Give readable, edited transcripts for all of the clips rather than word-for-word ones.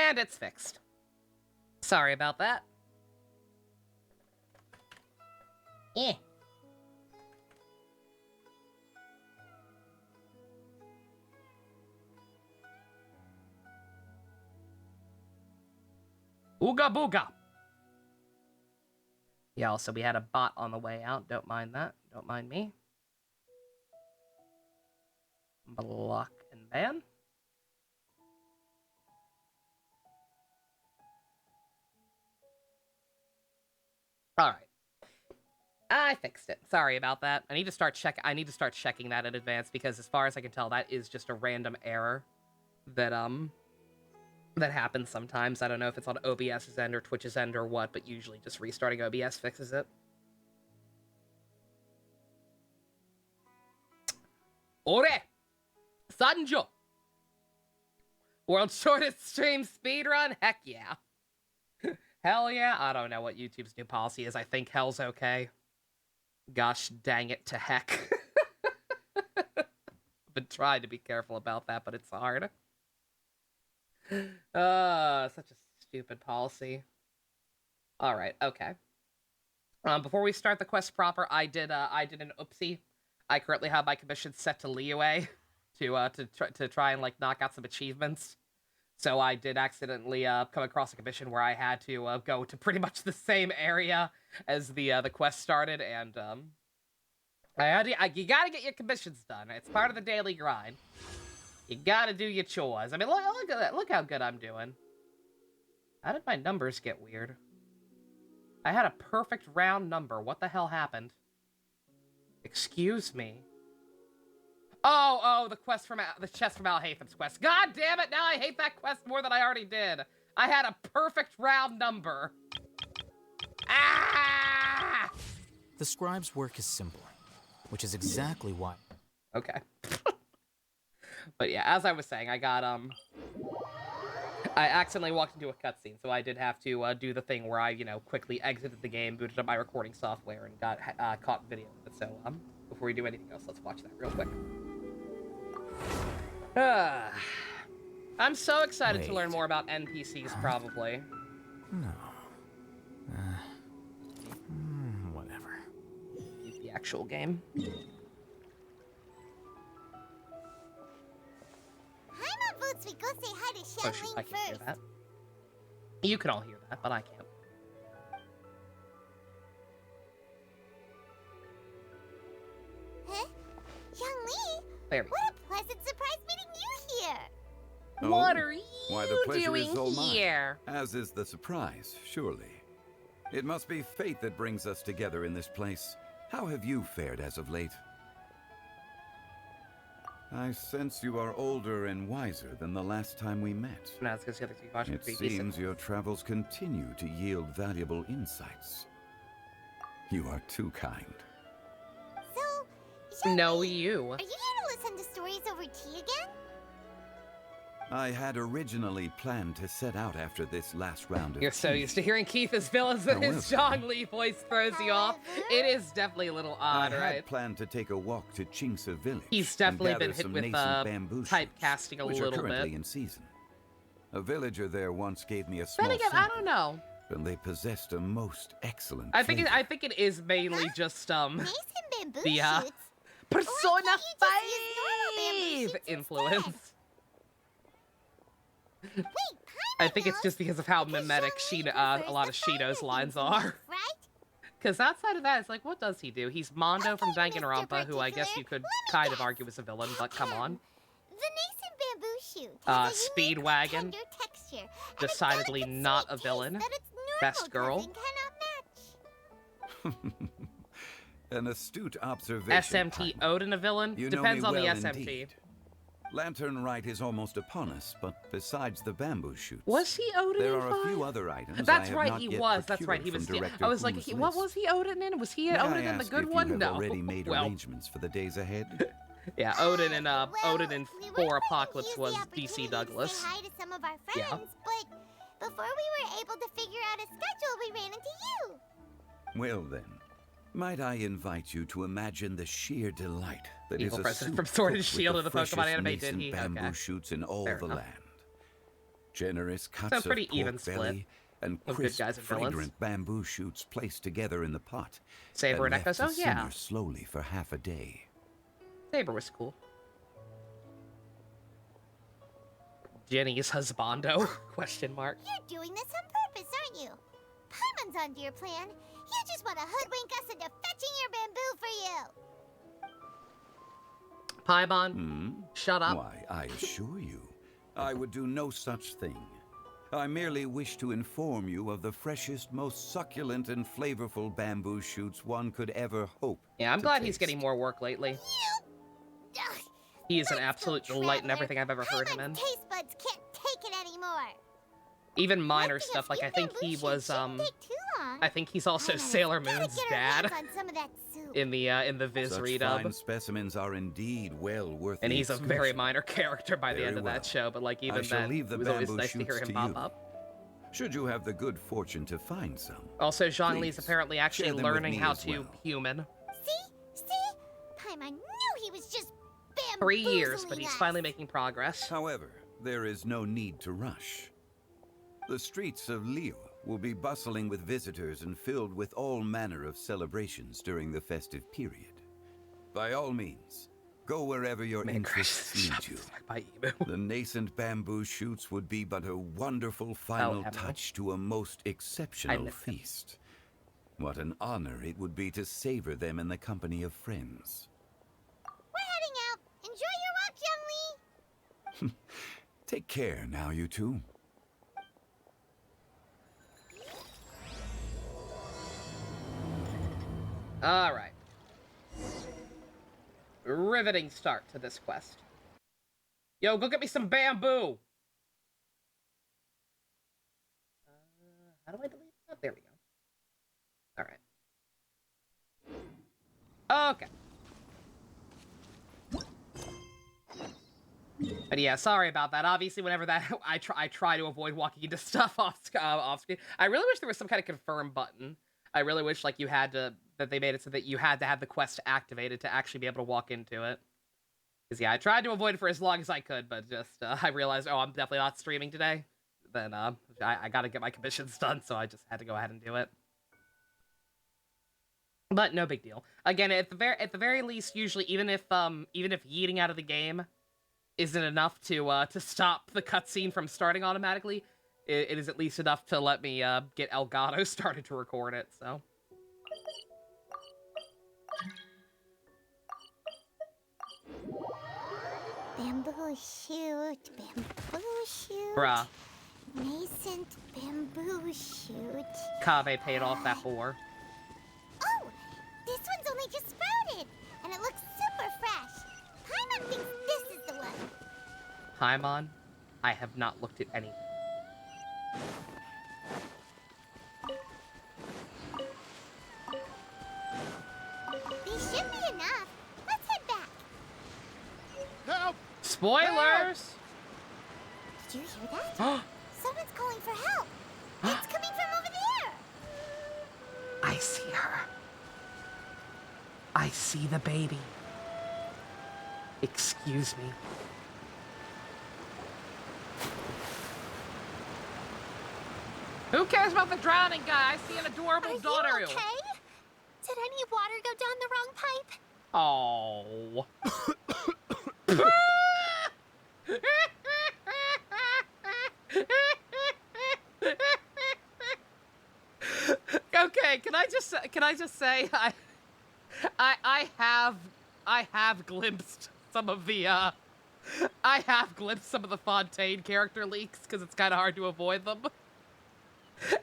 And it's fixed. Sorry about that. Eh. Ooga booga. Yeah, also we had a bot on the way out. Don't mind that. Don't mind me. Block and ban. All right. I fixed it. Sorry about that. I need to start checking that in advance because as far as I can tell, that is just a random error that that happens sometimes. I don't know if it's on OBS's end or Twitch's end or what, but usually just restarting OBS fixes it. Ore! Sanjo! World's shortest stream speedrun? Heck yeah. Hell yeah. I don't know what YouTube's new policy is. I think hell's okay. Gosh dang it to heck. I've been trying to be careful about that, but it's hard. Such a stupid policy. Alright, okay. Before we start the quest proper, I did an oopsie. I currently have my commission set to Liyue to try and like knock out some achievements. So I did accidentally come across a commission where I had to go to pretty much the same area as the quest started, and you gotta get your commissions done. It's part of the daily grind. You gotta do your chores. I mean, look at that. Look how good I'm doing. How did my numbers get weird? I had a perfect round number. What the hell happened? Excuse me. Oh, the quest from the chest from Al Haytham's quest. God damn it! Now I hate that quest more than I already did. I had a perfect round number. Ah! The scribe's work is simple, which is exactly why. Okay. But yeah, as I was saying, I accidentally walked into a cutscene, so I did have to do the thing where I, quickly exited the game, booted up my recording software, and got caught in video of it. So, before we do anything else, let's watch that real quick. I'm so excited to learn more about NPCs, probably. No. Whatever. The actual game. We go say hi to Xiangling I can hear first. that. You can all hear that, but I can't. Huh? Xiangling? There we go. What a pleasant surprise meeting you here. Oh, What are why, the you pleasure is all doing mine. here? As is the surprise, surely. It must be fate that brings us together in this place. How have you fared as of late? I sense you are older and wiser than the last time we met. No, it's because the other two watching It pretty decent. seems your travels continue to yield valuable insights. You are too kind. So, No, Xiangling, you. are you here to listen to stories over tea again? I had originally planned to set out after this last round of You're so tea. used to hearing Keith as villains that his However- Zhong Li voice throws you off. It is definitely a little odd, I right? had planned to take a walk to Chingsa village. He's and definitely gather been hit some with nascent bamboo shoots, typecasting a which little are currently bit. in season. A villager there once gave me a small Then again, I sample, don't know. and they possessed a most excellent I think flavor. it is mainly just Nascent bamboo The, shoots? Persona can't you just use normal bamboo 5 shoots influence. Wait, I think it's Pineapples? just because of how Because mimetic Xiangling a lot of prefers the Shino's finer lines things in are. life, right? Because outside of that, it's like, what does he do? He's Mondo from Okay, Mr. Danganronpa, who I guess Particular, you could let me kind of guess. argue is a villain, but come on. The nascent bamboo shoot has a unique, Speedwagon. tender texture, and a Decidedly delicate not sweet a villain. taste that its normal Best girl. cousin cannot match. An astute observation. SMT partner. Odin a villain? You know Depends me on the well SMT. indeed. Lantern Rite is almost upon us, but besides the bamboo shoots, Was he Odin there in are a 5? few other items I That's have right, not he yet was. That's right, procured he from was. Director I was like, Hu's what list. was he Odin in? Was he May Odin I in the ask good if one? you have No. already made Well, arrangements for the days ahead? yeah, Odin in Well, Odin in we were 4 going to Apocalypse use was the DC opportunity Douglas. To say hi to some of our Yeah. friends, but before we were able to figure out a schedule, we ran into you. Well then, might I invite you to imagine the sheer delight that Evil is a president soup from Sword and cooked with Shield the in the Pokemon freshest anime, did nascent he? bamboo Okay. shoots in all Fair the enough. land. Generous So cuts of pretty pork even split belly and of good crisp, guys and villains. fragrant bamboo shoots placed together in the pot Saber and left Echoes, to oh yeah. simmer slowly for half a day. Saber was cool. Jenny's husbando? Question mark. You're doing this on purpose, aren't you? Paimon's onto your plan. You just want to hoodwink us into fetching your bamboo for you. Paimon, shut up. Why, I assure you, I would do no such thing. I merely wish to inform you of the freshest, most succulent and flavorful bamboo shoots one could ever hope. Yeah, I'm to glad he's taste. getting more work lately. You... Ugh, He is an let's go, absolute delight in Traveler. everything I've ever heard him in. Paimon's taste buds can't take it anymore. Even minor Lifting a stuff, like few I think bamboo he shoots was shouldn't take too long. I think he's also Paimon's Sailor gotta Moon's get her dad hands on some of that soup. in the Viz Such redub. fine specimens are indeed well worth And the he's a very excursion. minor character by the Very end of well. that show, but like even I shall then, leave the it was always bamboo nice to hear shoots him to pop you. up. Should you have the good fortune to find some. Also, Zhongli's Please, apparently actually share them with learning me how as to well. human. See? Paimon knew he was just 3 years, but bamboozling he's us. finally making progress. However, there is no need to rush. The streets of Liyue will be bustling with visitors and filled with all manner of celebrations during the festive period. By all means, go wherever your Man, interests Crash, lead shut you. the fuck by Emu. The nascent bamboo shoots would be but a wonderful final heaven. touch to a most exceptional missed him. feast. What an honor it would be to savor them in the company of friends. We're heading out. Enjoy your walk, Youngly. Take care now, you two. Alright. Riveting start to this quest. Yo, go get me some bamboo! How do I delete that? There we go. Alright. Okay. But yeah, sorry about that. Obviously, whenever that I try to avoid walking into stuff off screen. I really wish there was some kind of confirm button. I really wish like you had to that they made it so that you had to have the quest activated to actually be able to walk into it. Because yeah, I tried to avoid it for as long as I could, but just I realized, oh, I'm definitely not streaming today. Then I gotta get my commissions done, so I just had to go ahead and do it. But no big deal. Again, at the very least, usually even if yeeting out of the game isn't enough to stop the cutscene from starting automatically, it is at least enough to let me get Elgato started to record it. So. Bamboo shoot, bamboo shoot. Bruh. Nascent bamboo shoot. Kaveh paid off that whore. Oh, this one's only just sprouted, and it looks super fresh. Paimon thinks this is the one. Paimon, I have not looked at any. These should be enough. Let's head back. Help! Spoilers! Did you hear that? Someone's calling for help. It's coming from over there. I see her. I see the baby. Excuse me. Who cares about the drowning guy? I see an adorable Are daughter. you okay? Did any water go down the wrong pipe? Oh. Okay, can I just say I have glimpsed some of the Fontaine character leaks because it's kind of hard to avoid them.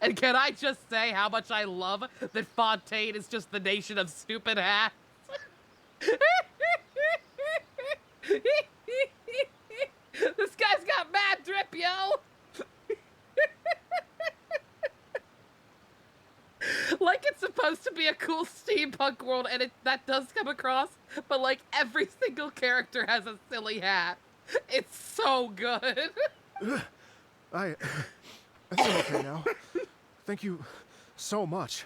And can I just say how much I love that Fontaine is just the nation of stupid hats? This guy's got mad drip, yo! Like it's supposed to be a cool steampunk world, and that does come across, but like every single character has a silly hat. It's so good. I feel okay now. Thank you so much.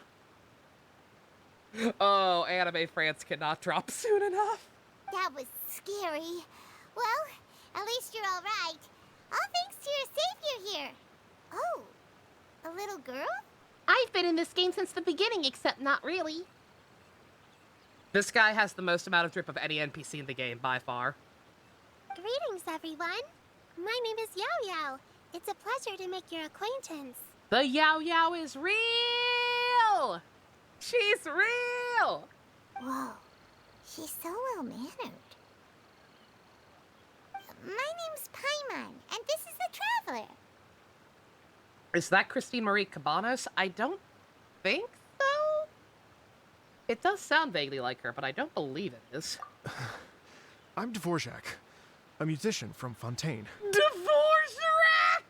Oh, anime France cannot drop soon enough. That was scary. Well, at least you're all right. All thanks to your savior girl? I've been in this game since the beginning, except not really. This guy has the most amount of drip of any NPC in the game, by far. Greetings, everyone. My name is Yao Yao. It's a pleasure to make your acquaintance. The Yao Yao is real! She's real! Whoa, she's so well-mannered. My name's Paimon, and this is the Traveler. Is that Christine Marie Cabanos? I don't think so. It does sound vaguely like her, but I don't believe it is. I'm Dvorak, a musician from Fontaine. Dvorak!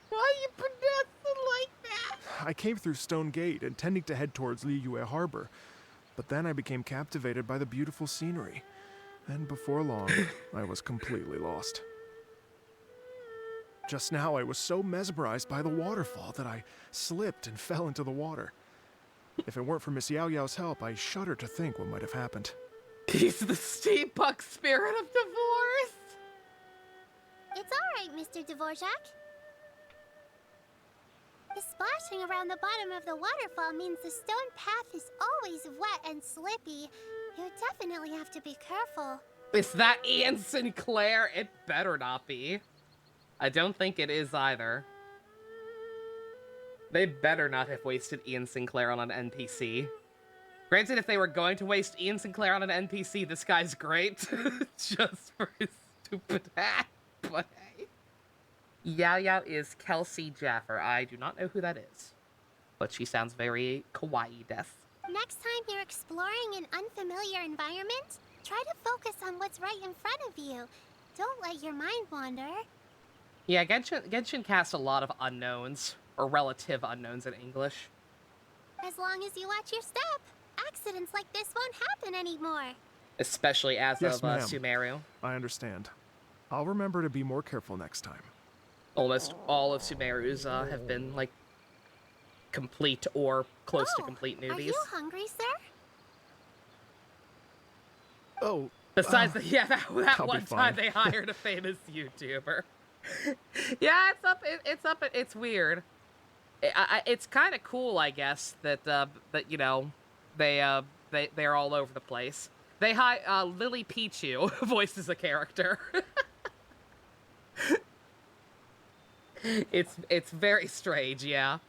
Why you pronounce it like that? I came through Stone Gate, intending to head towards Liyue Harbor, but then I became captivated by the beautiful scenery. And before long, I was completely lost. Just now, I was so mesmerized by the waterfall that I slipped and fell into the water. If it weren't for Miss Yao Yao's help, I shudder to think what might have happened. He's the steampunk spirit of divorce. It's all right, Mr. Dvorak. The splashing around the bottom of the waterfall means the stone path is always wet and slippy. You definitely have to be careful. Is that Ian Sinclair? It better not be. I don't think it is either. They better not have wasted Ian Sinclair on an NPC. Granted, if they were going to waste Ian Sinclair on an NPC, this guy's great. Just for his stupid hat. But hey. Yao Yao is Kelsey Jaffer. I do not know who that is. But she sounds very kawaii-des. Next time you're exploring an unfamiliar environment, try to focus on what's right in front of you. Don't let your mind wander. Yeah, Genshin casts a lot of unknowns, or relative unknowns in English. As long as you watch your step, accidents like this won't happen anymore. Especially as Yes, of ma'am. Sumeru. I understand. I'll remember to be more careful next time. Almost all of Sumeru's have been, like, complete or close to complete newbies. Are you hungry, sir? Oh, Besides, yeah, that I'll one be time fine. they hired a famous YouTuber. Yeah, it's weird. It's kind of cool, I guess, that you know, they're all over the place. They Lily Pichu voices a character. It's very strange, yeah.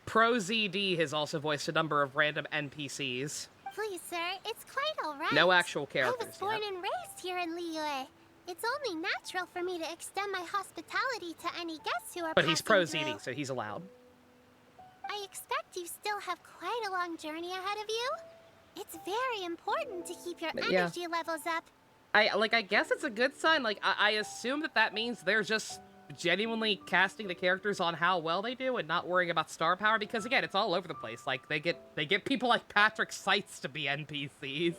ProZD has also voiced a number of random NPCs. Please, sir, it's quite all right. No actual I characters was born yet. and raised here in Liyue. It's only natural for me to extend my hospitality to any guests who are But he's passing ProZD, through. so he's allowed. I expect you still have quite a long journey ahead of you. It's very important to keep your But yeah. energy levels up. I guess it's a good sign. Like, I assume that means they're just genuinely casting the characters on how well they do and not worrying about star power, because again, it's all over the place. Like, they get people like Patrick Seitz to be NPCs.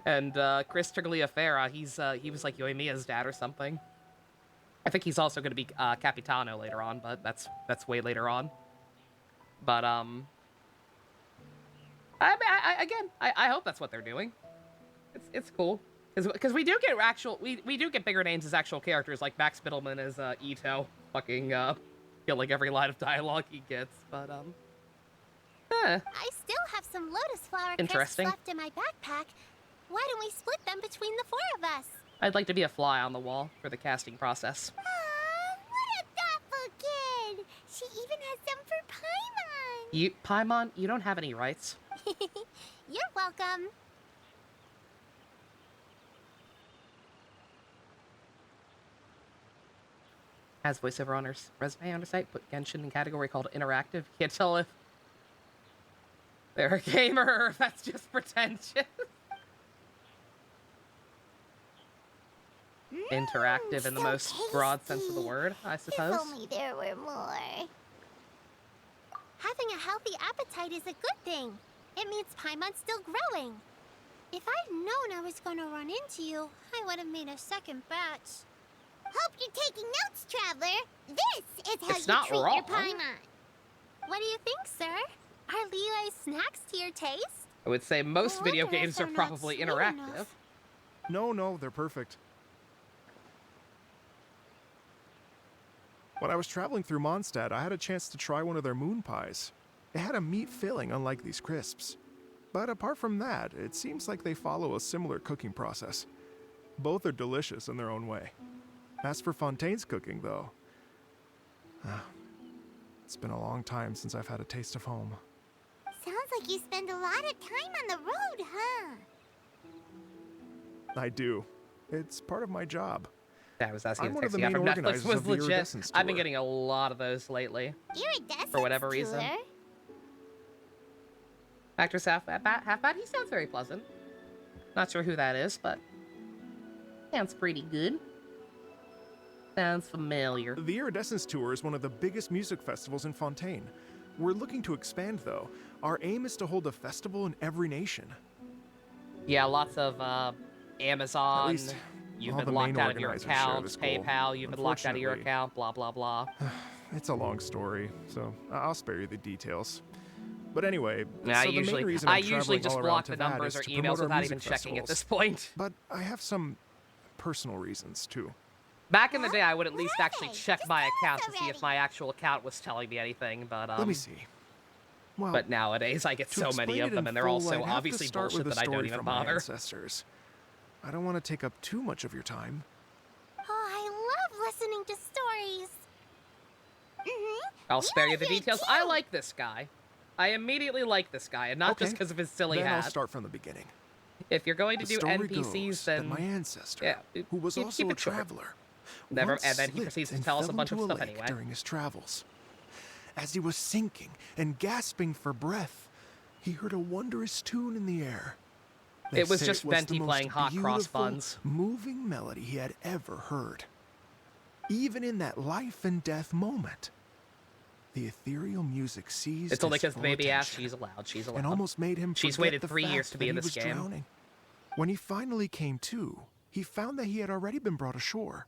And Chris Tagliaferra, he was like Yoimiya's dad or something. I think he's also going to be Capitano later on, but that's way later on. But I hope that's what they're doing. It's cool because we do get we do get bigger names as actual characters, like Max Middleman as Ito, fucking killing every line of dialogue he gets. But I still have some lotus flower crisps Interesting. left in my backpack. Why don't we split them between the four of us? I'd like to be a fly on the wall for the casting process. What a thoughtful kid! She even has some for Paimon! Paimon, you don't have any rights. You're welcome. Has voiceover on her resume on her site. Put Genshin in category called interactive. Can't tell if they're a gamer or if that's just pretentious. Interactive in the so most broad sense of the tasty. word, I suppose. If only there were more. Having a healthy appetite is a good thing. It means Paimon's still growing. If I'd known I was going to run into you, I would have made a second batch. Hope you're taking notes, Traveler. This is how It's you not treat wrong. your Paimon. What do you think, sir? Are Liyue snacks to your taste? I would say most I video wonder if games are they're not probably sweet interactive. enough. no, they're perfect. When I was traveling through Mondstadt, I had a chance to try one of their moon pies. It had a meat filling, unlike these crisps. But apart from that, it seems like they follow a similar cooking process. Both are delicious in their own way. As for Fontaine's cooking, though, it's been a long time since I've had a taste of home. Sounds like you spend a lot of time on the road, huh? I do. It's part of my job. I was asking I'm if one of the Text main from Netflix organizers was of the legit. Iridescence I've been tour. getting a lot of those lately. Iridescence For whatever reason. tour? Actress Halfbat, he sounds very pleasant. Not sure who that is, but sounds pretty good. Sounds familiar. The Iridescence Tour is one of the biggest music festivals in Fontaine. We're looking to expand, though. Our aim is to hold a festival in every nation. Yeah, lots of Amazon. At least, You've all been the locked main out of your organizers share account. this goal. PayPal, you've been locked out of your Unfortunately, account. Blah blah blah. It's a long story, so I'll spare you the details. But anyway, Yeah, so the main reason I I'm usually traveling just all around block the Tavad numbers is or to promote emails our without music even checking at festivals. this point. But I have some personal reasons, too. Back in the day, I would at least Why? actually check Just my tell us account to see already. if my actual account was telling me anything, but Let me see. Well, But nowadays, I get to so many explain of it them, in and they're full, all so I'd have to obviously start bullshit with a that I don't story even from my bother. ancestors. I don't want to take up too much of your time. Oh, I love listening to stories. I'll spare you Yeah, the here details. too. I like this guy. I immediately like this guy, and not just Okay, because of his silly then hat. I'll start from the beginning. If you're going to The do story NPCs, goes then that my ancestor, yeah, who was keep also it a short. traveler, Never- once and then he slipped proceeds to and tell us a fell bunch of into stuff lake anyway. during his travels. As he was sinking and gasping for breath, he heard a wondrous tune in the air. They It was say just it was Venti the most playing Hot Cross beautiful, Buns. moving melody he had ever heard. Even in that life and death moment, the ethereal music seized it's only his because the full baby asked. attention She's allowed. She's allowed. and almost made him She's forget waited the 3 years fact to be that in he this was game. drowning. When he finally came to, he found that he had already been brought ashore.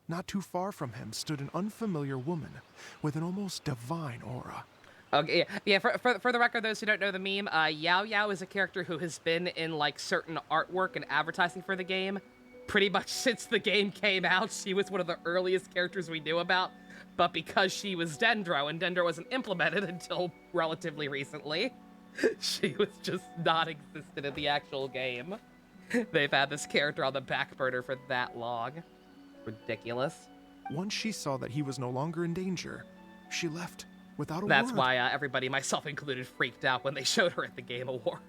Not too far from him stood an unfamiliar woman with an almost divine aura. Okay, yeah. For the record, those who don't know the meme, Yao Yao is a character who has been in like certain artwork and advertising for the game, pretty much since the game came out. She was one of the earliest characters we knew about, but because she was Dendro and Dendro wasn't implemented until relatively recently, she was just not existent in the actual game. They've had this character on the back burner for that long. Ridiculous. Once she saw that he was no longer in danger, she left without a That's word. why everybody, myself included, freaked out when they showed her at the Game Award.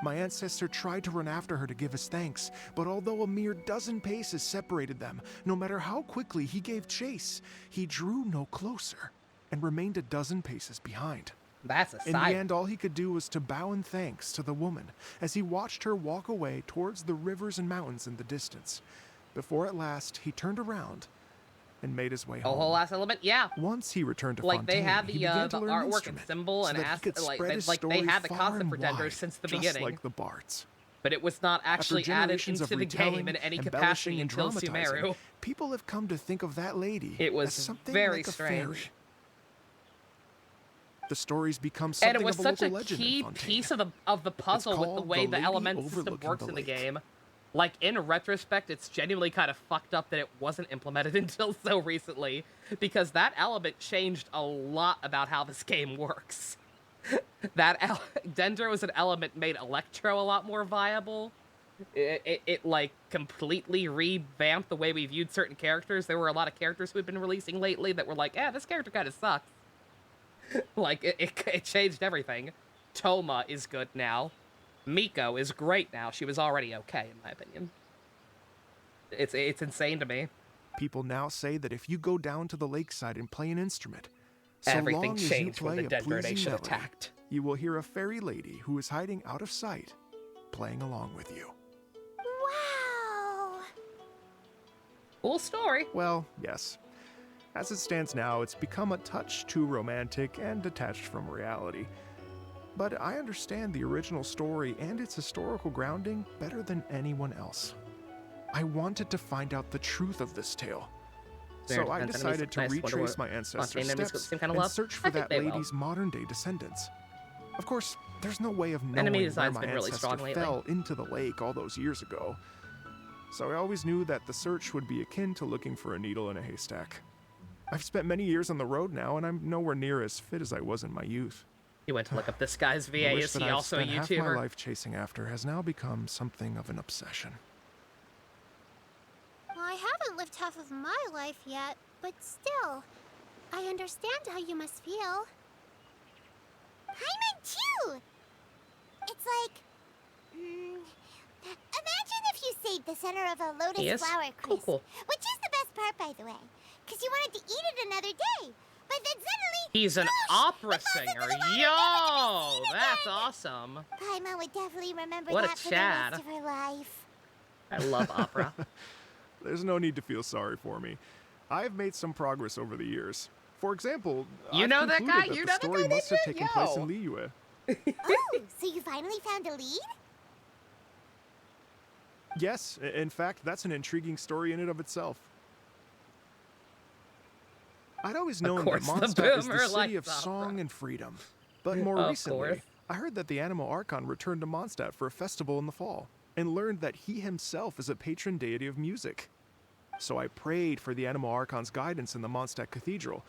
My ancestor tried to run after her to give his thanks, but although a mere dozen paces separated them, no matter how quickly he gave chase, he drew no closer and remained a dozen paces behind. That's a In side. the end, all he could do was to bow in thanks to the woman as he watched her walk away towards the rivers and mountains in the distance, before at last he turned around and made his way A home. whole last element, yeah. Once he returned to Like Fontaine, they had he the began to learn an artwork and instrument symbol so and that he could like spread his they story had the far concept and for Dendro wide, since the just beginning, like the Bards. but it was not actually After added generations into of the game retelling, in any embellishing, capacity and until dramatizing, Sumeru. people have come to think of that lady It was as something very like a strange. fairy. The story's become something And it was of a such local a legend in key Fontaine. piece of the puzzle with the called way The the Lady element system Overlooking works the in the Lake. game. Like, in retrospect, it's genuinely kind of fucked up that it wasn't implemented until so recently, because that element changed a lot about how this game works. Dendro as an element made Electro a lot more viable. It like completely revamped the way we viewed certain characters. There were a lot of characters who had been releasing lately that were like, this character kind of sucks. Like, it changed everything. Toma is good now. Miko is great now. She was already okay, in my opinion. It's insane to me. People now say that if you go down to the lakeside and play an instrument, so Everything long as you changed when play the a Dendro pleasing Nation melody, attacked. you will hear a fairy lady who is hiding out of sight, playing along with you. Wow! Cool story. Well, yes. As it stands now, it's become a touch too romantic and detached from reality. But I understand the original story and its historical grounding better than anyone else. I wanted to find out the truth of this tale. There So I depends on decided to nice, wonder retrace what my ancestors' Fontaine enemies got the steps same kind of and love? search I for think that they will. lady's modern-day descendants. Of course, there's no way of knowing Enemy where design's my been really ancestor strong lately. fell into the lake all those years ago. So I always knew that the search would be akin to looking for a needle in a haystack. I've spent many years on the road now, and I'm nowhere near as fit as I was in my youth. You went to look up this guy's The VA. wish Is that he I've also a spent half my YouTuber? life chasing after has now become something of an obsession. Well, I haven't lived half of my life yet, but still, I understand how you must feel. Paimon too! It's like... imagine if you saved the center of a lotus Yes? flower, Cool, Chris. cool. Which is the best part, by the way. Because you wanted to eat it another day. But then suddenly... He's an whoosh, opera it falls into singer. the water, Yo, never to be seen that's again. awesome. Paimon would definitely remember What a that for Chad. the rest of her life. I love opera. There's no need to feel sorry for me. I've made some progress over the years. For example, You I've know that concluded guy? that You the know that story guy, must have didn't taken you? place Yo. in Liyue. Oh, so you finally found a lead? Yes, in fact, that's an intriguing story in and of itself. I'd always known that course the Mondstadt is boomer the city likes of song opera. and freedom. But more Of recently, course. I heard that the Animal Archon returned to Mondstadt for a festival in the fall, and learned that he himself is a patron deity of music. So I prayed for the Animal Archon's guidance in the Mondstadt Cathedral,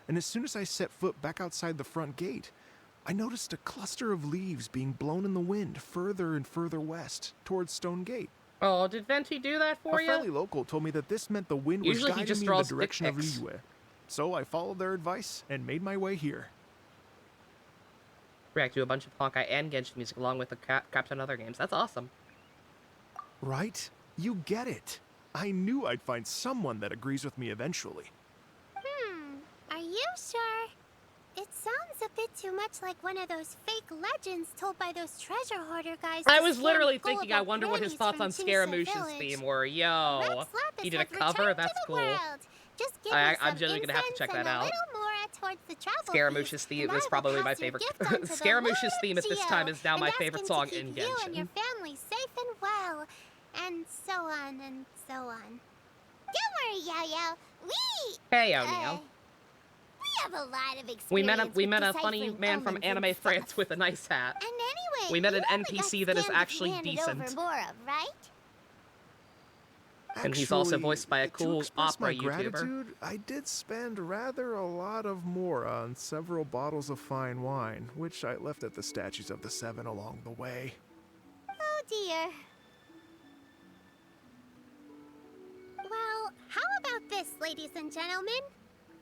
and as soon as I set foot back outside the front gate, I noticed a cluster of leaves being blown in the wind further and further west, towards Stone Gate. Oh, did Venti do that for A friendly you? local told me that this meant the wind Usually was he guiding just me in the draws dick direction of pics. Liyue. So I followed their advice and made my way here. React to a bunch of Honkai and Genshin music along with the Captain other games. That's awesome. Right? You get it. I knew I'd find someone that agrees with me eventually. Are you sure? It sounds a bit too much like one of those fake legends told by those treasure hoarder guys. I to was scam literally thinking, I gullible wonder what his grannies thoughts from on Tinsa Scaramouche's Village. theme were. Yo, Rex Lapis he did a has cover? returned That's to the cool. world. Just give I'm me some genuinely gonna have to incense check and that a out. little more towards the travel Scaramouche's fees, theme and is I will probably my pass your favorite. gift on to the Scaramouche's Lord theme at this Geo, time is now and my ask favorite him song to keep in you and your Genshin. family safe and well, and so on and so on. Don't worry, Yao Yao. Hey, O'Neill. We have a lot of experience. We met with a funny deciphering man from omens Anime and France stuff. with a nice hat. And anyway, We met an you haven't got NPC that is scammed if actually you handed decent. over more of, right? And he's also Actually, voiced by a to cool express opera my YouTuber. gratitude, I did spend rather a lot of more on several bottles of fine wine, which I left at the statues of the Seven along the way. Oh dear. Well, how about this, ladies and gentlemen?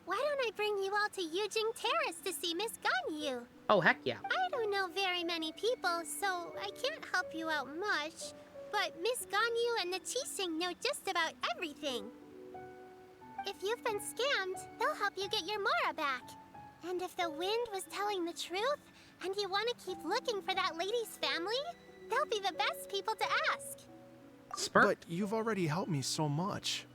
Why don't I bring you all to Yujing Terrace to see Miss Ganyu? Oh, heck yeah. I don't know very many people, so I can't help you out much. But Miss Ganyu and the Qixing know just about everything. If you've been scammed, they'll help you get your Mara back. And if the wind was telling the truth, and you want to keep looking for that lady's family, they'll be the best people to ask. Spurt. But you've already helped me so much.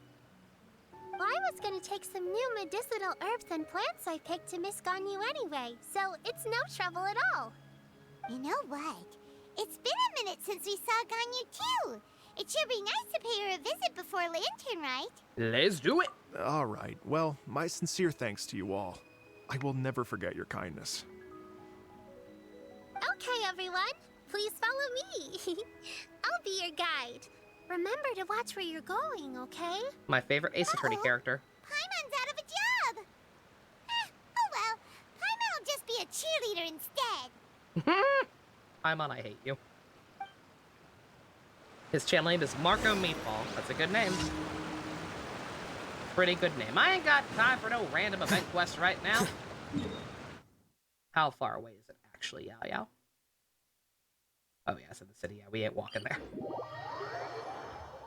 Well, I was gonna take some new medicinal herbs and plants I picked to Miss Ganyu anyway, so it's no trouble at all. You know what? It's been a minute since we saw Ganyu too. It should be nice to pay her a visit before Lantern, right? Let's do it. All right, well, my sincere thanks to you all. I will never forget your kindness. Okay, everyone. Please follow me. I'll be your guide. Remember to watch where you're going, okay? My favorite Ace Attorney Uh-oh. character. Paimon's out of a job. Oh well. Paimon will just be a cheerleader instead. Paimon, I hate you. His channel name is Marco Meatball. That's a good name. Pretty good name. I ain't got time for no random event quest right now. How far away is it actually, Yao Yao? Oh yeah, it's in the city. Yeah, we ain't walking there.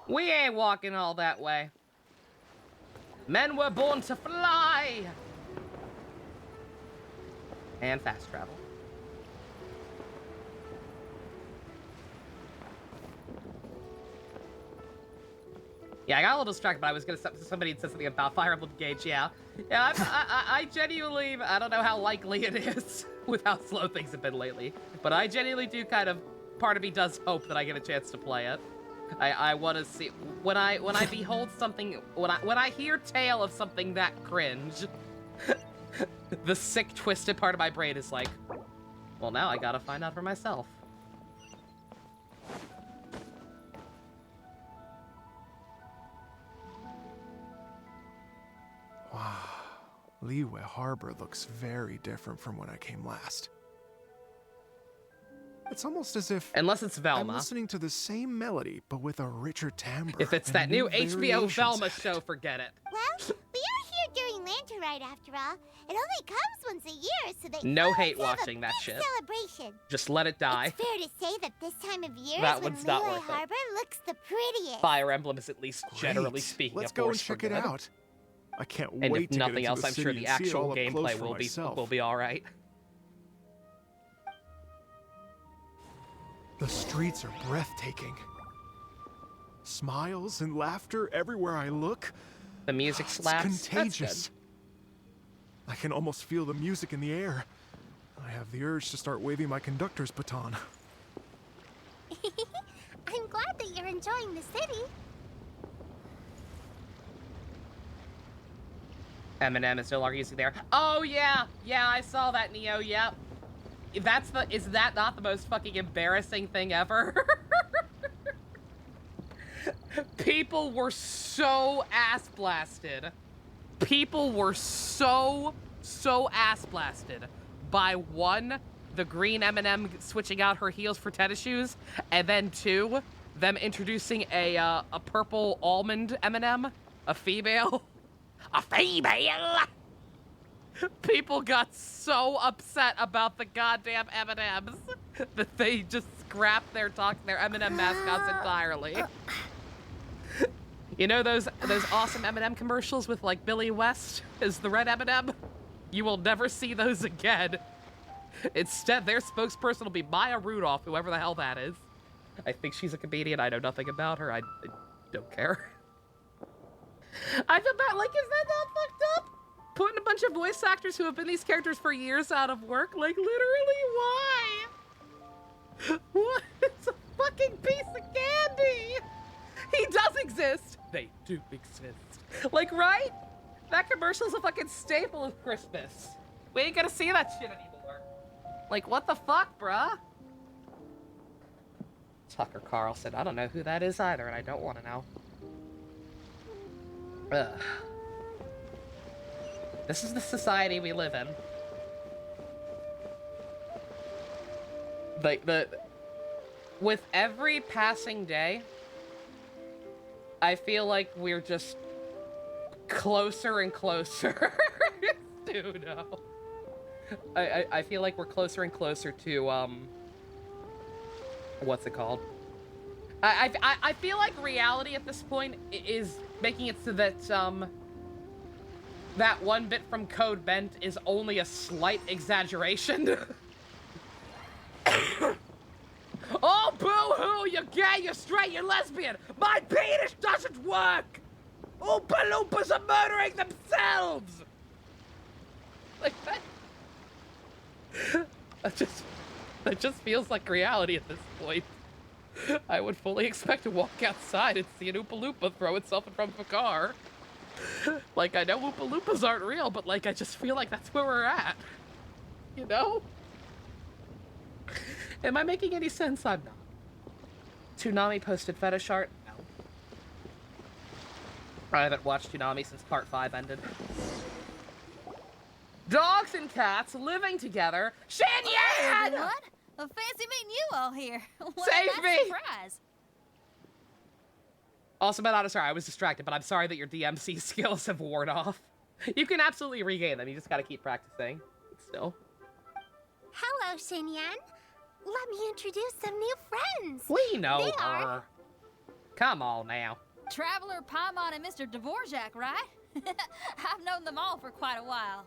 We ain't walking all that way. Men were born to fly! And fast travel. Yeah, I got a little distracted, but I was gonna somebody had said something about Fire Emblem Gauge. Yeah, I genuinely, I don't know how likely it is with how slow things have been lately, but I genuinely do kind of, part of me does hope that I get a chance to play it. I want to see when I behold something, when I hear tale of something that cringe, the sick, twisted part of my brain is like, well, now I gotta find out for myself. Wow, Liyue Harbor looks very different from when I came last. It's almost as if Unless it's I'm Velma. listening to the same melody, but with a richer timbre. If it's and that new HBO variations Velma added. show, forget it. Well, we are here during Lantern Rite after all. It only comes once a year, so they No always hate have a watching that big shit. celebration. Just let it die. It's fair to say that this time of year That is when one's not Liyue worth it. Harbor looks the prettiest. Fire Emblem is at least generally Great. speaking Let's a go and force for check it good. out. I can't And wait if to nothing get into else, the I'm city sure the and see it actual all up close gameplay for myself. will be all right. The streets are breathtaking. Smiles and laughter everywhere I look. The music It's slaps. That's contagious. I can almost feel the music in the air. I have the urge to start waving my conductor's baton. I'm glad that you're enjoying the city. good. Eminem is no longer using there. Oh yeah, yeah, I saw that, Neo. Yep. Is that not the most fucking embarrassing thing ever? People were so ass blasted. People were so ass blasted by one, the green M&M switching out her heels for tennis shoes, and then two, them introducing a purple almond M&M, a female. A female! People got so upset about the goddamn M&Ms that they just scrapped their M&M mascots entirely. You know those awesome M&M commercials with like Billy West as the red M&M? You will never see those again. Instead, their spokesperson will be Maya Rudolph, whoever the hell that is. I think she's a comedian. I know nothing about her. I don't care. I feel bad. Like, is that not fucked up? Putting a bunch of voice actors who have been these characters for years out of work? Like, literally, why? What? It's a fucking piece of candy. He does exist. They do exist. Like, right? That commercial's a fucking staple of Christmas. We ain't gonna see that shit anymore. Like, what the fuck, bruh? Tucker Carlson. I don't know who that is either, and I don't want to know. Ugh. This is the society we live in. Like, with every passing day, I feel like we're just closer and closer. Dude, no. I feel like we're closer and closer to, what's it called? I feel like reality at this point is making it so that, that one bit from Code Bent is only a slight exaggeration. Oh, boo-hoo! You're gay, you're straight, you're lesbian! My penis doesn't work! Oompa Loompas are murdering themselves! Like, that just feels like reality at this point. I would fully expect to walk outside and see an Oompa Loompa throw itself in front of a car. Like, I know Oompa Loompas aren't real, but, like, I just feel like that's where we're at. You know? Am I making any sense? I'm not. Toonami posted fetish art? No. I haven't watched Toonami since part 5 ended. Dogs and cats living together. Shin-Yan! Everyone, a fancy meeting you all here. What Save a nice me! surprise. Also, Madonna, sorry, I was distracted, but I'm sorry that your DMC skills have worn off. You can absolutely regain them, you just gotta keep practicing. Still. Hello, Shin-Yan. Let me introduce some new friends. We know They are- her. Come on now. Traveler, Paimon, and Mr. Dvorak, right? I've known them all for quite a while.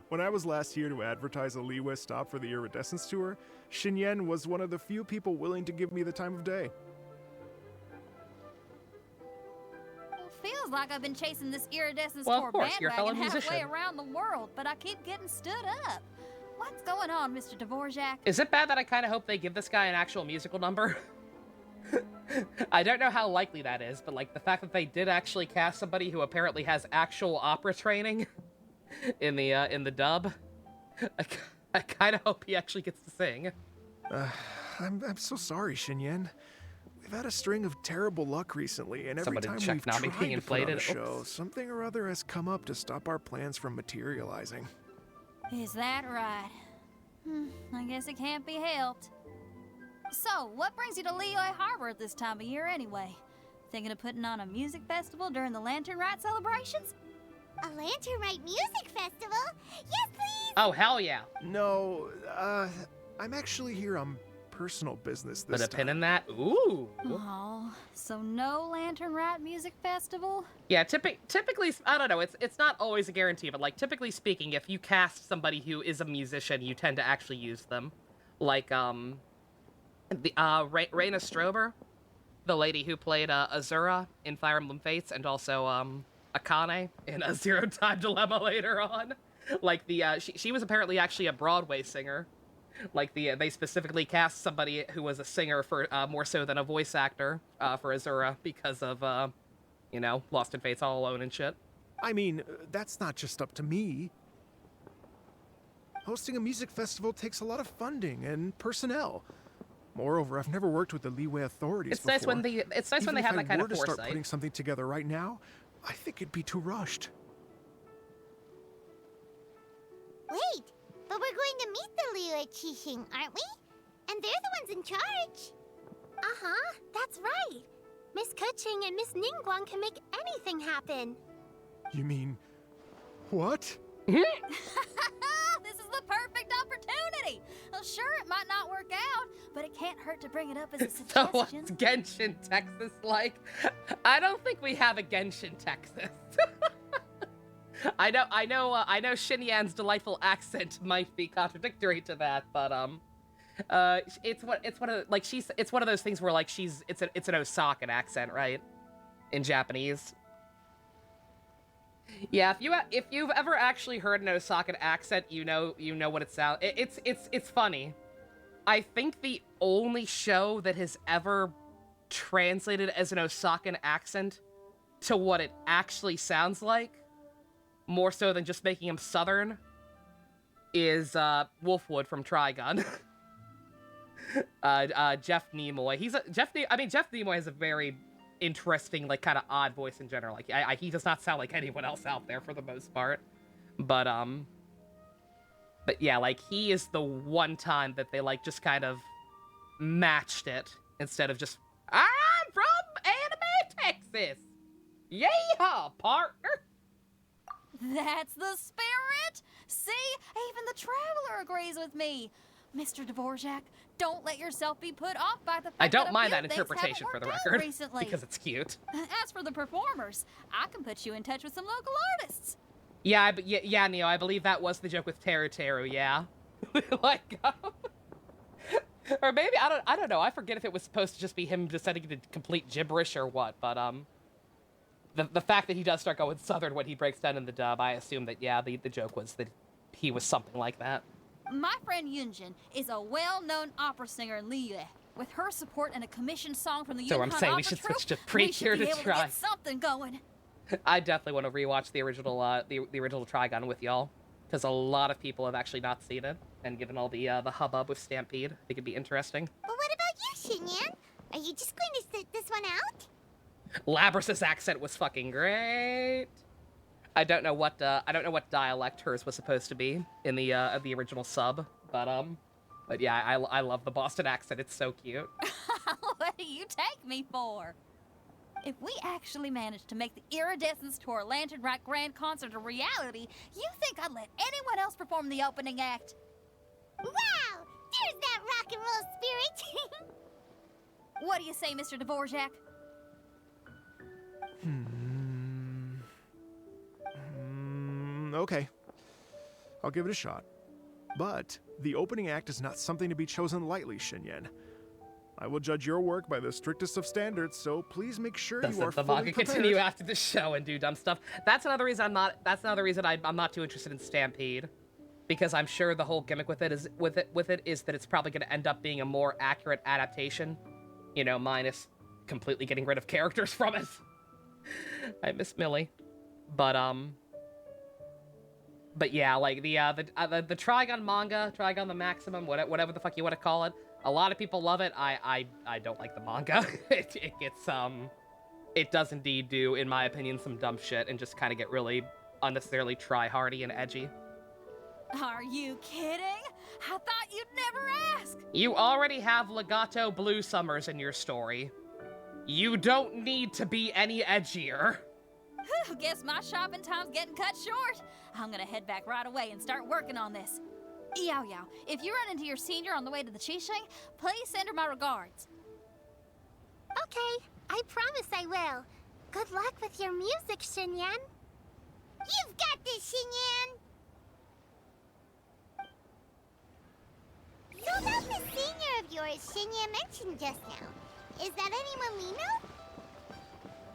When I was last here to advertise a Liyue stop for the Iridescence Tour, Shin-Yan was one of the few people willing to give me the time of day. Well, feels like I've been chasing this Iridescence Well, of tour course, you're a fellow bandwagon halfway musician. around the world, but I keep getting stood up. What's going on, Mr. Dvorak? Is it bad that I kind of hope they give this guy an actual musical number? I don't know how likely that is, but like the fact that they did actually cast somebody who apparently has actual opera training in the dub, I kind of hope he actually gets to sing. I'm so sorry, Shin-Yan. We've had a string of terrible luck recently, and every Somebody time check we've not me tried being to put on a inflated. show, Oops. something or other has come up to stop our plans from materializing. Is that right? I guess it can't be helped. So, what brings you to Liyue Harbor at this time of year anyway? Thinking of putting on a music festival during the Lantern Rite celebrations? A Lantern Rite music festival? Yes, please! Oh, hell yeah. No, I'm actually here on personal business this Put a time. pin in that. Ooh. Oh, so no Lantern Rite music festival? Yeah, typically, I don't know, it's not always a guarantee, but, like, typically speaking, if you cast somebody who is a musician, you tend to actually use them. Like, Reyna Strober, the lady who played, Azura in Fire Emblem Fates, and also, Akane in a Zero Time Dilemma later on. Like, she was apparently actually a Broadway singer. Like, they specifically cast somebody who was a singer for, more so than a voice actor, for Azura because of, you know, Lost in Fates All Alone and shit. I mean, that's not just up to me. Hosting a music festival takes a lot of funding and personnel. Moreover, I've never worked with the Liyue authorities It's before. nice when they have that kind of Even if I were to start foresight. putting something together right now, I think it'd be too rushed. Wait, but we're going to meet the Liyue Qixing, aren't we? And they're the ones in charge. Uh-huh, that's right. Miss Keqing and Miss Ningguang can make anything happen. You mean, what? This is the perfect opportunity! Well, sure, it might not work out, but it can't hurt to bring it up as a So what's suggestion. Genshin, Texas like? I don't think we have a Genshin, Texas. I know Xinyan's delightful accent might be contradictory to that, but it's one of those things where like it's an Osakan accent, right? In Japanese. Yeah, if you've ever actually heard an Osakan accent, you know what it sounds. It's funny. I think the only show that has ever translated as an Osakan accent to what it actually sounds like, more so than just making him Southern, is Wolfwood from Trigun. Jeff Nimoy. Jeff Nimoy has a very interesting, like, kind of odd voice in general. Like, he does not sound like anyone else out there for the most part. But yeah, like, he is the one time that they, like, just kind of matched it instead of just, I'm from Anime, Texas! Yeehaw, partner! That's the spirit! See? Even the Traveler agrees with me. Mr. Dvorak, don't let yourself be put off by the fact I don't that a mind few that things interpretation for haven't the worked out record, recently. because it's cute. As for the performers, I can put you in touch with some local artists. Yeah, yeah, Neo, I believe that was the joke with Teru Teru, yeah. Like, or maybe, I don't know, I forget if it was supposed to just be him just setting into complete gibberish or what, but, the fact that he does start going Southern when he breaks down in the dub, I assume that, yeah, the joke was that he was something like that. My friend Yunjin is a well-known opera singer in Liyue. With her support and a commissioned song from the So Yunhan I'm saying we Opera should Troupe, switch to we should Precure be to able try. get something going. I definitely want to rewatch the original, the original Trigun with y'all, because a lot of people have actually not seen it, and given all the hubbub with Stampede, I think it'd be interesting. But what about you, Xinyan? Are you just going to sit this one out? Labrys's accent was fucking great. I don't know what dialect hers was supposed to be in the original sub, but yeah, I love the Boston accent. It's so cute. What do you take me for? If we actually manage to make the Iridescence Tour Lantern Rite Grand Concert a reality, you think I'd let anyone else perform the opening act? Wow! There's that rock and roll spirit! What do you say, Mr. Dvorak? Okay. I'll give it a shot. But the opening act is not something to be chosen lightly, Xinyan. I will judge your work by the strictest of standards, so please make sure you are Doesn't the fully manga prepared. continue after the show and do dumb stuff? That's another reason I'm not too interested in Stampede, because I'm sure the whole gimmick with it is that it's probably going to end up being a more accurate adaptation, you know, minus completely getting rid of characters from it. I miss Millie, but yeah, like the Trigun manga, Trigun the Maximum, whatever the fuck you want to call it. A lot of people love it. I don't like the manga. It gets it does indeed do, in my opinion, some dumb shit and just kind of get really unnecessarily try-hardy and edgy. Are you kidding? I thought you'd never ask. You already have Legato Blue Summers in your story. You don't need to be any edgier. Whew, guess my shopping time's getting cut short. I'm gonna head back right away and start working on this. Yao Yao, if you run into your senior on the way to the Qixing, please send her my regards. Okay, I promise I will. Good luck with your music, Xinyan. You've got this, Xinyan! So that the senior of yours Xinyan mentioned just now, is that anyone we know?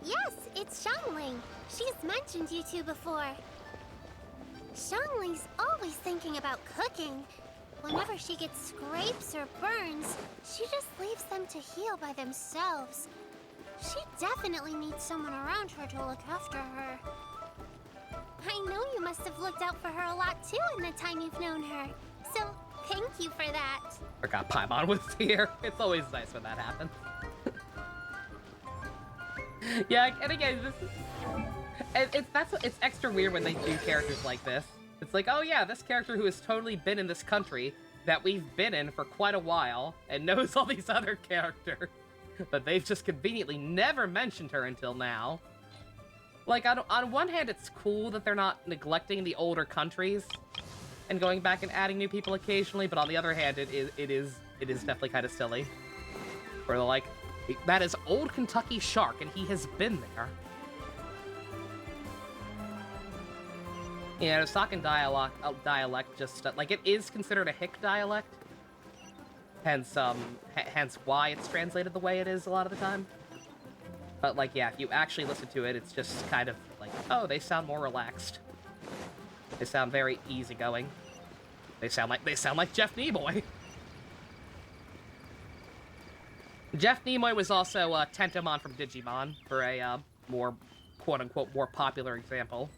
Yes, it's Xiangling. She's mentioned you two before. Xiangling's always thinking about cooking. Whenever she gets scrapes or burns, she just leaves them to heal by themselves. She definitely needs someone around her to look after her. I know you must have looked out for her a lot too in the time you've known her. So, thank you for that. Forgot Paimon was here. It's always nice when that happens. Yeah, and again, it's extra weird when they do characters like this. It's like, oh yeah, this character who has totally been in this country that we've been in for quite a while and knows all these other characters, but they've just conveniently never mentioned her until now. Like, on one hand, it's cool that they're not neglecting the older countries and going back and adding new people occasionally, but on the other hand, it is definitely kind of silly. Where they're like, that is Old Kentucky Shark, and he has been there. Yeah, Osakan dialect just, like, it is considered a hick dialect. Hence why it's translated the way it is a lot of the time. But, like, yeah, if you actually listen to it, it's just kind of like, oh, they sound more relaxed. They sound very easygoing. They sound like Jeff Nimoy. Jeff Nimoy was also Tentomon from Digimon, for a more, quote-unquote, more popular example.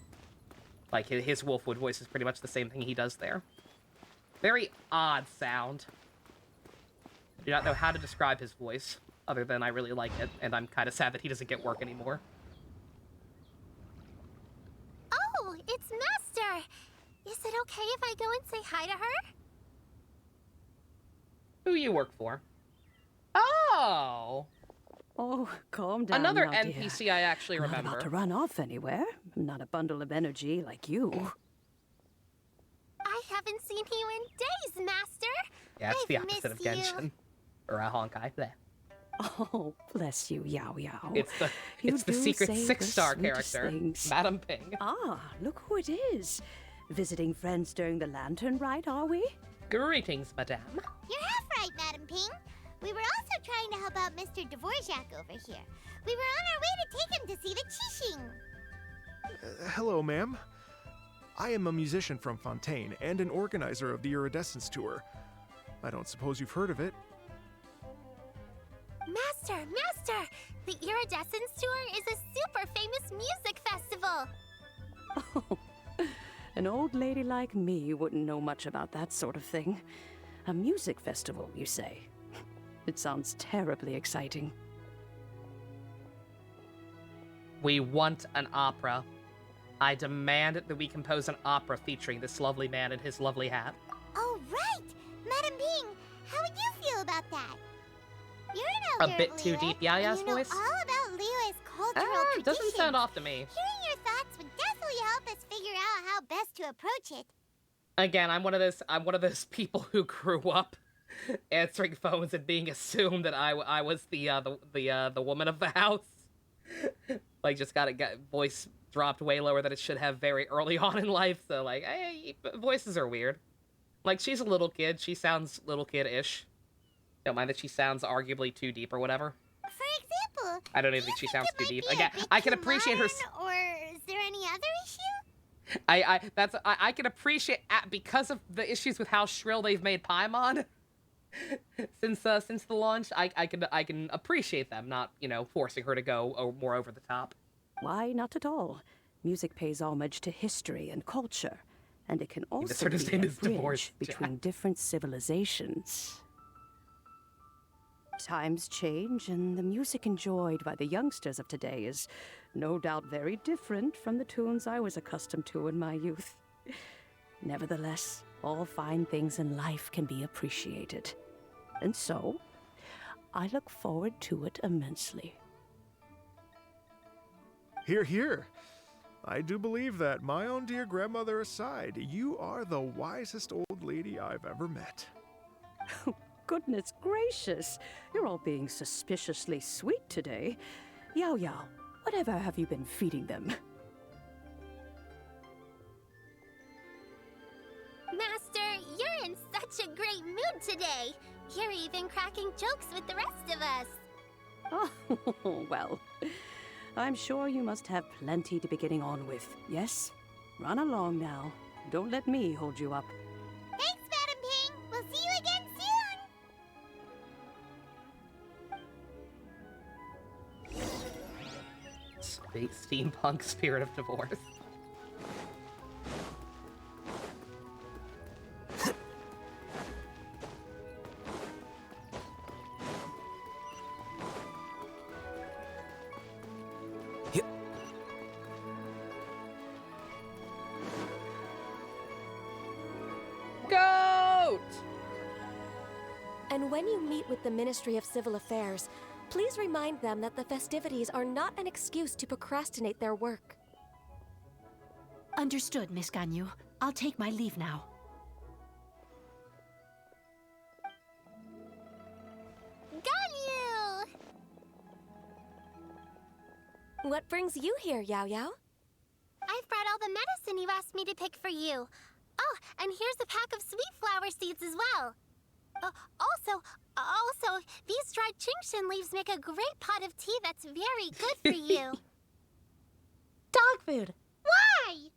Like, his Wolfwood voice is pretty much the same thing he does there. Very odd sound. I do not know how to describe his voice, other than I really like it, and I'm kind of sad that he doesn't get work anymore. Oh, it's Master! Is it okay if I go and say hi to her? Who you work for? Oh! Oh, calm down Another now, dear. NPC I actually I'm not remember. about to run off anywhere. I'm not a bundle of energy like you. I haven't seen you in days, Master! Yeah, it's I've the opposite of missed you. Genshin. Or a Honkai. Bleh. Oh, bless you, Yao Yao. It's the You the do secret say the 6-star sweetest character, things. Madam Ping. Ah, look who it is. Visiting friends during the lantern rite, are we? Greetings, madame. You're half right, Madam Ping. We were also trying to help out Mr. Dvorak over here. We were on our way to take him to see the Qixing. Hello, ma'am. I am a musician from Fontaine and an organizer of the Iridescence Tour. I don't suppose you've heard of it. Master! The Iridescence Tour is a super famous music festival! Oh, an old lady like me wouldn't know much about that sort of thing. A music festival, you say? It sounds terribly exciting. We want an opera. I demand that we compose an opera featuring this lovely man in his lovely hat. Oh, right! Madam Ping, how would you feel about that? You're an elder A bit of too Liyue, deep, Yaya's and you know voice? all about Liyue's cultural It doesn't traditions. sound off to me. Hearing your thoughts would definitely help us figure out how best to approach it. Again, I'm one of those people who grew up answering phones and being assumed that I was the woman of the house. Like, just got voice dropped way lower than it should have very early on in life. So, like, hey, voices are weird. Like, she's a little kid. She sounds little kid-ish. Don't mind that she sounds arguably too deep or whatever. For example, I don't even do think she you sounds it too might deep. be a Again, bit I can too appreciate her. modern, or is there any other issue? I can appreciate because of the issues with how shrill they've made Paimon since the launch. I can appreciate them not forcing her to go more over the top. Why, not at all. Music pays homage to history and culture, and it can also sort of be name a is divorced, bridge between different civilizations. Times change, and the music enjoyed by the youngsters of today is no doubt very different from the tunes I was accustomed to in my youth. Nevertheless, all fine things in life can be appreciated. And so, I look forward to it immensely. Hear, hear. I do believe that, my own dear grandmother aside, you are the wisest old lady I've ever met. Goodness gracious, you're all being suspiciously sweet today. Yao Yao, whatever have you been feeding them? Master, you're in such a great mood today. You're even cracking jokes with the rest of us. Oh, well, I'm sure you must have plenty to be getting on with, yes? Run along now. Don't let me hold you up. Thanks, Madam Ping. We'll see you again soon. Steampunk spirit of divorce. Goat! And when you meet with the Ministry of Civil Affairs, please remind them that the festivities are not an excuse to procrastinate their work. Understood, Miss Ganyu. I'll take my leave now. Ganyu! What brings you here, Yao Yao? I've brought all the medicine you asked me to pick for you. Oh, and here's a pack of sweet flower seeds as well. Also, these dried Genshin leaves make a great pot of tea that's very good for you. Dog food. Why?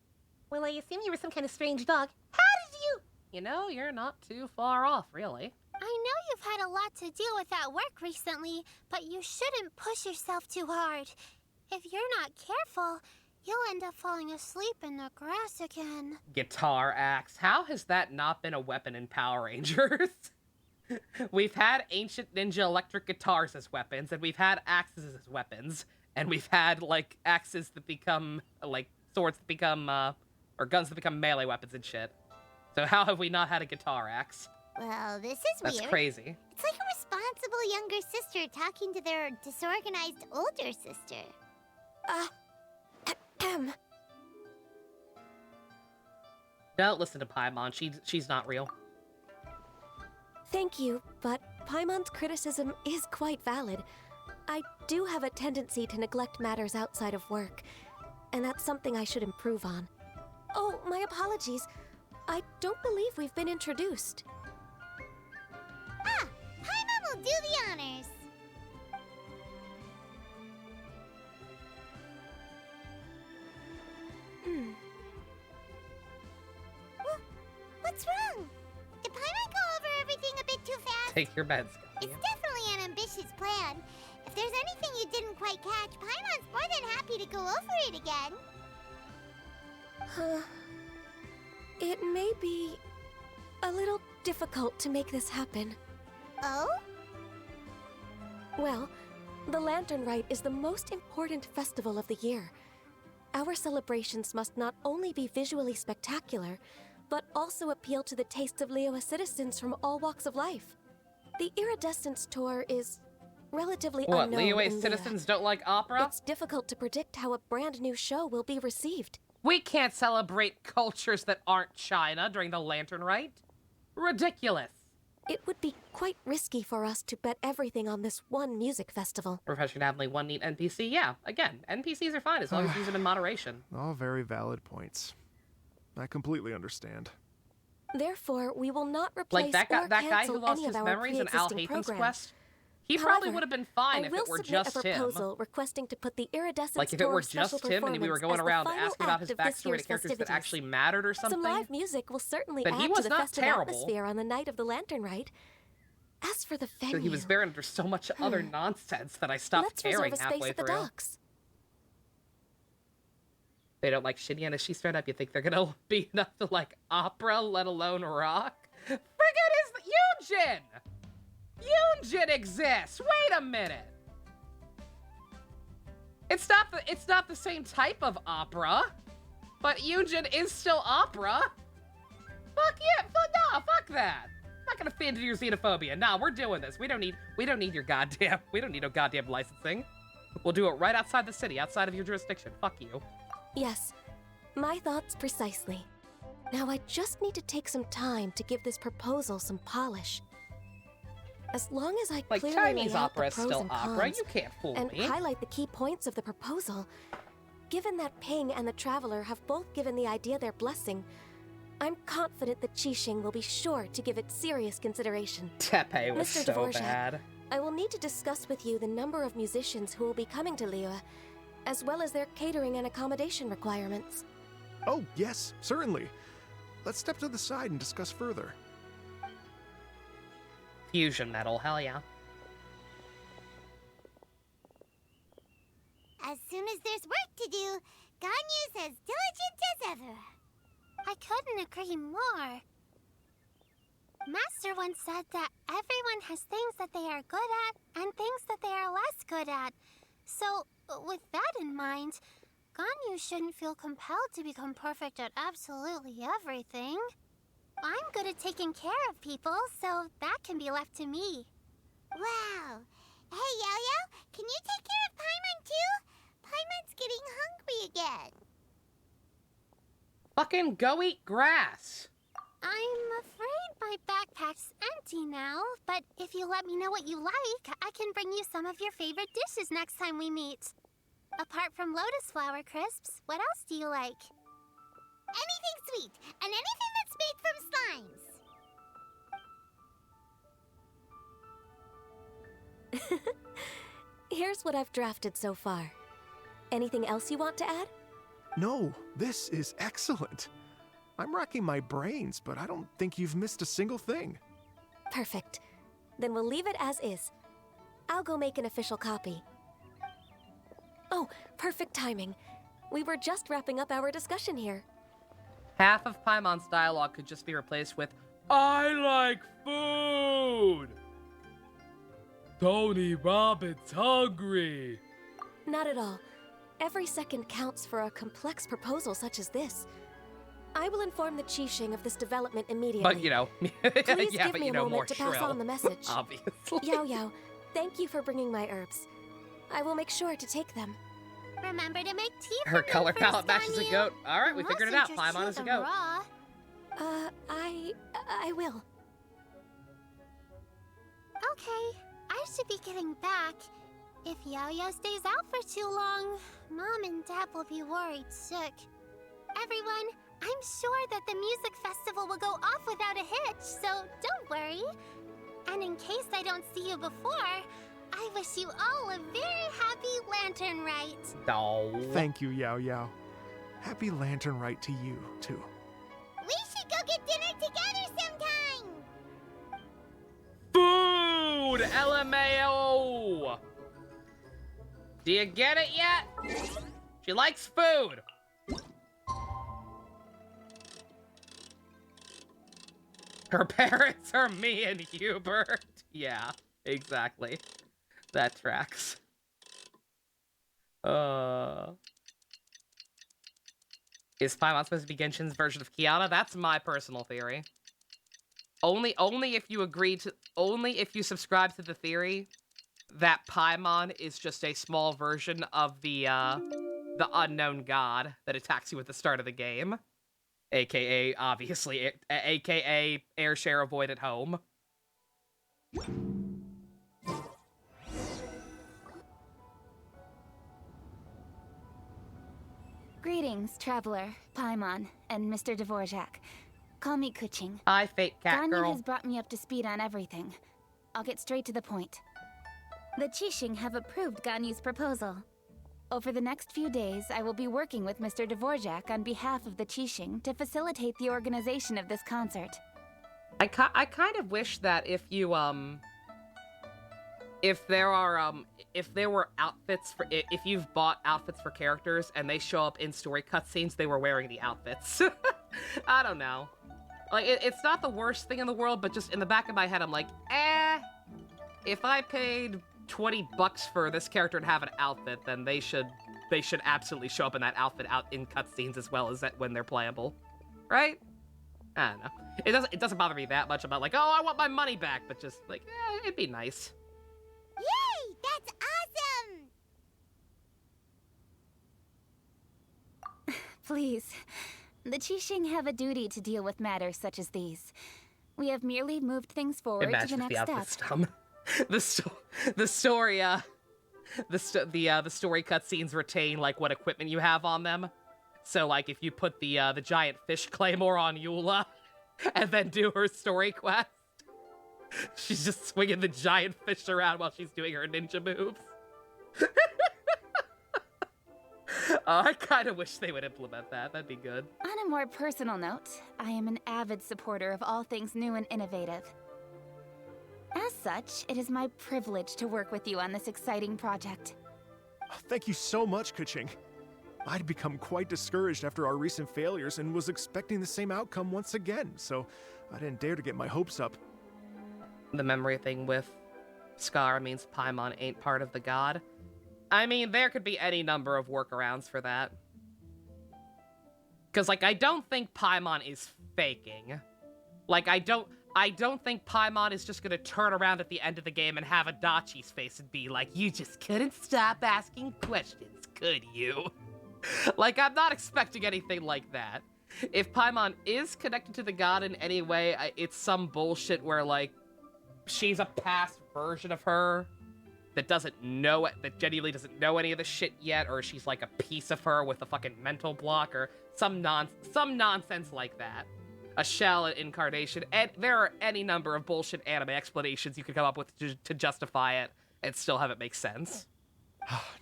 Well, I assume you were some kind of strange dog. How did you... You know, you're not too far off, really. I know you've had a lot to deal with at work recently, but you shouldn't push yourself too hard. If you're not careful, you'll end up falling asleep in the grass again. Guitar axe. How has that not been a weapon in Power Rangers? We've had ancient ninja electric guitars as weapons, and we've had axes as weapons, and we've had, like, axes that become, like, swords that become, or guns that become melee weapons and shit. So how have we not had a guitar axe? Well, this is That's weird. crazy. It's like a responsible younger sister talking to their disorganized older sister. Don't listen to Paimon. She's not real. Thank you, but Paimon's criticism is quite valid. I do have a tendency to neglect matters outside of work, and that's something I should improve on. Oh, my apologies. I don't believe we've been introduced. Paimon will do the honors. What's wrong? Did Paimon go over everything a bit too fast? Take your meds. It's definitely an ambitious plan. If there's anything you didn't quite catch, Paimon's more than happy to go over it again. It may be a little difficult to make this happen. Oh? Well, the Lantern Rite is the most important festival of the year. Our celebrations must not only be visually spectacular, but also appeal to the tastes of Liyue citizens from all walks of life. The Iridescence Tour is relatively What, unknown Liyue in citizens don't like opera? It's difficult to predict how a brand new show will be received. We can't celebrate cultures that aren't China during the Lantern Rite. Ridiculous. It would be quite risky for us to bet everything on this one music festival. Profession have only one neat NPC. Yeah, again, NPCs are fine as long as you use them in moderation. All very valid points. I completely understand. Therefore, we will not replace Like or that guy cancel who lost any his of our memories in Al pre-existing Haytham's programs. quest. He probably However, would have been fine if I will it were submit just a him. proposal requesting to put the Iridescence Like if it were Tour special just him and we were performance going as the around final asking about act his of this backstory to year's characters that festivities. actually mattered or something. Some live music will certainly then he add was to the not festive terrible. atmosphere on the night of the Lantern Rite. As for the venue, So he was buried under so much other nonsense that I stopped let's caring reserve a space halfway at the through. docks. They don't like Shinny, and as she straight up, you think they're gonna be enough to like opera, let alone rock? Friggin' is Eugen! Yunjin exists! Wait a minute! It's not the same type of opera, but Yunjin is still opera. Fuck yeah, fuck that. I'm not gonna feed into your xenophobia. Nah, we're doing this. We don't need no goddamn licensing. We'll do it right outside the city, outside of your jurisdiction. Fuck you. Yes, my thoughts precisely. Now I just need to take some time to give this proposal some polish. As long as I Like, clearly Chinese lay out opera the is pros still and opera. cons You can't fool and me. highlight the key points of the proposal, given that Ping and the Traveler have both given the idea their blessing, I'm confident that Qixing will be sure to give it serious consideration. Tepe was Mr. so Dvorak, bad. I will need to discuss with you the number of musicians who will be coming to Liyue, as well as their catering and accommodation requirements. Oh, yes, certainly. Let's step to the side and discuss further. Fusion metal, hell yeah. As soon as there's work to do, Ganyu's as diligent as ever. I couldn't agree more. Master once said that everyone has things that they are good at and things that they are less good at. So, with that in mind, Ganyu shouldn't feel compelled to become perfect at absolutely everything. I'm good at taking care of people, so that can be left to me. Wow. Hey, Yo-Yo, can you take care of Paimon too? Paimon's getting hungry again. Fucking go eat grass. I'm afraid my backpack's empty now, but if you let me know what you like, I can bring you some of your favorite dishes next time we meet. Apart from lotus flower crisps, what else do you like? Anything sweet, and anything that's made from slimes. Here's what I've drafted so far. Anything else you want to add? No, this is excellent. I'm racking my brains, but I don't think you've missed a single thing. Perfect. Then we'll leave it as is. I'll go make an official copy. Oh, perfect timing. We were just wrapping up our discussion here. Half of Paimon's dialogue could just be replaced with, I like food! Tony Robbins hungry! Not at all. Every second counts for a complex proposal such as this. I will inform the Qixing of this development immediately. But, you know, Please yeah, give but, me you a know, moment more to pass shrill. on the message. Obviously. Yao Yao, thank you for bringing my herbs. I will make sure to take them. Remember to make tea for Her them color first, palette matches a Ganyu. goat. All right, we Unless figured it you out. just Paimon chew is a them goat. raw. I will. Okay, I should be getting back. If Yao-Yao stays out for too long, Mom and Dad will be worried sick. Everyone, I'm sure that the music festival will go off without a hitch, so don't worry. And in case I don't see you before, I wish you all a very happy Lantern Rite. No. Thank you, Yao Yao. Happy Lantern Rite to you, too. We should go get dinner together sometime! Food! LMAO! Do you get it yet? She likes food. Her parents are me and Hubert. Yeah, exactly. That tracks. Is Paimon supposed to be Genshin's version of Kiana? That's my personal theory. Only if you subscribe to the theory that Paimon is just a small version of the unknown god that attacks you at the start of the game. AKA, obviously, AKA air share avoid at home. Greetings, Traveler, Paimon, and Mr. Dvorak. Call me Kuching. Hi, fake cat Ganyu girl. has brought me up to speed on everything. I'll get straight to the point. The Qixing have approved Ganyu's proposal. Over the next few days, I will be working with Mr. Dvorak on behalf of the Qixing to facilitate the organization of this concert. I kind of wish that if you've bought outfits for characters and they show up in story cutscenes, they were wearing the outfits. I don't know. Like, it's not the worst thing in the world, but just in the back of my head, I'm like, if I paid $20 for this character to have an outfit, then they should absolutely show up in that outfit out in cutscenes as well as that when they're playable, right? I don't know. It doesn't bother me that much about like, oh, I want my money back, but just like, it'd be nice. Yay! That's awesome! Please. The Qixing have a duty to deal with matters such as these. We have merely moved things forward to the Imagine if next the outfit's step. dumb. the story cutscenes retain like what equipment you have on them. So like if you put the giant fish claymore on Eula and then do her story quest, she's just swinging the giant fish around while she's doing her ninja moves. I kind of wish they would implement that. That'd be good. On a more personal note, I am an avid supporter of all things new and innovative. As such, it is my privilege to work with you on this exciting project. Thank you so much, Keqing. I'd become quite discouraged after our recent failures and was expecting the same outcome once again, so I didn't dare to get my hopes up. The memory thing with Scar means Paimon ain't part of the god. I mean, there could be any number of workarounds for that. Because, like, I don't think Paimon is faking. Like, I don't think Paimon is just gonna turn around at the end of the game and have Adachi's face and be like, you just couldn't stop asking questions, could you? Like, I'm not expecting anything like that. If Paimon is connected to the god in any way, it's some bullshit where, like, she's a past version of her that genuinely doesn't know any of the shit yet, or she's like a piece of her with a fucking mental block, or some nonsense like that. A shell incarnation, and there are any number of bullshit anime explanations you could come up with to justify it and still have it make sense.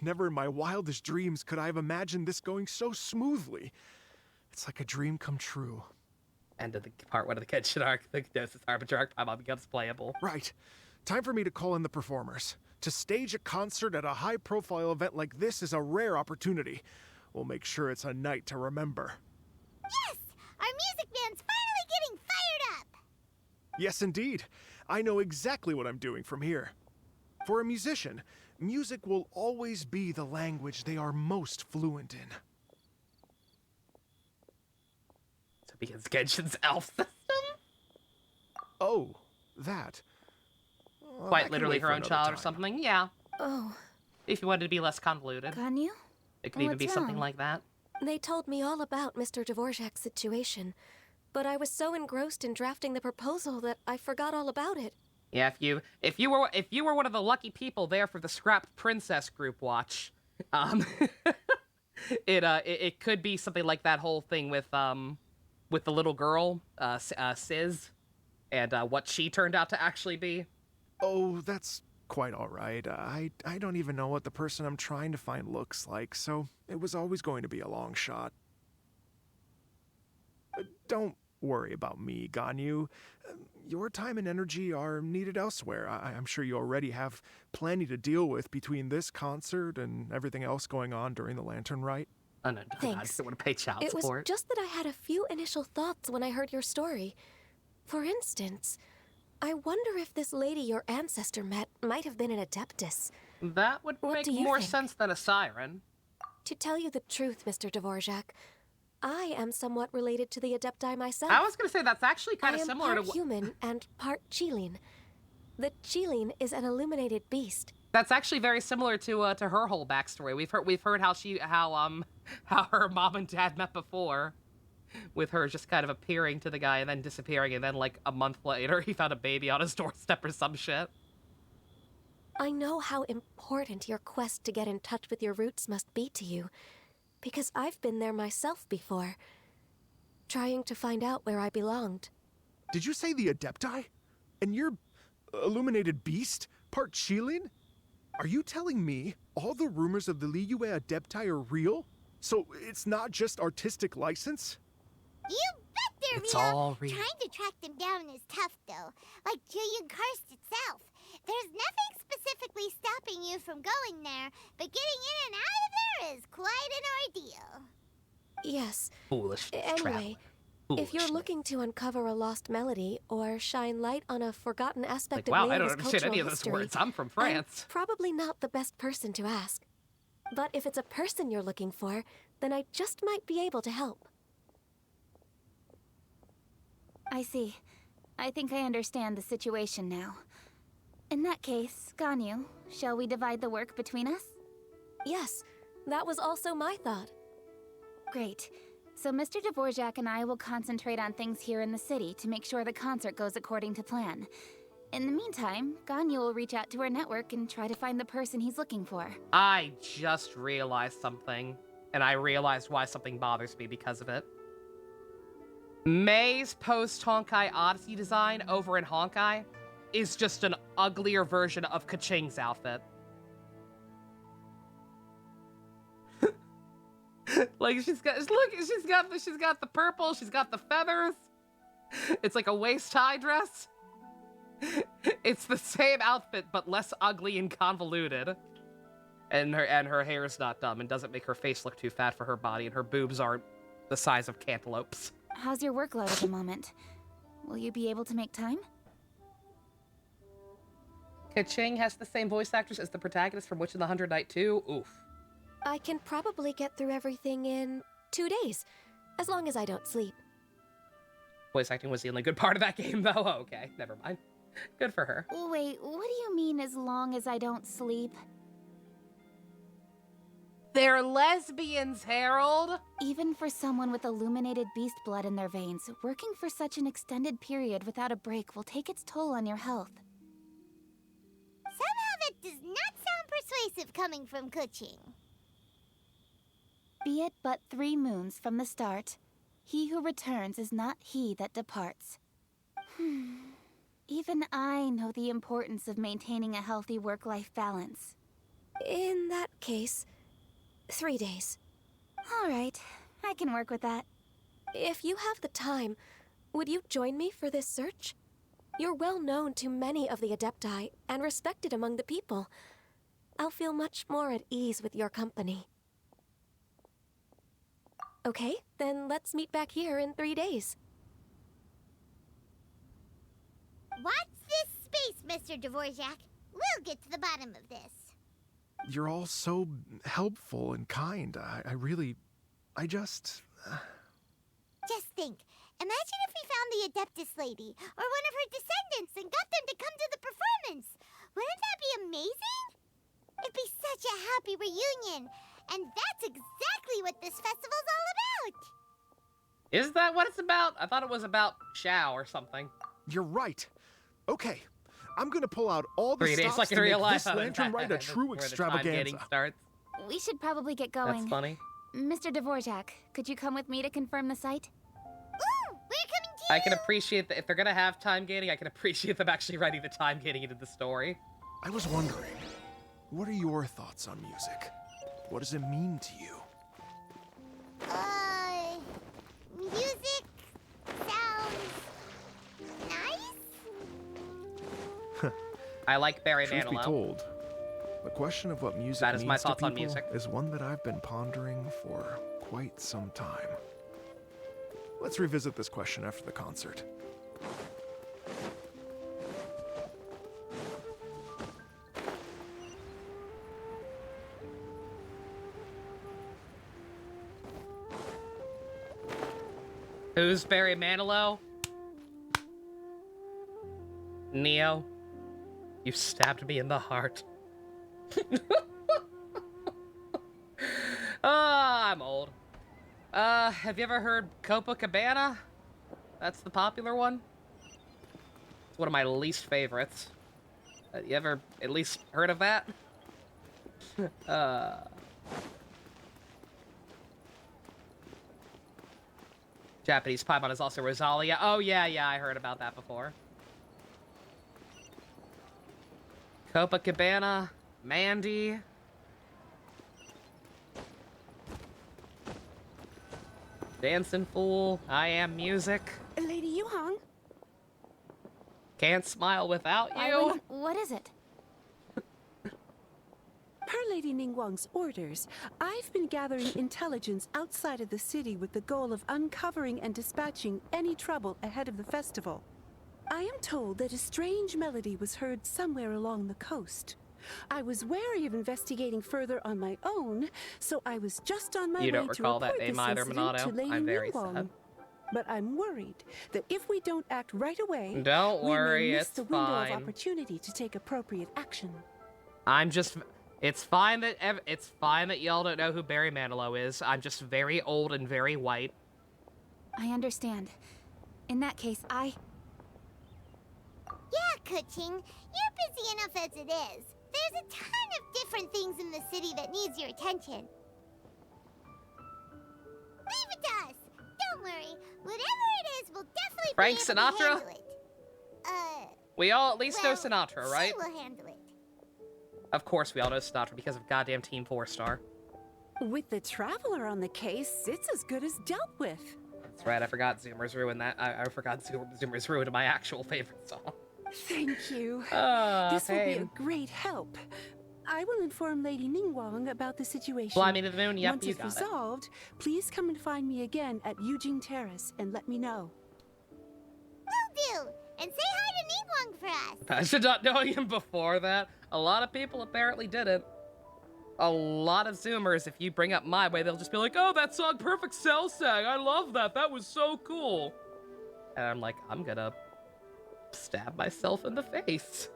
Never in my wildest dreams could I have imagined this going so smoothly. It's like a dream come true. End of the part 1 of the Genshin arc, the Gnosis Harbinger arc, Paimon becomes playable. Right. Time for me to call in the performers. To stage a concert at a high-profile event like this is a rare opportunity. We'll make sure it's a night to remember. Yes! Our music band's finally getting fired up! Yes, indeed. I know exactly what I'm doing from here. For a musician, music will always be the language they are most fluent in. So it begins Genshin's elf system? Oh, that. Well, Quite that can literally wait her for own another child or time. something, yeah. Oh, If you wanted to be less convoluted. Ganyu? It could even What's be something wrong? like that. they told me all about Mr. Dvorak's situation, but I was so engrossed in drafting the proposal that I forgot all about it. Yeah, if you were one of the lucky people there for the Scrap Princess group watch, it could be something like that whole thing with the little girl, Sis, and what she turned out to actually be. Oh, that's quite all right. I don't even know what the person I'm trying to find looks like, so it was always going to be a long shot. Don't worry about me, Ganyu. Your time and energy are needed elsewhere. I'm sure you already have plenty to deal with between this concert and everything else going on during the Lantern Rite. Oh, no, I Thanks. just don't want to pay child It was support. just that I had a few initial thoughts when I heard your story. For instance, I wonder if this lady your ancestor met might have been an Adeptus. That would What make do you more think? sense than a siren. To tell you the truth, Mr. Dvorak, I am somewhat related to the Adepti myself. I was going to say that's actually kind I of am similar to part human and part Qilin. The Qilin is an illuminated beast. That's actually very similar to her whole backstory. We've heard how her mom and dad met before, with her just kind of appearing to the guy and then disappearing, and then like a month later he found a baby on his doorstep or some shit. I know how important your quest to get in touch with your roots must be to you, because I've been there myself before, trying to find out where I belonged. Did you say the Adepti? And you're illuminated beast? Part Qilin? Are you telling me all the rumors of the Liyue Adepti are real? So it's not just artistic license? You bet they're It's real! all real. Trying to track them down is tough, though. Like Julian Karst itself. There's nothing specifically stopping you from going there, but getting in and out of there is quite an ordeal. Yes. Foolish Anyway, If you're looking to uncover a lost melody or shine light on a forgotten aspect Like, wow, of I don't Leo's understand cultural any of those history, words. I'm from France. I'm probably not the best person to ask. But if it's a person you're looking for, then I just might be able to help. I see. I think I understand the situation now. In that case, Ganyu, shall we divide the work between us? Yes, that was also my thought. Great. So Mr. Dvorak and I will concentrate on things here in the city to make sure the concert goes according to plan. In the meantime, Ganyu will reach out to her network and try to find the person he's looking for. I just realized something, and I realized why something bothers me because of it. May's post-Honkai Odyssey design over in Honkai is just an uglier version of Kaching's outfit. Like, she's got the purple, she's got the feathers. It's like a waist-high dress. It's the same outfit, but less ugly and convoluted. And her hair's not dumb and doesn't make her face look too fat for her body, and her boobs aren't the size of cantaloupes. How's your workload at the moment? Will you be able to make time? Kaching has the same voice actress as the protagonist from Witch in the Hundred Knight 2. Oof. I can probably get through everything in 2 days, as long as I don't sleep. Voice acting was the only good part of that game, though. Oh, okay, never mind. Good for her. Wait, what do you mean as long as I don't sleep? They're lesbians, Harold! Even for someone with illuminated beast blood in their veins, working for such an extended period without a break will take its toll on your health. Somehow that does not sound persuasive coming from Kuching. Be it but 3 moons from the start, he who returns is not he that departs. Even I know the importance of maintaining a healthy work-life balance. In that case, 3 days. All right, I can work with that. If you have the time, would you join me for this search? You're well known to many of the Adepti and respected among the people. I'll feel much more at ease with your company. Okay, then let's meet back here in 3 days. Watch this space, Mr. Dvorak. We'll get to the bottom of this. You're all so helpful and kind. I just... Just think. Imagine if we found the Adeptus lady, or one of her descendants, and got them to come to the performance. Wouldn't that be amazing? It'd be such a happy reunion. And that's exactly what this festival's all about. Is that what it's about? I thought it was about Shao or something. You're right. Okay, I'm gonna pull out all the 3 days stops like in to real make life. this lantern rite a true Where the time extravaganza. gating starts. We should probably get going. That's funny. Mr. Dvorak, could you come with me to confirm the site? Ooh, we're coming to I can appreciate that if they're gonna have time gating, I can appreciate them actually writing the time gating into the story. I was wondering, what are your thoughts on music? What does it mean to you? Music sounds nice? I like Barry Truth be Manilow. told, the question of what music That is means my to thoughts on people music. is one that I've been pondering for quite some time. Let's revisit this question after the concert. Who's Barry Manilow? Neo, you stabbed me in the heart. I'm old. Have you ever heard Copacabana? That's the popular one. It's one of my least favorites. You ever at least heard of that? Japanese Paimon is also Rosalia. Oh, yeah, I heard about that before. Copacabana, Mandy. Dancing Fool, I Am Music. Lady Yuhong? Can't Smile Without You. What is it? Per Lady Ning Ningguang's orders, I've been gathering intelligence outside of the city with the goal of uncovering and dispatching any trouble ahead of the festival. I am told that a strange melody was heard somewhere along the coast. I was wary of investigating further on my own, so I was just on my way to report this incident to Lady Ningguang. But I'm worried that if we don't act right away, don't worry, we may miss it's the window fine. of opportunity to take appropriate action. It's fine that y'all don't know who Barry Manilow is. I'm just very old and very white. I understand. In that case, Yeah, Kuching, you're busy enough as it is. There's a ton of different things in the city that needs your attention. Leave it to us. Don't worry. Whatever it is, we'll definitely Frank be able Sinatra? to handle it. We all at least know Sinatra, right? She will handle it. Of course we all know Sinatra because of goddamn Team 4-Star. With the Traveler on the case, it's as good as dealt with. That's right, I forgot Zoomers ruined that. I forgot Zoomers ruined my actual favorite song. Thank you. This will be a great help. I will inform Lady Ningguang about the situation. Fly me to the moon, yep, Once you it's got resolved, please come and find me again at Yujing Terrace and let me know. Will do. And say hi to Ningguang for us. Imagine not knowing him before that. A lot of people apparently didn't. A lot of Zoomers, if you bring up My Way, they'll just be like, oh, that song Perfect Cell sang. I love that. That was so cool. And I'm like, I'm gonna stab myself in the face.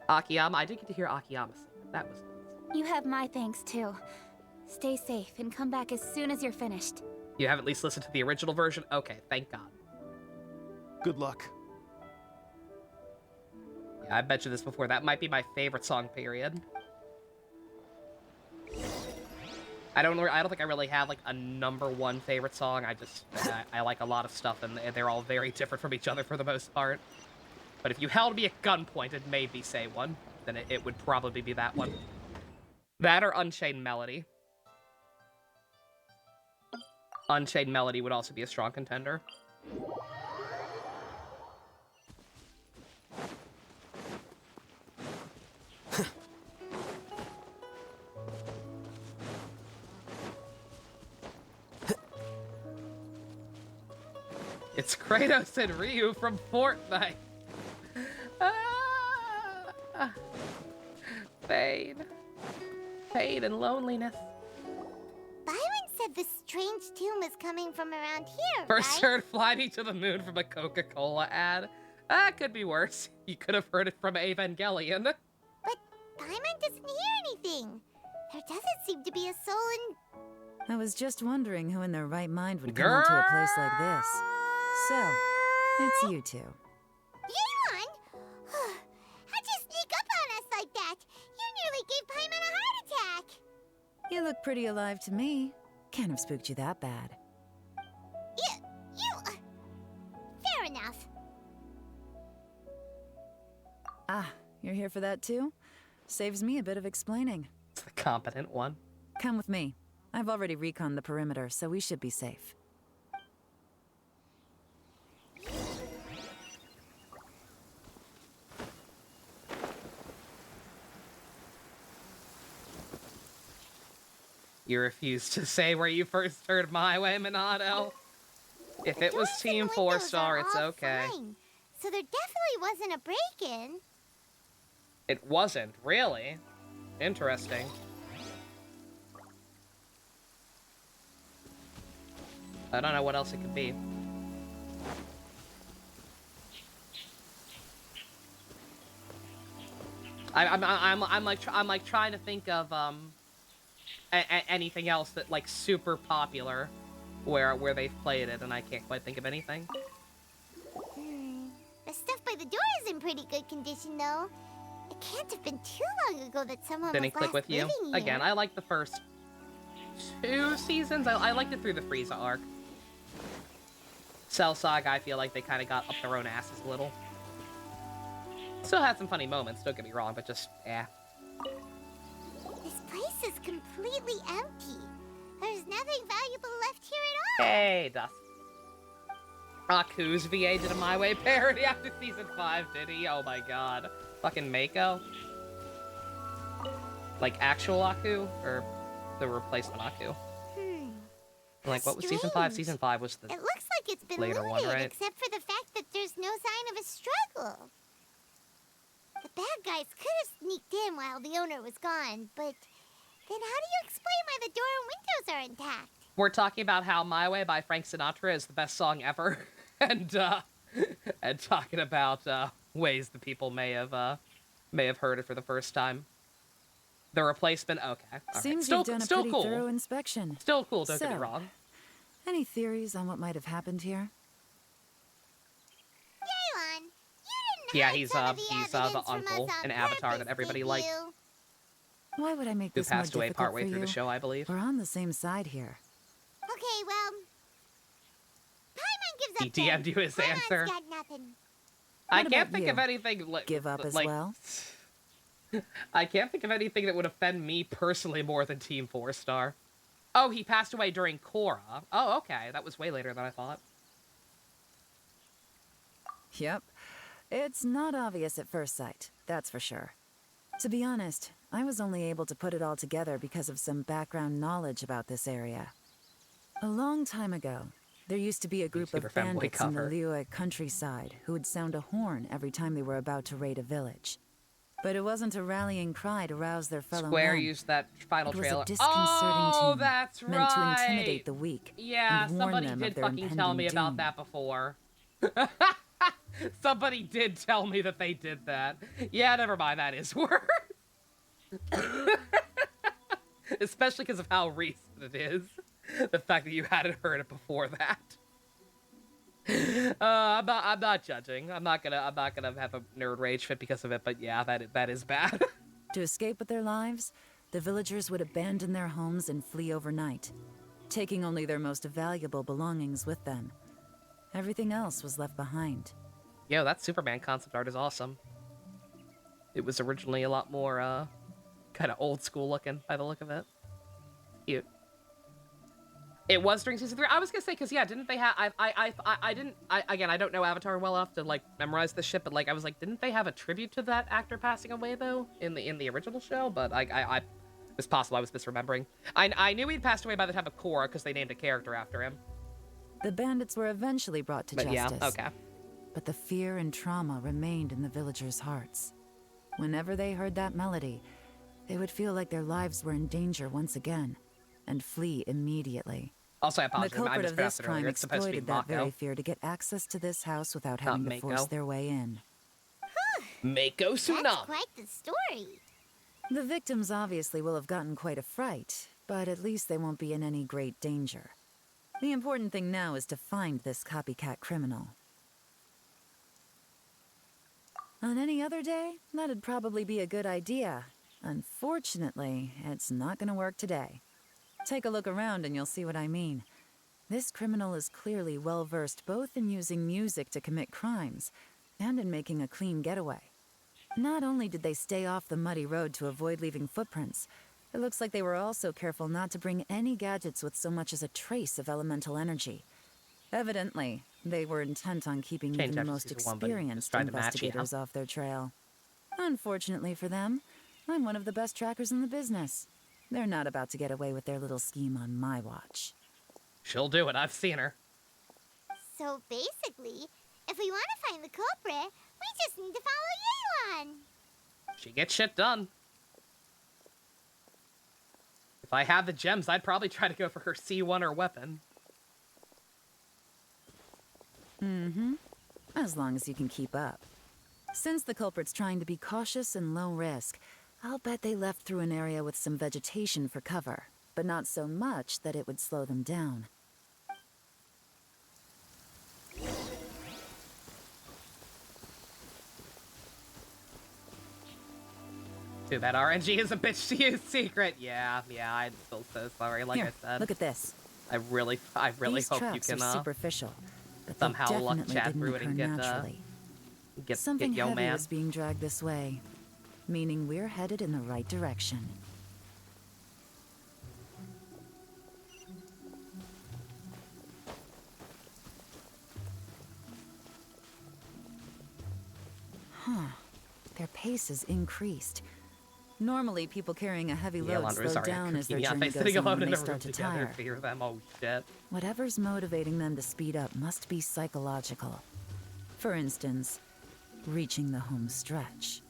Akiyama, I did get to hear Akiyama sing. That was nice. You have my thanks too. Stay safe and come back as soon as you're finished. You have at least listened to the original version? Okay, thank God. Good luck. Yeah, I bet you this before. That might be my favorite song, period. I don't think I really have like a #1 favorite song. I like a lot of stuff, and they're all very different from each other for the most part. But if you held me at gunpoint and made me say one, then it would probably be that one. That or Unchained Melody. Unchained Melody would also be a strong contender. It's Kratos and Ryu from Fortnite. Pain. Pain and loneliness. Byron said the strange tune was coming from around here, First right? heard Fly Me to the Moon from a Coca-Cola ad. That could be worse. You could have heard it from Evangelion. But Paimon doesn't hear anything. There doesn't seem to be a soul in... I was just wondering who in their right mind would come to a place like this. So, it's you two. Yeon! How'd you sneak up on us like that? You nearly gave Paimon a heart attack. You look pretty alive to me. Can't have spooked you that bad. Fair enough. Ah, you're here for that too? Saves me a bit of explaining. It's the competent one. Come with me. I've already reconned the perimeter, so we should be safe. You refuse to say where you first heard My Way, Minato. If it was Team 4-Star, it's okay. Fine. So there definitely wasn't a break-in. It wasn't, really. Interesting. I don't know what else it could be. I'm like trying to think of anything else that like super popular where they've played it, and I can't quite think of anything. The stuff by the door is in pretty good condition, though. It can't have been too long ago that someone Didn't was click last with you living here. again. I like the first 2 seasons. I liked it through the Frieza arc. Cell Saga, I feel like they kind of got up their own asses a little. Still had some funny moments, don't get me wrong, but just, This place is completely empty. There's nothing valuable left here at all. Hey, Dust. Aku's VA did a My Way parody after Season 5, did he? Oh my god. Fucking Mako. Like actual Aku or the replacement Aku? Like what was season 5? Season 5 was the It looks like it's been later looted, one, right? except for the fact that there's no sign of a struggle. The bad guys could have sneaked in while the owner was gone, but then how do you explain why the door and windows are intact? We're talking about how My Way by Frank Sinatra is the best song ever, and talking about ways that people may have heard it for the first time. The replacement, okay. All right. Seems Still, you've done a still pretty cool. thorough inspection. Still cool, don't get me So, wrong. Any theories on what might have happened here? Yaylon, you didn't Yeah, hide he's some of the evidence uncle from us in on Avatar purpose, that everybody didn't liked. you? Why would I make Who this more passed away difficult partway for through you? the show, I believe. We're on the same side here. Okay, well, Paimon gives He up. then. DM'd you his Paimon's answer. got nothing. I What can't about think you? of anything like Give up as like, well? I can't think of anything that would offend me personally more than Team 4-Star. Oh, he passed away during Korra. Oh, okay. That was way later than I thought. Yep. It's not obvious at first sight, that's for sure. To be honest, I was only able to put it all together because of some background knowledge about this area. A long time ago, there used to be a group of YouTuber fanboy bandits in the cover. Liyue countryside who would sound a horn every time they were about to raid a village. But it wasn't a rallying cry to rouse their fellow Square men. used that final It was trailer. a disconcerting Oh, tune that's right. meant to intimidate the weak Yeah, and warn somebody them did of their fucking tell impending me about doom. that before. Somebody did tell me that they did that. Yeah, never mind. That is worse. Especially because of how recent it is. The fact that you hadn't heard it before that. I'm not judging. I'm not gonna have a nerd rage fit because of it. But yeah, that is bad. To escape with their lives, the villagers would abandon their homes and flee overnight, taking only their most valuable belongings with them. Everything else was left behind. Yo, that Superman concept art is awesome. It was originally a lot more, kind of old school looking by the look of it. Cute. It was during season 3. I was gonna say, because yeah, didn't they have? Again, I don't know Avatar well enough to like memorize this shit, but like I was like, didn't they have a tribute to that actor passing away though in the original show? But it's possible I was misremembering. I knew he'd passed away by the time of Korra because they named a character after him. The bandits were eventually brought to But justice. yeah, okay. But the fear and trauma remained in the villagers' hearts. Whenever they heard that melody, they would feel like their lives were in danger once again, and flee immediately. Also, I The apologize. I culprit of this mispronounced it earlier. crime It's supposed to be exploited that very Mako. fear to get access to this house without having to Mako. force their way in. Mako That's Tsunami. quite the story. The victims obviously will have gotten quite a fright, but at least they won't be in any great danger. The important thing now is to find this copycat criminal. On any other day, that'd probably be a good idea. Unfortunately, it's not gonna work today. Take a look around and you'll see what I mean. This criminal is clearly well-versed both in using music to commit crimes and in making a clean getaway. Not only did they stay off the muddy road to avoid leaving footprints, it looks like they were also careful not to bring any gadgets with so much as a trace of elemental energy. Evidently, they were intent on keeping Changed even the after most season 1, but experienced just tried to match, you know? investigators off their trail. Unfortunately for them, I'm one of the best trackers in the business. They're not about to get away with their little scheme on my watch. She'll do it. I've seen her. So basically, if we want to find the culprit, we just need to follow Yelan. She gets shit done. If I had the gems, I'd probably try to go for her C1 or weapon. Mm-hmm. As long as you can keep up. Since the culprit's trying to be cautious and low risk, I'll bet they left through an area with some vegetation for cover, but not so much that it would slow them down. Too bad RNG is a bitch to use secret. Yeah, I'm still so sorry. Like Here, I said, look at this. I really These hope you traps can are superficial, but somehow they luck definitely chat didn't through it and occur get naturally. get Something yo heavy man. is being dragged this way, meaning we're headed in the right direction. Huh. Their pace has increased. Normally, people carrying a heavy Yeah, load slow Rosario down as their Cookie. Yeah, journey they goes sitting on alone when in they a room start to together. tire. Fear them. Oh shit. Whatever's motivating them to speed up must be psychological. For instance, reaching the home stretch.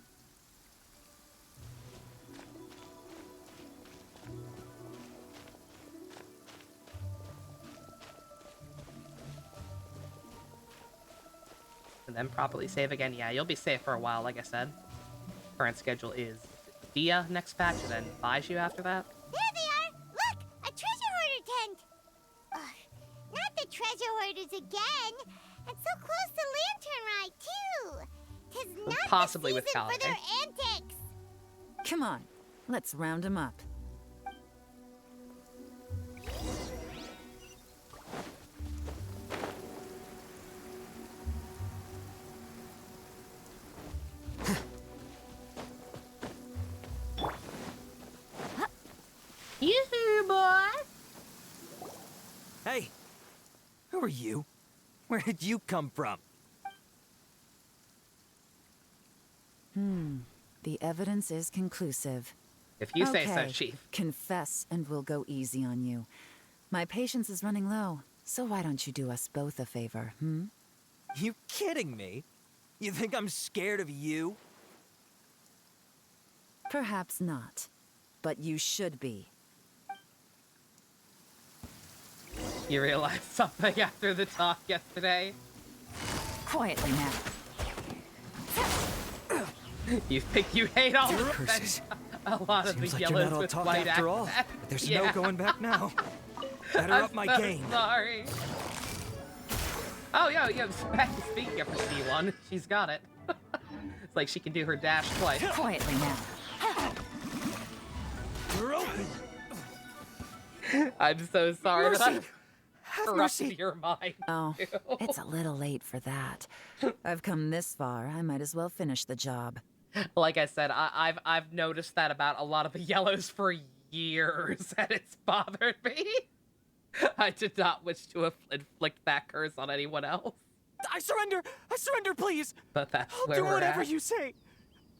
And then properly save again. Yeah, you'll be safe for a while, like I said. Current schedule is Dia next patch, and then Baiju after that. There they are! Look! A treasure hoarder tent! Ugh, not the treasure hoarders again! And so close to Lantern Rite, too! 'Tis not Possibly the with season for their Holiday. antics! Come on, let's round them up. Yoo-hoo, boy! Hey! Who are you? Where did you come from? The evidence is conclusive. If you say so, Okay, Chief. confess and we'll go easy on you. My patience is running low, so why don't you do us both a favor, You kidding me? You think I'm scared of you? Perhaps not, but you should be. You realized something after the talk yesterday? Quietly now. You think you hate all of Curses. a lot of Seems the like you're yellows not all with talk white after all. accent. But there's Yeah. no going back now. Better I'm up my so game. sorry. Oh, yeah, speaking of her C1, she's got it. It's like she can do her dash twice. Quietly now. You're open. I'm so sorry that Mercy. I corrupted your mind. Oh, too. it's a little late for that. I've come this far, I might as well finish the job. Like I said, I've noticed that about a lot of the yellows for years, and it's bothered me. I did not wish to inflict that curse on anyone else, I surrender! I surrender, please! but that's I'll where do we're whatever at. you say.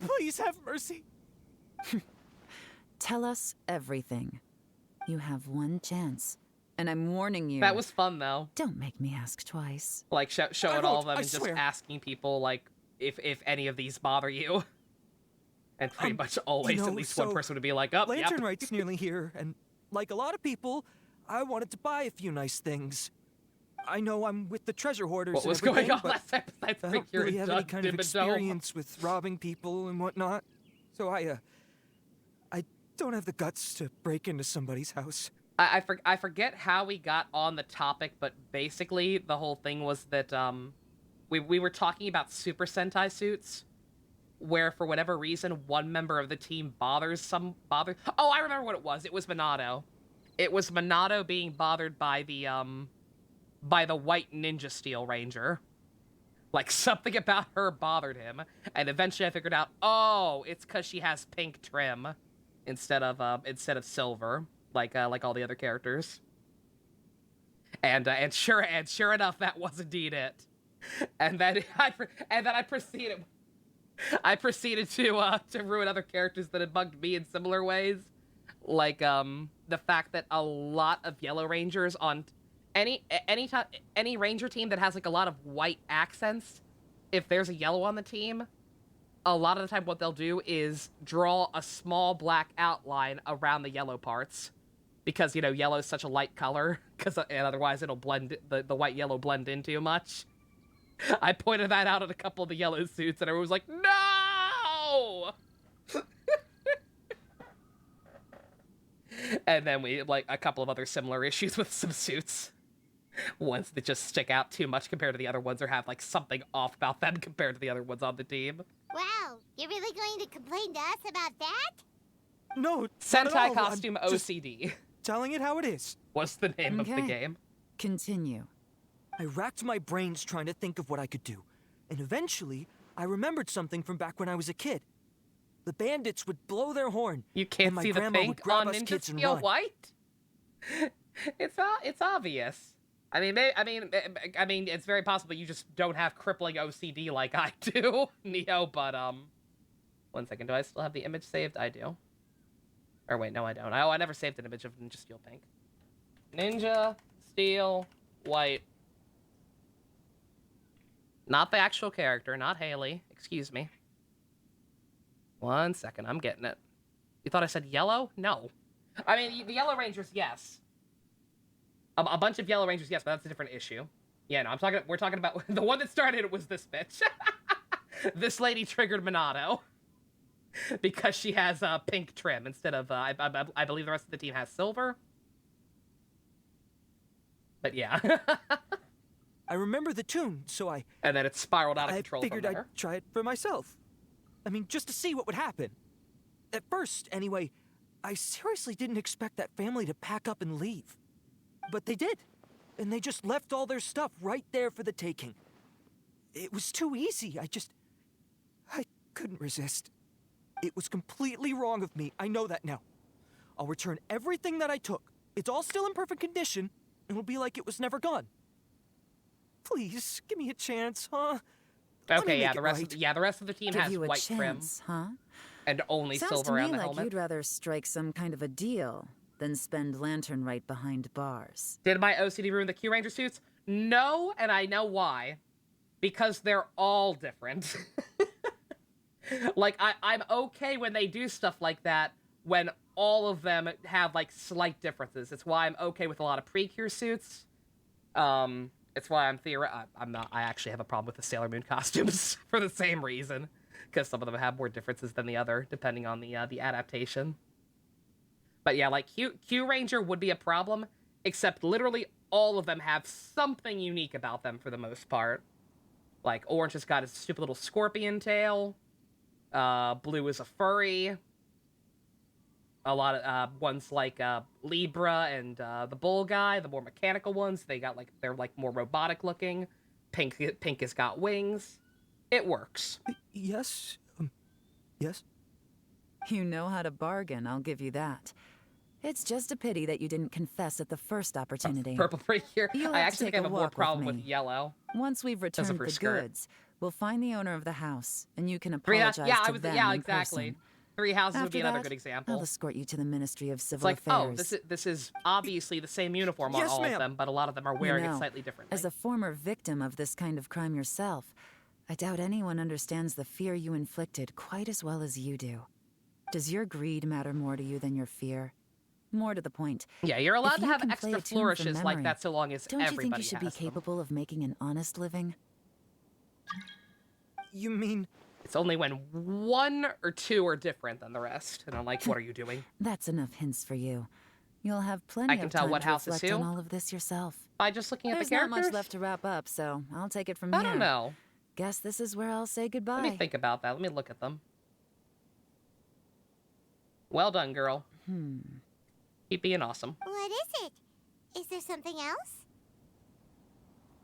Please have mercy. Tell us everything. You have one chance, and I'm warning you. That was fun, though. Don't make me ask twice. Like showing I all won't, of them I and just swear. asking people like if any of these bother you. And pretty much always at least one person would be like, "Up, Lantern yep." Rite's nearly here, and like a lot of people, I wanted to buy a few nice things. I know I'm with the treasure hoarders. What and was going everything, on but last episode? I I think don't you're really have any Doug kind of Dimmadome. experience with robbing people and whatnot, so I don't have the guts to break into somebody's house. I forget how we got on the topic, but basically the whole thing was that we were talking about Super Sentai suits, where for whatever reason one member of the team bothers. Oh, I remember what it was. It was Minato. It was Minato being bothered by the white Ninja Steel Ranger. Like something about her bothered him, and eventually I figured out, oh, it's because she has pink trim instead of silver, like all the other characters. And sure enough, that was indeed it. And then I proceeded to ruin other characters that had bugged me in similar ways, like the fact that a lot of Yellow Rangers on any Ranger team that has like a lot of white accents, if there's a yellow on the team, a lot of the time what they'll do is draw a small black outline around the yellow parts, because yellow is such a light color, and otherwise it'll blend the white yellow blend in too much. I pointed that out at a couple of the yellow suits, and everyone was like, "No!" And then we like a couple of other similar issues with some suits. Ones that just stick out too much compared to the other ones, or have like something off about them compared to the other ones on the team. Wow, you're really going to complain to us about that? No, not at Sentai all. costume I'm just OCD. telling it how it is. What's the name of the Okay. game? Continue. I racked my brains trying to think of what I could do, and eventually, I remembered something from back when I was a kid. The bandits would blow their horn. You and can't my see the grandma would pink grab on us Ninja kids and Steel run. White. It's obvious. I mean, it's very possible you just don't have crippling OCD like I do, Neo. But 1 second. Do I still have the image saved? I do. Or wait, no, I don't. Oh, I never saved an image of Ninja Steel Pink. Ninja Steel White. Not the actual character, not Haley. Excuse me. 1 second, I'm getting it. You thought I said yellow? No. I mean, the Yellow Rangers, yes. A bunch of Yellow Rangers, yes, but that's a different issue. Yeah, no, we're talking about, the one that started it was this bitch. This lady triggered Minato. Because she has pink trim instead of, I believe the rest of the team has silver. But yeah. I remember the tune, so and then it spiraled out of control. I figured I'd try it for myself. I mean, just to see what would happen. At first, anyway, I seriously didn't expect that family to pack up and leave. But they did. And they just left all their stuff right there for the taking. It was too easy. I couldn't resist. It was completely wrong of me. I know that now. I'll return everything that I took. It's all still in perfect condition. It'll be like it was never gone. Please, give me a chance, huh? Okay, yeah, the rest of the team has white trim, huh? And only Sounds silver to me around the like helmet. you'd rather strike some kind of a deal than spend Lantern Rite behind bars. Did my OCD ruin the Q Ranger suits? No, and I know why. Because they're all different. Like, I'm okay when they do stuff like that when all of them have, like, slight differences. It's why I'm okay with a lot of Precure suits. It's why I actually have a problem with the Sailor Moon costumes for the same reason. Because some of them have more differences than the other, depending on the adaptation. But yeah, like, Q Ranger would be a problem, except literally all of them have something unique about them for the most part. Like, Orange has got his stupid little scorpion tail. Blue is a furry. A lot of ones like Libra and the Bull guy, the more mechanical ones, they're like more robotic looking. Pink has got wings. It works. Yes. Yes. You know how to bargain, I'll give you that. It's just a pity that you didn't confess at the first opportunity. Purple Precure. I actually think I have a more problem with yellow. Once we've returned the skirt. goods, we'll find the owner of the house, and you can apologize to them in exactly. person. 3 Houses would be After another that, good example. I'll escort you to the Ministry of It's Civil like, Affairs. oh, this is obviously the same uniform on Yes, all of ma'am. them, but a lot of them are wearing it slightly differently. As a former victim of this kind of crime yourself, I doubt anyone understands the fear you inflicted quite as well as you do. Does your greed matter more to you than your fear? More to the point. Yeah, you're allowed if to you have can play extra a tune from flourishes like memory, that so long as don't you everybody think you should be has them. capable of making an honest living? You mean... It's only when 1 or 2 are different than the rest. And I'm like, what are you doing? That's enough hints for you. You'll have plenty I can of tell time what to house is reflect who? on all of this yourself. By just looking at There's the characters? not much left to wrap up, so I'll take it from I here. don't know. Guess this is where I'll say goodbye. Let me think about that. Let me look at them. Well done, girl. Keep being awesome. What is it? Is there something else?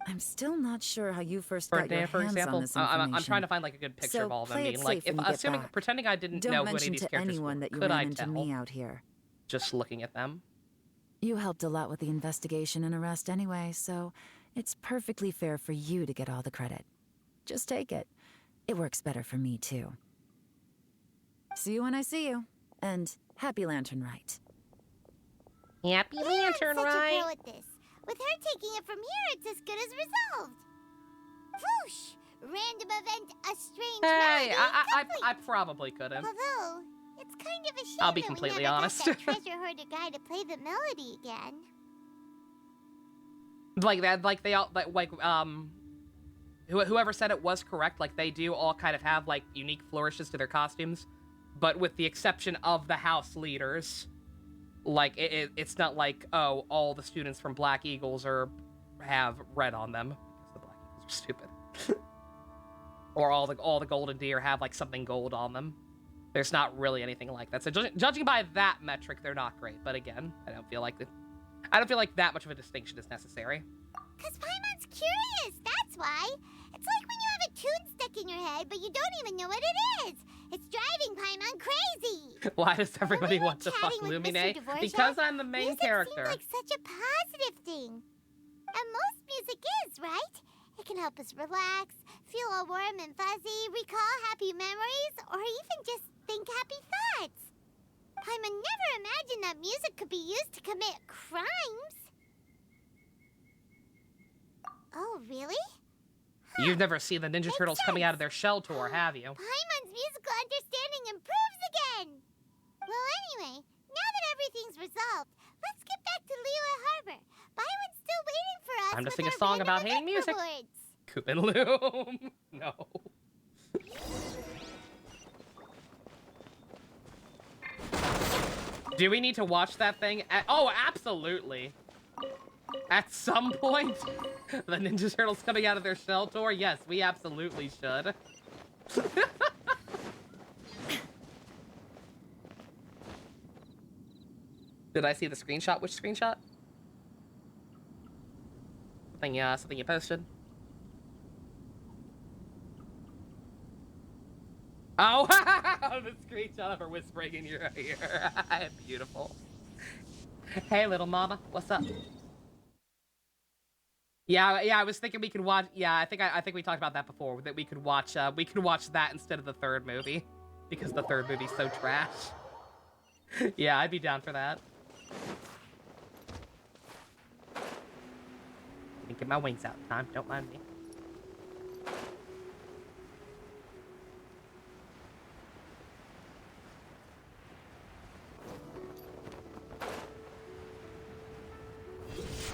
I'm still not sure how you first For got your Dan, for hands example, on this information. I'm trying to find like a good picture So of all of them. play it Being like, safe when you get back. pretending I didn't Don't know who any of mention these to characters anyone were, that you could I ran into tell? me out here. Just looking at them. You helped a lot with the investigation and arrest anyway, so it's perfectly fair for you to get all the credit. Just take it. It works better for me, too. See you when I see you. And happy Lantern Rite. Happy Lantern I'm such a Rite. pro at this. With her taking it from here, it's as good as resolved. Whoosh! Random event, a strange Hey, melody, I probably could have. Although, it's kind of a shame I'll be that completely we never honest. got that treasure hoarder guy to play the melody again. Like that, like they all, whoever said it was correct. Like they do all kind of have like unique flourishes to their costumes, but with the exception of the house leaders, like it's not like, oh, all the students from Black Eagles have red on them because the Black Eagles are stupid, or all the Golden Deer have like something gold on them. There's not really anything like that. So judging by that metric, they're not great. But again, I don't feel like that much of a distinction is necessary. Cause Paimon's curious, that's why. It's like when you have a tune stuck in your head, but you don't even know what it is. It's driving Paimon crazy. Why does everybody want to fuck Chatting with Lumine? Mr. Dvorak, Because I'm the main music character. seemed like such a positive thing. And most music is, right? It can help us relax, feel all warm and fuzzy, recall happy memories, or even just think happy thoughts. Paimon never imagined that music could be used to commit crimes. Oh, really? You've never seen the Ninja Turtles coming out of their shell tour, have you? Paimon's musical understanding improves again! Well, anyway, now that everything's resolved, let's get back to Liyue Harbor. Byron's still waiting for us. Time to with sing a our song random about hating event music. rewards. Coop and Loom. No. Do we need to watch that thing? Oh, absolutely. At some point, the Ninja Turtles coming out of their shell tour? Yes, we absolutely should. Did I see the screenshot? Which screenshot? Something you posted? Oh, the screenshot of her whispering in your ear. Beautiful. Hey, little mama, what's up? Yeah, I was thinking we could watch. Yeah, I think we talked about that before. That we could watch that instead of the third movie, because the third movie's so trash. Yeah, I'd be down for that. Let me get my wings out in time. Don't mind me.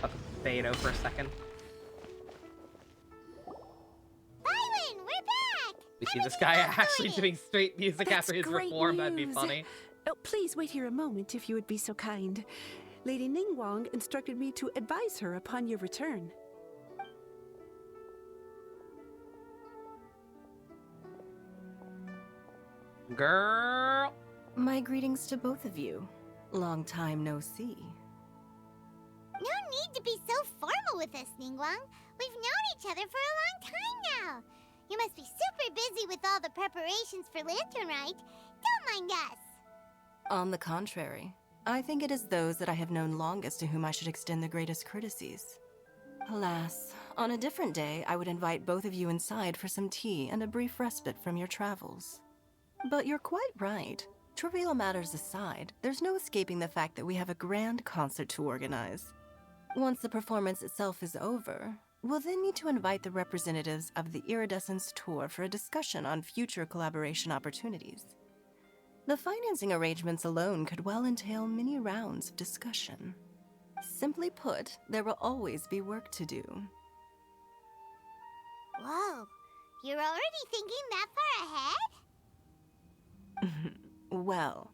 I'll Beto for a second. Byron, we're back! We see this guy actually doing straight music after his reform. That'd be funny. Oh, please wait here a moment, if you would be so kind. Lady Ningguang instructed me to advise her upon your return. Girl! My greetings to both of you. Long time no see. No need to be so formal with us, Ningguang. We've known each other for a long time now. You must be super busy with all the preparations for Lantern Rite. Don't mind us. On the contrary, I think it is those that I have known longest to whom I should extend the greatest courtesies. Alas, on a different day, I would invite both of you inside for some tea and a brief respite from your travels. But you're quite right. Trivial matters aside, there's no escaping the fact that we have a grand concert to organize. Once the performance itself is over, we'll then need to invite the representatives of the Iridescence Tour for a discussion on future collaboration opportunities. The financing arrangements alone could well entail many rounds of discussion. Simply put, there will always be work to do. Whoa, you're already thinking that far ahead? Well,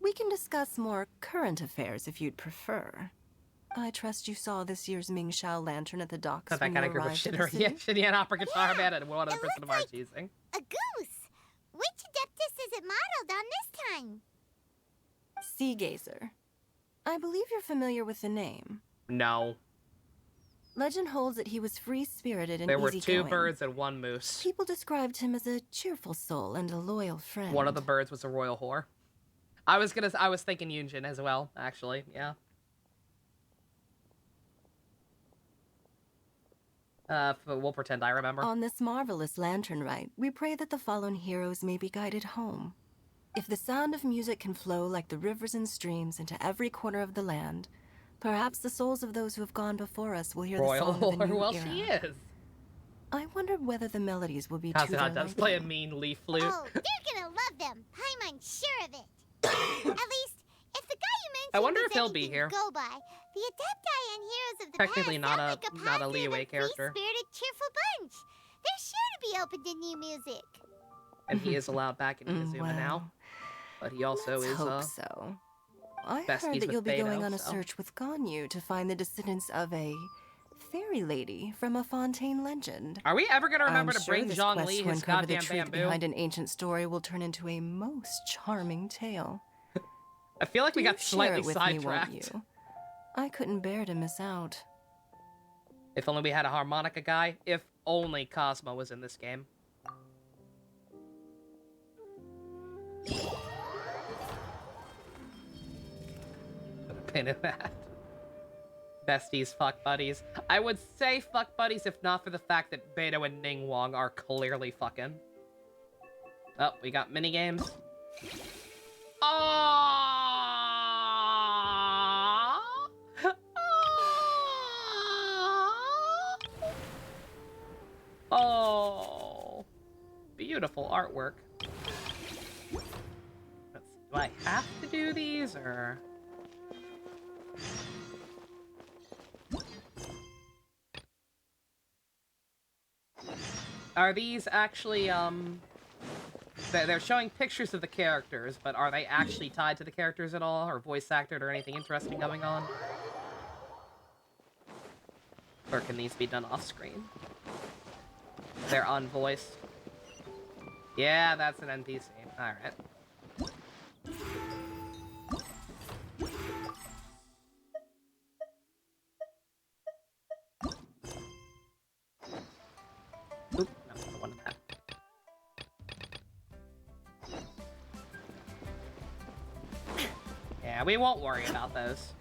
we can discuss more current affairs if you'd prefer. I trust you saw this year's Mingxiao lantern at the docks That when kind you of group of arrived at the city? Shinian Opera Guitar Band and one other person of ours using. A goose! Which Adeptus is it modeled on this time? Sea Gazer. I believe you're familiar with the name. No. Legend holds that he was free-spirited and There were easygoing. 2 birds and 1 moose. People described him as a cheerful soul and a loyal friend. One of the birds was a royal whore. I was thinking Yunjin as well, actually, yeah. We'll pretend I remember. On this marvelous lantern rite, we pray that the fallen heroes may be guided home. If the sound of music can flow like the rivers and streams into every corner of the land, perhaps the souls of those who have gone before us will hear royal the song of a whore, new well, era. she is. I wonder whether the melodies will be to their Kazuna does liking. play a mean leaf flute. Oh, they're gonna love them. Paimon's sure of it. At least, if the guy you mentioned I wonder is if he'll be anything to here. Go by, the Adepti and heroes of the Technically past not sound a- like a not a positive Liyue and character. free-spirited, cheerful bunch. They're sure to be open to new music. And he is allowed back in Inazuma Well, now. But he also Let's is, hope so. I besties heard that with you'll be Beto, going on a so. search with Ganyu to find the descendants of a fairy lady from a Fontaine legend. Are we ever gonna remember I'm to sure bring this Zhongli quest to his uncover the goddamn truth bamboo? behind an ancient story will turn into a most charming tale. I feel like we Do got share slightly it with me, won't sidetracked. you? I couldn't bear to miss out. If only we had a harmonica guy. If only Cosmo was in this game. Put a pin in that. Besties, fuck buddies. I would say fuck buddies if not for the fact that Beto and Ningguang are clearly fucking. Oh, we got minigames. Aww! Oh, beautiful artwork. Let's see, do I have to do these, or... Are these actually, they're showing pictures of the characters, but are they actually tied to the characters at all, or voice acted, or anything interesting going on? Or can these be done off-screen? They're unvoiced. Yeah, that's an NPC. Alright. Oop, no, I wanted that. Yeah, we won't worry about those.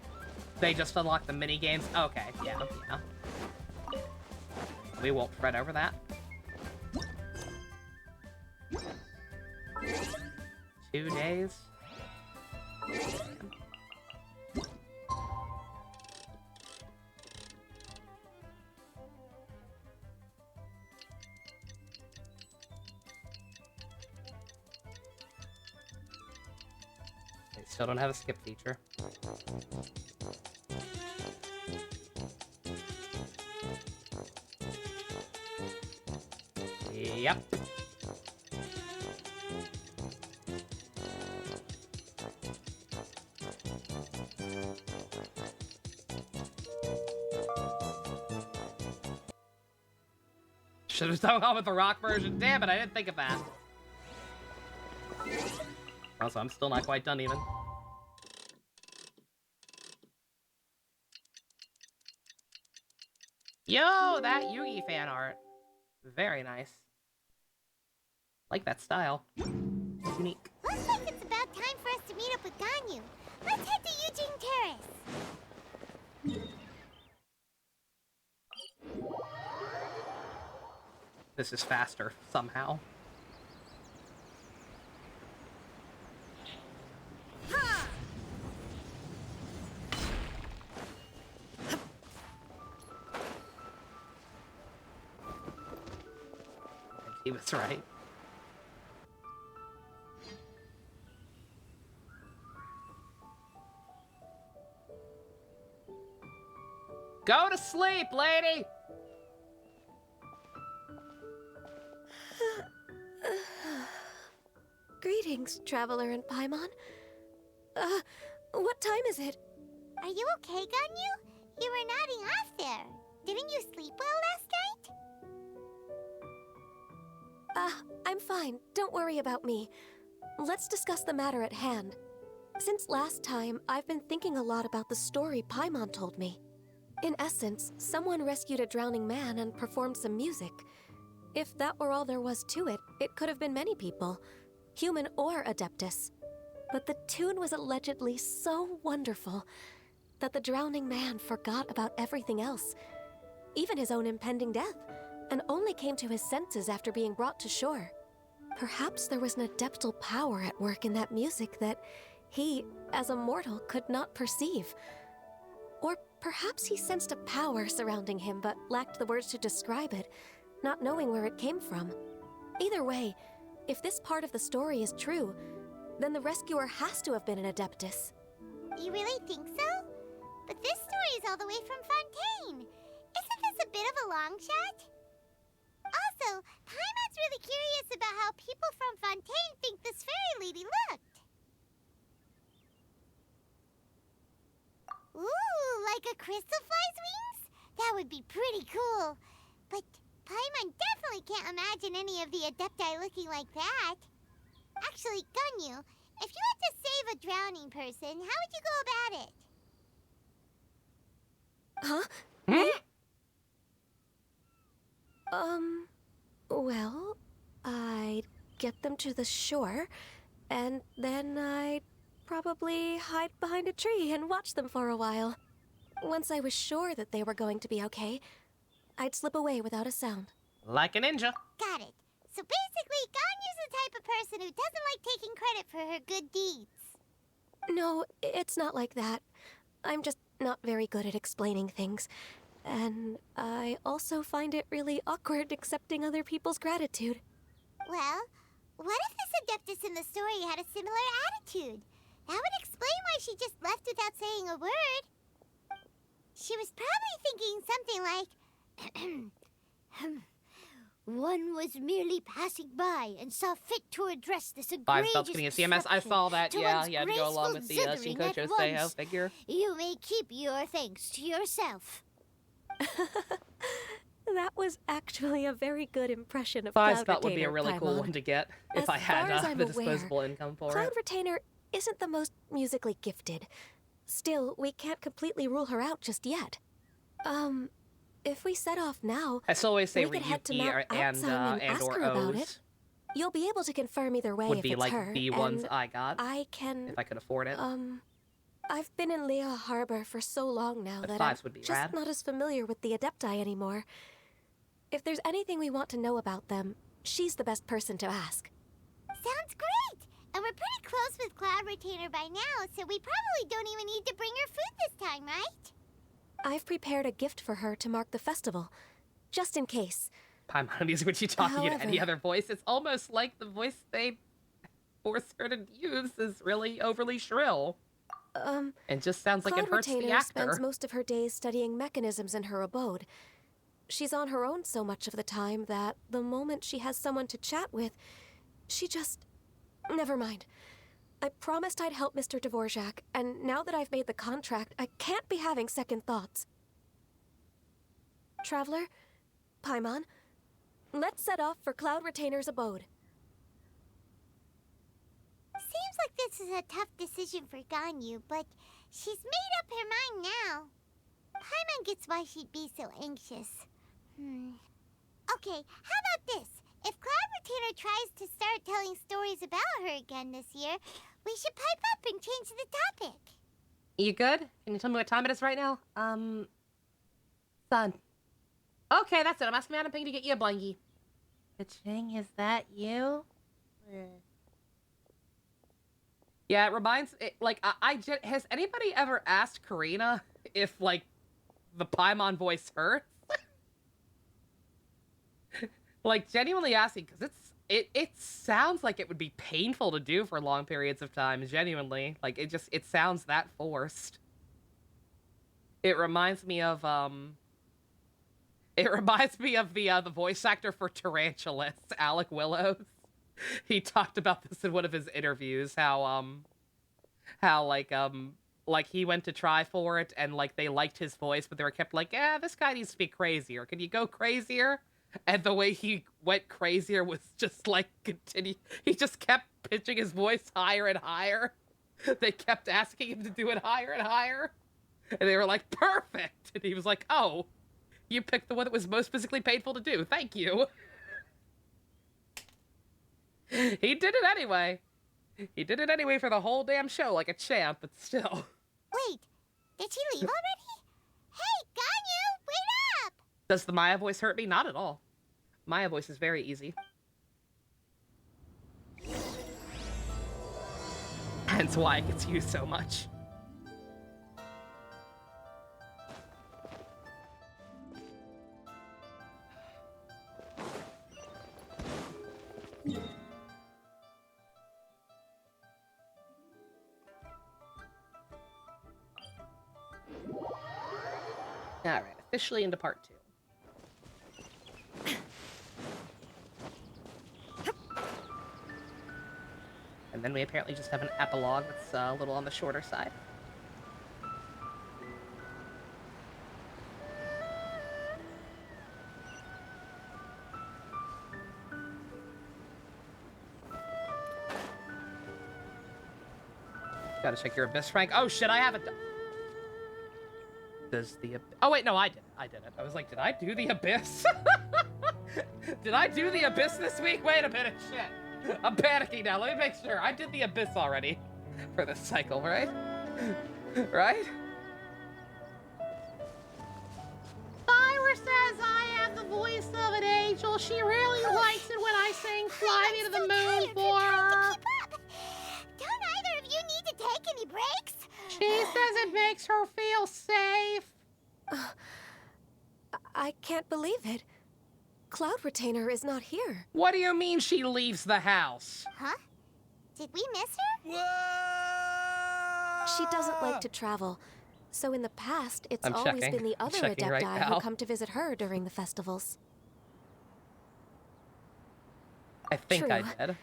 They just unlock the mini games. Okay, yeah. We won't fret over that. 2 days. They still don't have a skip feature. Yep. Should have gone with the rock version. Damn it, I didn't think of that. Also, I'm still not quite done even. Yo, that Yugi fan art. Very nice. Like that style. Unique. Looks like it's about time for us to meet up with Ganyu. Let's head to Eugene Terrace. This is faster, somehow. He was right. Go to sleep, lady! Greetings, traveler in Paimon. What time is it? Are you okay, Ganyu? You were nodding off there. Didn't you sleep well last night? I'm fine. Don't worry about me. Let's discuss the matter at hand. Since last time, I've been thinking a lot about the story Paimon told me. In essence, someone rescued a drowning man and performed some music. If that were all there was to it, it could have been many people, human or Adeptus. But the tune was allegedly so wonderful that the drowning man forgot about everything else, even his own impending death, and only came to his senses after being brought to shore. Perhaps there was an adeptal power at work in that music that he, as a mortal, could not perceive. Or perhaps he sensed a power surrounding him but lacked the words to describe it, not knowing where it came from. Either way, if this part of the story is true, then the rescuer has to have been an Adeptus. You really think so? But this story is all the way from Fontaine. Isn't this a bit of a long shot? Also, Paimon's really curious about how people from Fontaine think this fairy lady looked. Ooh, like a crystal fly's wings? That would be pretty cool. But Paimon definitely can't imagine any of the Adepti looking like that. Actually, Ganyu, if you had to save a drowning person, how would you go about it? Huh? Well, I'd get them to the shore, and then I'd probably hide behind a tree and watch them for a while. Once I was sure that they were going to be okay, I'd slip away without a sound. Like a ninja. Got it. So basically, Ganyu's the type of person who doesn't like taking credit for her good deeds. No, it's not like that. I'm just not very good at explaining things. And I also find it really awkward accepting other people's gratitude. Well, what if this Adeptus in the story had a similar attitude? That would explain why she just left without saying a word. She was probably thinking something like, one was merely passing by and saw fit to address this Five egregious spells getting a CMS. I saw that. to Yeah, one's you had to go along with the graceful Shinko zithering at Josei once. figure. You may keep your thanks to yourself. That was actually a very good impression of Five Cloud spell would be a Retainer, really cool Paimon. one to get if As I had far as I'm the aware, disposable income for Cloud it. Retainer isn't the most musically gifted. Still, we can't completely rule her out just yet. If we set off now, I still always say we could head to Ryuki Mount and Altsang and ask or her about O's it. You'll be able to confirm either way would if be it's like her. the ones and I got I can. if I could afford it. I've been in Lea Harbor for so long now But that fives I'm would be just rad. not as familiar with the Adepti anymore. If there's anything we want to know about them, she's the best person to ask. Sounds great! And we're pretty close with Cloud Retainer by now, so we probably don't even need to bring her food this time, right? I've prepared a gift for her to mark the festival, just in case. Paimon is when she talking in any However- other voice. It's almost like the voice they force her to use is really overly shrill. And just sounds like Cloud it hurts the Retainer actor. spends most of her days studying mechanisms in her abode. She's on her own so much of the time that the moment she has someone to chat with, she just... Never mind. I promised I'd help Mr. Dvorak, and now that I've made the contract, I can't be having second thoughts. Traveler, Paimon, let's set off for Cloud Retainer's abode. Seems like this is a tough decision for Ganyu, but she's made up her mind now. Paimon gets why she'd be so anxious. Okay, how about this? If Cloud Retainer tries to start telling stories about her again this year, we should pipe up and change the topic. You good? Can you tell me what time it is right now? Son. Okay, that's it. I'm asking Madam Ping to get you a blankie. Ka-ching, is that you? Yeah, it reminds it like has anybody ever asked Karina if like the Paimon voice hurts? Like genuinely asking, because it sounds like it would be painful to do for long periods of time. Genuinely, like it sounds that forced. It reminds me of the voice actor for Tarantulas, Alec Willows. He talked about this in one of his interviews, how like he went to try for it and like they liked his voice, but they were kept like, this guy needs to be crazier. Can you go crazier? And the way he went crazier was just like he just kept pitching his voice higher and higher. They kept asking him to do it higher and higher. And they were like, perfect. And he was like, oh, you picked the one that was most physically painful to do. Thank you. He did it anyway. He did it anyway for the whole damn show like a champ, but still. Wait, did she leave already? Hey, Ganyu, wait up! Does the Maya voice hurt me? Not at all. Maya voice is very easy. Hence why it gets used so much. Alright, officially into part 2. And then we apparently just have an epilogue that's a little on the shorter side. Gotta check your abyss rank. Oh shit, I haven't done. Does the oh wait, no, I did it. I was like, did I do the abyss? Did I do the abyss this week? Wait a minute, shit. I'm panicking now. Let me make sure. I did the abyss already for this cycle, right? Right? Oh, she really likes it when I sing Fly Me to the Moon for her. Don't either of you need to take any breaks? She says it makes her feel safe. I can't believe it. Cloud Retainer is not here. What do you mean she leaves the house? Huh? Did we miss her? She doesn't like to travel, so in the past, it's I'm always checking. been the I'm other checking Adepti right now. who come to visit her during the festivals. I think I True. did.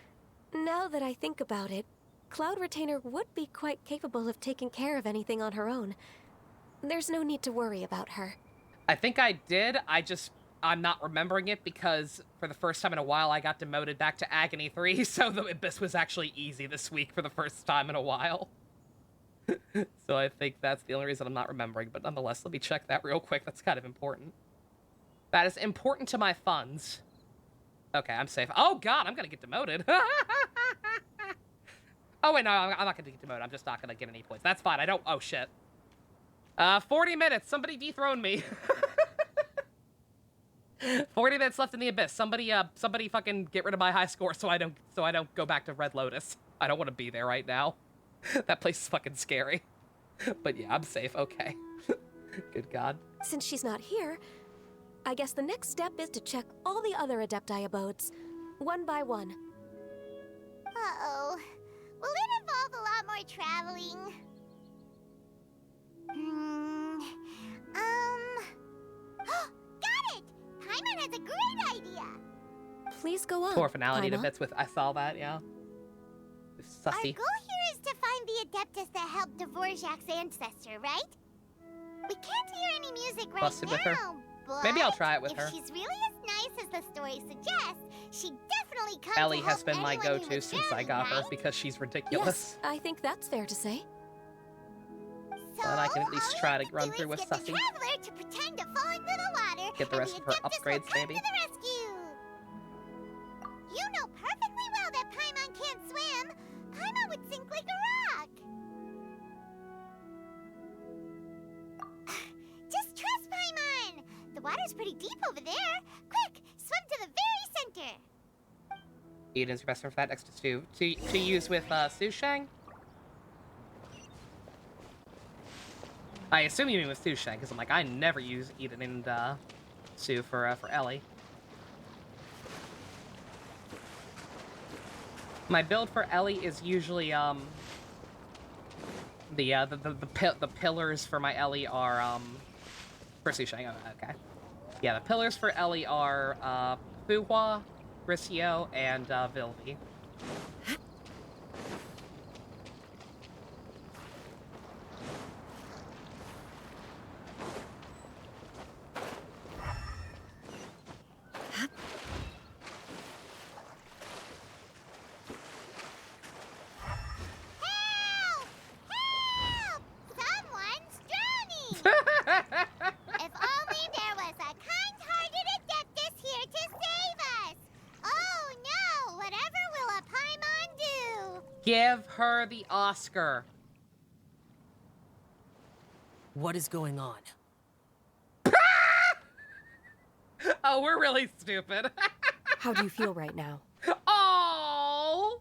Now that I think about it, Cloud Retainer would be quite capable of taking care of anything on her own. There's no need to worry about her. I think I did. I'm not remembering it because for the first time in a while I got demoted back to Agony 3, so the Abyss was actually easy this week for the first time in a while. So I think that's the only reason I'm not remembering, but nonetheless, let me check that real quick. That's kind of important. That is important to my funds. Okay, I'm safe. Oh god, I'm gonna get demoted. Oh wait, no, I'm not gonna get demoted. I'm just not gonna get any points. That's fine, I don't, oh shit. 40 minutes, somebody dethrone me. 40 minutes left in the Abyss. Somebody fucking get rid of my high score so I don't go back to Red Lotus. I don't want to be there right now. That place is fucking scary. But yeah, I'm safe. Okay. Good God. Since she's not here, I guess the next step is to check all the other Adepti abodes, one by one. Uh-oh. Will it involve a lot more traveling? Got it! Paimon has a great idea! Please go on, Poor finality to Paimon. bits with, I saw that, yeah. It's Our sussy. goal here is to find the Adeptus that helped Dvorak's ancestor, right? We can't hear any music right Busted with her. now, but Maybe I'll try it with if her. she's really as nice as the story suggests, she'd definitely come Ellie to has help been my anyone who go-to was since I drowning, got her right? because she's ridiculous. Yes, I think that's fair to say. So, But I can at least try to all run we through have with to do Sussy. is get the Traveler to pretend to fall into the water, Get the rest and of her Adeptus will upgrades, come maybe. to the rescue. You know perfectly well that Paimon can't swim. Paimon would sink like a rock. Just trust Paimon. The water's pretty deep over there. Quick, swim to the very center. Eden's your best friend for that next to Stu. To use with Su Shang? I assume you mean with Su Shang, because I'm like, I never use Eden and Su for Ellie. My build for Ellie is usually the pillars for my Ellie are for Su Shang. Oh, okay. Yeah, the pillars for Ellie are Fuhua, Bricio, and Vilvi. Someone's drowning! If only there was a kind-hearted Adeptus here to save us! Oh no! Whatever will a Paimon do? Give her the Oscar. What is going on? Oh, we're really stupid. How do you feel right now? Oh,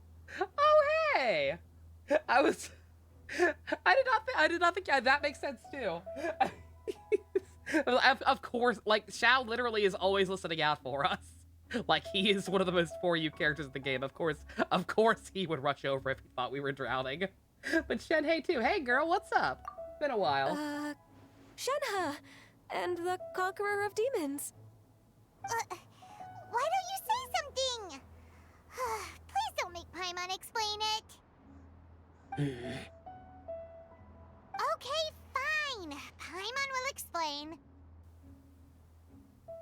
hey. I did not think that makes sense too. Of course, like Xiao literally is always listening out for us. Like he is one of the most for you characters in the game. Of course he would rush over if he thought we were drowning. But Shen, hey too. Hey girl, what's up? Been a while. Shenhe, and the Conqueror of Demons. Why don't you say something? Please don't make Paimon explain it. Okay, fine. Paimon will explain.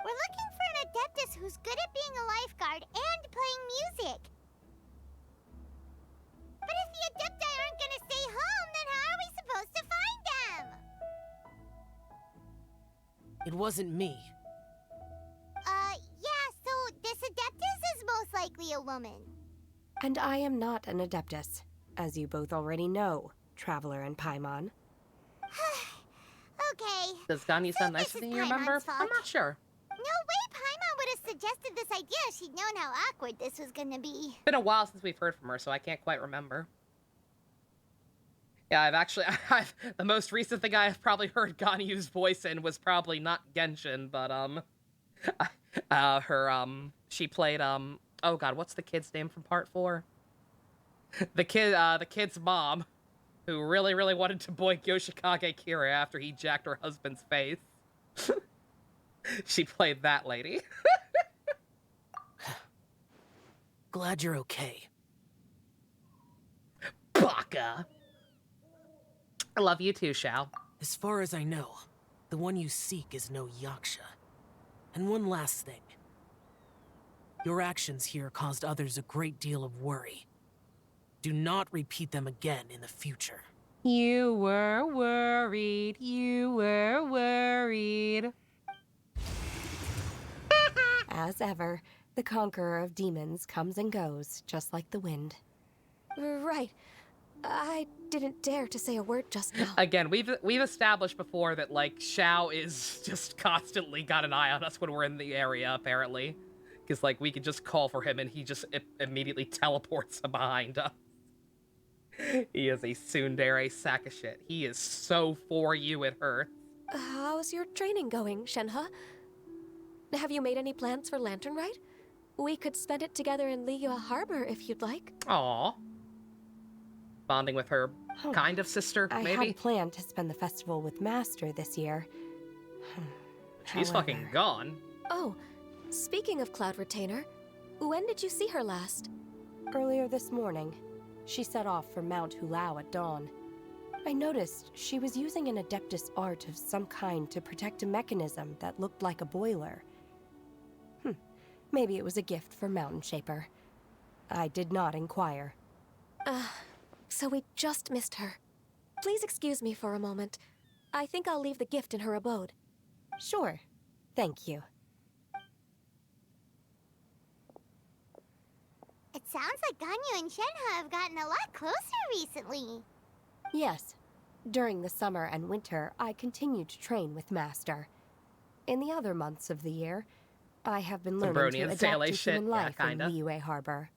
We're looking for an Adeptus who's good at being a lifeguard and playing music. But if the Adepti aren't gonna stay home, then how are we supposed to find them? It wasn't me. Yeah, so this Adeptus is most likely a woman. And I am not an Adeptus, as you both already know, Traveler and Paimon. Okay. Does Ganyu sound nicer this than is you remember? Paimon's fault. I'm not sure. No way Paimon would have suggested this idea, she'd known how awkward this was gonna be. It's been a while since we've heard from her, so I can't quite remember. Yeah, I've the most recent thing I've probably heard Ganyu's voice in was probably not Genshin, but, she played, oh god, what's the kid's name from part 4? The kid's mom, who really, really wanted to boink Yoshikage Kira after he jacked her husband's face. She played that lady. Glad you're okay. Baka! I love you too, Shao. As far as I know, the one you seek is no Yaksha. And one last thing. Your actions here caused others a great deal of worry. Do not repeat them again in the future. You were worried. You were worried. As ever, the conqueror of demons comes and goes, just like the wind. Right. I didn't dare to say a word just now. Again, we've established before that, like, Shao is just constantly got an eye on us when we're in the area, apparently. Because, like, we can just call for him and he just immediately teleports behind us. He is a tsundere sack of shit. He is so for you, it hurts. How's your training going, Shenhe? Have you made any plans for Lantern Rite? We could spend it together in Liyue Harbor if you'd like. Aww. Bonding with her kind of sister, maybe? I had planned to spend the festival with Master this year. She's fucking gone. Oh, speaking of Cloud Retainer, when did you see her last? Earlier this morning. She set off for Mount Hulao at dawn. I noticed she was using an Adeptus art of some kind to protect a mechanism that looked like a boiler. Maybe it was a gift for Mountain Shaper. I did not inquire. So we just missed her. Please excuse me for a moment. I think I'll leave the gift in her abode. Sure. Thank you. It sounds like Ganyu and Shenhe have gotten a lot closer recently. Yes. During the summer and winter, I continued to train with Master. In the other months of the year, I have been learning to adapt to human life in Liyue Harbor.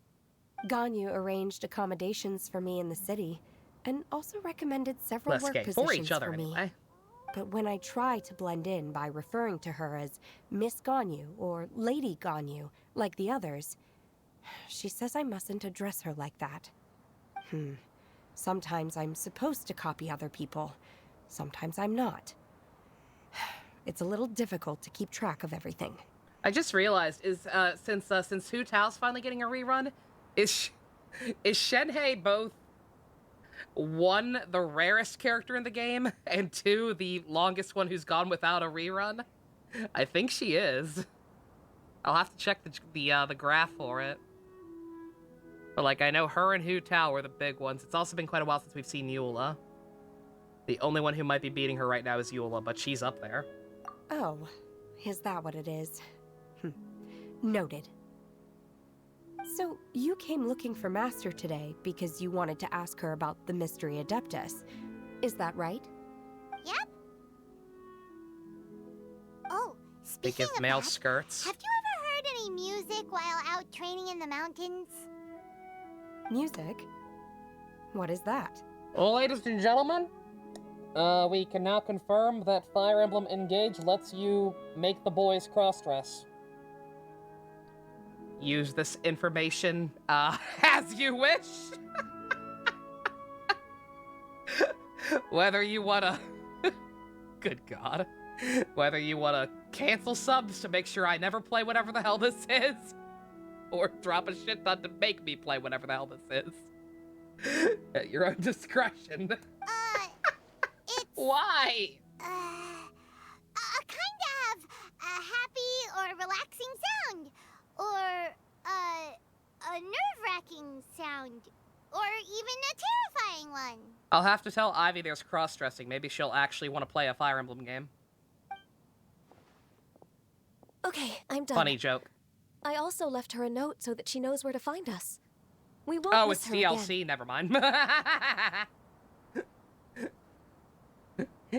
Ganyu arranged accommodations for me in the city, and also recommended several work positions for me. But when I try to blend in by referring to her as Miss Ganyu or Lady Ganyu, like the others, she says I mustn't address her like that. Sometimes I'm supposed to copy other people. Sometimes I'm not. It's a little difficult to keep track of everything. I just realized, since Hu Tao's finally getting a rerun, is Shenhe both, 1, the rarest character in the game, and 2, the longest one who's gone without a rerun? I think she is. I'll have to check the graph for it. But, like, I know her and Hu Tao were the big ones. It's also been quite a while since we've seen Eula. The only one who might be beating her right now is Eula, but she's up there. Oh, is that what it is? Noted. So, you came looking for Master today because you wanted to ask her about the Mystery Adeptus. Is that right? Yep. Oh, speaking of male skirts. Have you ever heard any music while out training in the mountains? Music? What is that? Well, ladies and gentlemen, we can now confirm that Fire Emblem Engage lets you make the boys cross-dress. Use this information, as you wish. Whether you wanna... Good God. Whether you wanna cancel subs to make sure I never play whatever the hell this is, or drop a shit ton to make me play whatever the hell this is. At your own discretion. It's... Why? Kind of a happy or relaxing sound. Or, a nerve-wracking sound. Or even a terrifying one. I'll have to tell Ivy there's cross-dressing. Maybe she'll actually want to play a Fire Emblem game. Okay, I'm done. Funny joke. I also left her a note so that she knows where to find us. We won't Oh, miss it's her DLC. again. Never mind.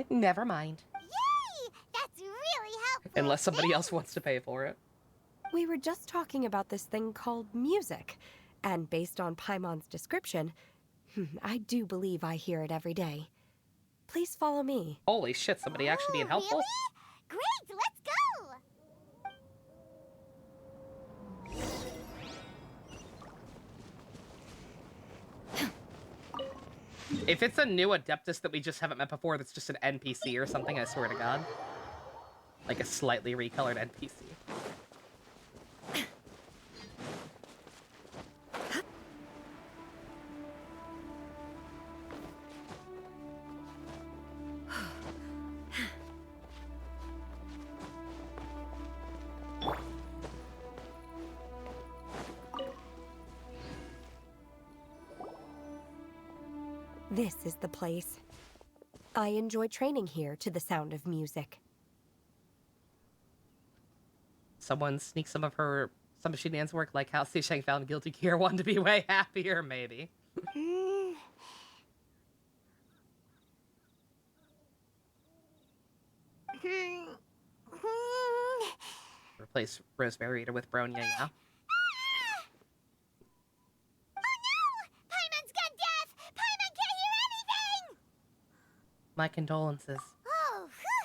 Never mind. Yay! That's really helpful. Unless somebody else wants to pay for it. We were just talking about this thing called music, and based on Paimon's description, I do believe I hear it every day. Please follow me. Holy shit, somebody actually being helpful? Really? Great, let's go! If it's a new Adeptus that we just haven't met before, that's just an NPC or something, I swear to God. Like a slightly recolored NPC. This is the place. I enjoy training here to the sound of music. Someone sneak some of Shinan's work, like how Xisheng found Guilty Gear 1 to be way happier, maybe. Replace Rosemary Reader with Bronya, yeah? My condolences. Oh, whew.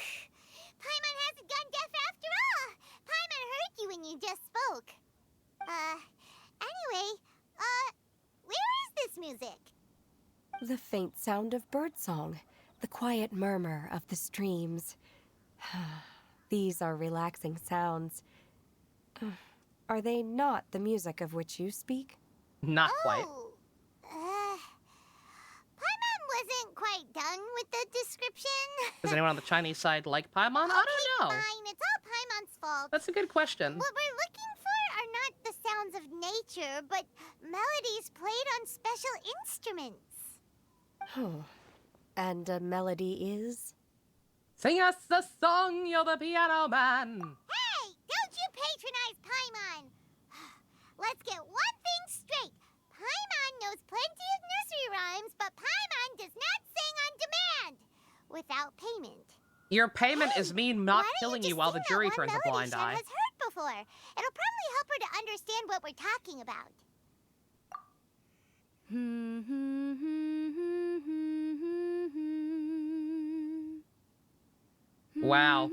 Paimon hasn't gone deaf after all. Paimon heard you when you just spoke. Anyway, where is this music? The faint sound of birdsong, the quiet murmur of the streams. These are relaxing sounds. Are they not the music of which you speak? Not quite. Paimon wasn't quite done with the description. Does anyone on the Chinese side like Paimon? Okay, I don't know. fine. It's all Paimon's fault. That's a good question. What we're looking for are not the sounds of nature, but melodies played on special instruments. Oh. And a melody is? Sing us a song, you're the piano man. Hey, don't you patronize Paimon. Let's get one thing straight. Paimon knows plenty of nursery rhymes, but Paimon does not sing on demand without payment. Your payment is me not killing you while the jury turns a blind eye. Has heard before. It'll probably help her to understand what we're talking about. Wow.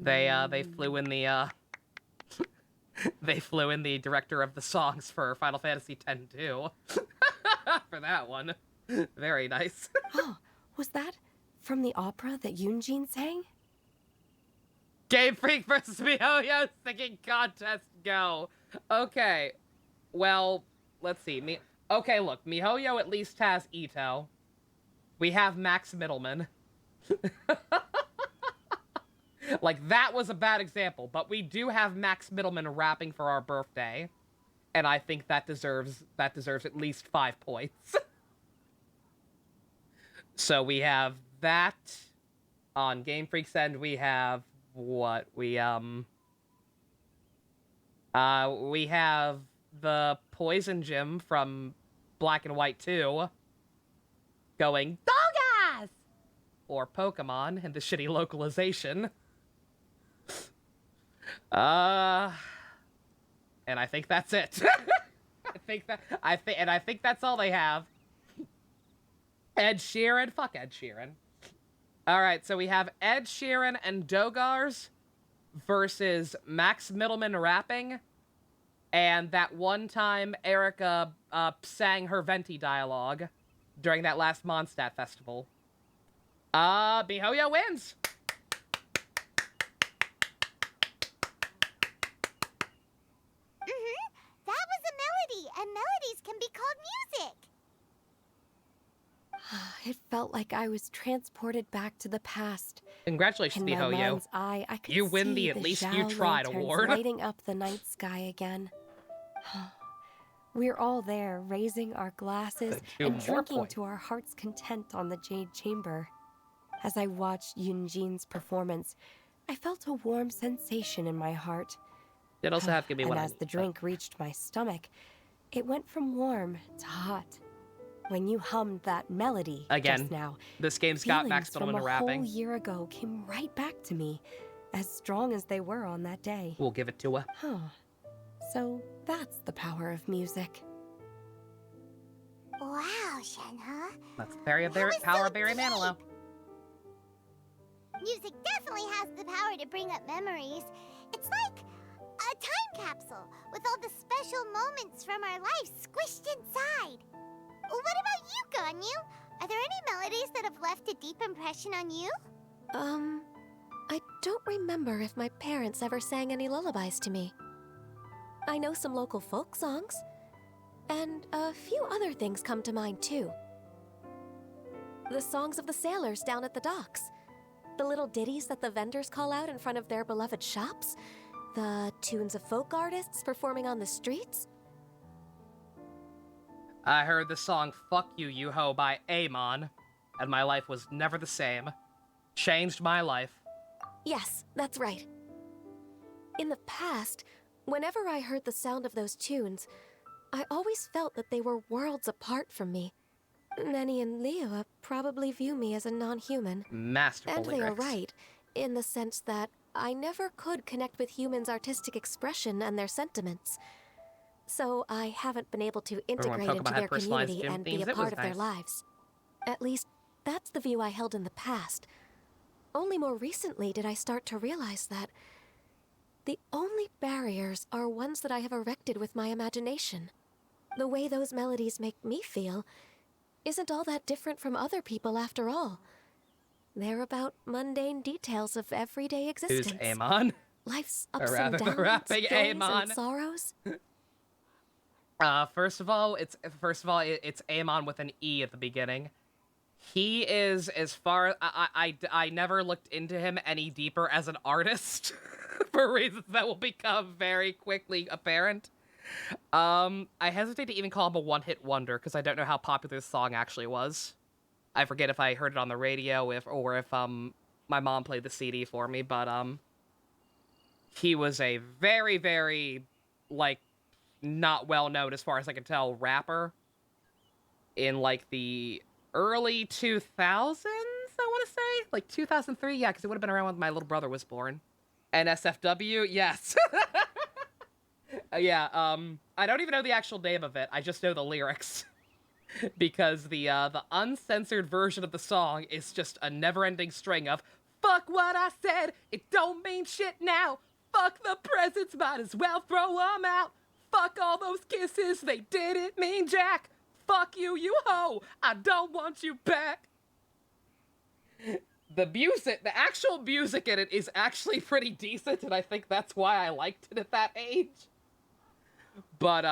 They flew in the they flew in the director of the songs for Final Fantasy X too. For that one. Very nice. Oh, was that from the opera that Yunjin sang? Game Freak versus MiHoYo singing contest, go. Okay, well, let's see. Okay, look, MiHoYo at least has Ito. We have Max Middleman. Like, that was a bad example, but we do have Max Middleman rapping for our birthday. And I think that deserves at least 5 points. So we have that. On Game Freak's end, we have what? We have the Poison Gym from Black and White 2 going, Dogas! Or Pokemon in the shitty localization. And I think that's it. I think that's all they have. Ed Sheeran? Fuck Ed Sheeran. Alright, so we have Ed Sheeran and Dogars versus Max Middleman rapping. And that one time Erica sang her Venti dialogue during that last Mondstadt festival. MiHoYo wins! That was a melody, and melodies can be called music. It felt like I was transported back to the past. Congratulations, In my MiHoYo. mind's eye, I could You win see the At Least You Zhao Tried lanterns award. lighting up the night sky again. We're all there, raising our glasses Two and more drinking points. to our heart's content on the Jade Chamber. As I watched Yunjin's performance, I felt a warm sensation in my heart. Did also have to give me And one. as the drink reached my stomach, it went from warm to hot. When you hummed that melody Again, just now, this game's got Max feelings from Middleman a rapping. whole year ago came right back to me, as strong as they were on that day. We'll give it to her. Huh. So that's the power of music. Wow, Shenhe. That's the power of Barry Manilow. Music definitely has the power to bring up memories. It's like a time capsule with all the special moments from our lives squished inside. What about you, Ganyu? Are there any melodies that have left a deep impression on you? I don't remember if my parents ever sang any lullabies to me. I know some local folk songs, and a few other things come to mind too. The songs of the sailors down at the docks, the little ditties that the vendors call out in front of their beloved shops, the tunes of folk artists performing on the streets. I heard the song Fuck You, You Ho by Amon, and my life was never the same. Changed my life. Yes, that's right. In the past, whenever I heard the sound of those tunes, I always felt that they were worlds apart from me. Nenny and Liyue probably view me as a non-human. Masterful And they lyrics. are right, in the sense that I never could connect with humans' artistic expression and their sentiments. So I haven't been able to integrate into their community and be a part of their lives. At least, that's the view I held in the past. Only more recently did I start to realize that the only barriers are ones that I have erected with my imagination. The way those melodies make me feel isn't all that different from other people after all. They're about mundane details of everyday existence. Who's Amon? Life's ups and downs, joys and sorrows. First of all, it's Amon with an E at the beginning. He is, as far I never looked into him any deeper as an artist for reasons that will become very quickly apparent. I hesitate to even call him a one-hit wonder because I don't know how popular this song actually was. I forget if I heard it on the radio or if my mom played the CD for me, but he was a very, very like not well known as far as I can tell rapper in like the early 2000s, I want to say, like 2003, yeah, because it would have been around when my little brother was born. NSFW, yes. Yeah, I don't even know the actual name of it. I just know the lyrics. Because the uncensored version of the song is just a never-ending string of "Fuck what I said, it don't mean shit now. Fuck the presents, might as well throw them out. Fuck all those kisses, they didn't mean jack. Fuck you, you hoe, I don't want you back." The music, the actual music in it is actually pretty decent, and I think that's why I liked it at that age. But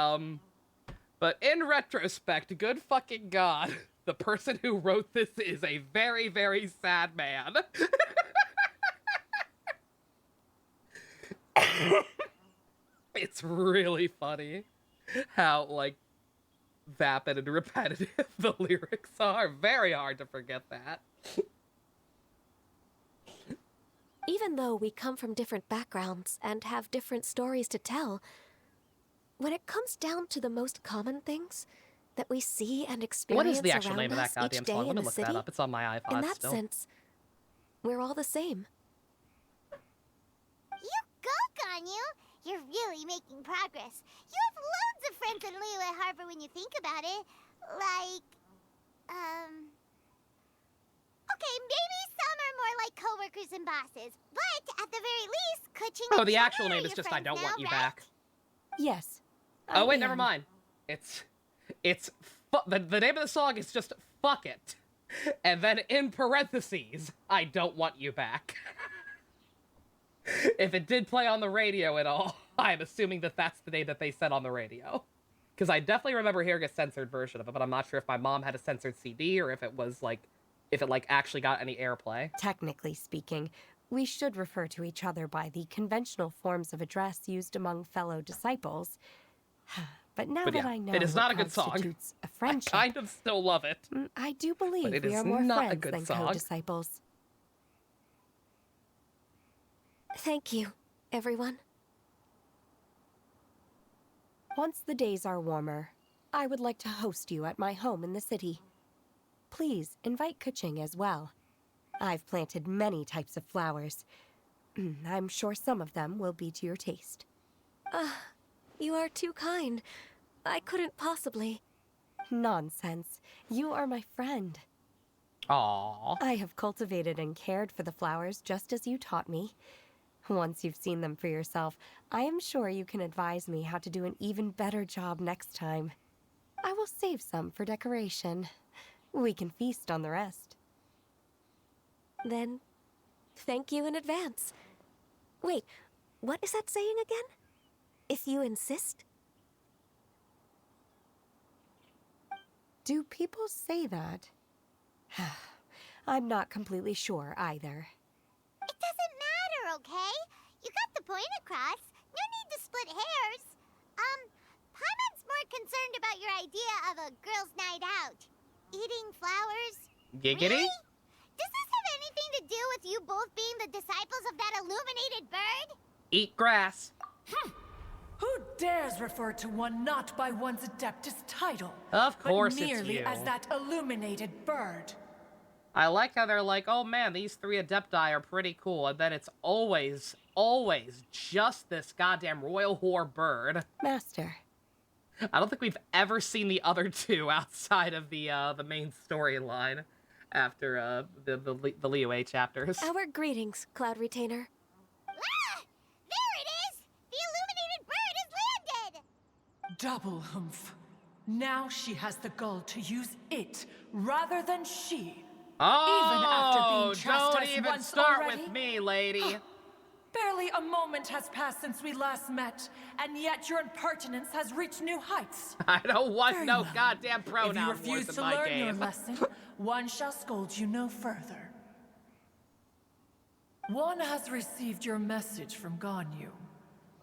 in retrospect, good fucking God, the person who wrote this is a very, very sad man. It's really funny how, like, vapid and repetitive the lyrics are. Very hard to forget that. Even though we come from different backgrounds and have different stories to tell, when it comes down to the most common things that we see and experience what is the actual name of that each goddamn day song? Let in me the look city, that up. It's on my iPod in that still. sense, we're all the same. You go, Ganyu! You're really making progress. You have loads of friends in Liyue Harbor when you think about it. Like, okay, maybe some are more like coworkers and bosses, but at the very least, Kuching Oh, the actual name is just "I Don't Want You Back." Yes. Oh wait, never mind. It's the name of the song is just "Fuck It," and then in parentheses, "I Don't Want You Back." If it did play on the radio at all, I'm assuming that that's the name that they said on the radio. Because I definitely remember hearing a censored version of it, but I'm not sure if my mom had a censored CD or if it was like, actually got any airplay. Technically speaking, we should refer to each other by the conventional forms of address used among fellow disciples. But now But that yeah, I know it is not a what good song. constitutes a friendship, I kind of still love it. I do believe But it we is are more not a friends good than song. co-disciples. Thank you, everyone. Once the days are warmer, I would like to host you at my home in the city. Please invite Kuching as well. I've planted many types of flowers. I'm sure some of them will be to your taste. You are too kind. I couldn't possibly. Nonsense. You are my friend. Aww. I have cultivated and cared for the flowers just as you taught me. Once you've seen them for yourself, I am sure you can advise me how to do an even better job next time. I will save some for decoration. We can feast on the rest. Then, thank you in advance. Wait, what is that saying again? If you insist? Do people say that? I'm not completely sure either. It doesn't matter, okay? You got the point across. No need to split hairs. Paimon's more concerned about your idea of a girls' night out. Eating flowers? Giggity? Really? Does this have anything to do with you both being the disciples of that illuminated bird? Eat grass. Who dares refer to one not by one's Adeptus title? Of course but merely it's you. as that illuminated bird. I like how they're like, oh man, these 3 Adepti are pretty cool, and then it's always just this goddamn royal whore bird. Master. I don't think we've ever seen the other 2 outside of the main storyline after the Liyue chapters. Our greetings, Cloud Retainer. There it is! The illuminated bird has landed! Double humph. Now she has the gall to use it rather than she. Even after being chastised don't even once start already? with me, lady. Barely a moment has passed since we last met, and yet your impertinence has reached new heights. I don't want Very no well. goddamn pronoun If you wars refuse in to my learn game. your lesson, one shall scold you no further. One has received your message from Ganyu.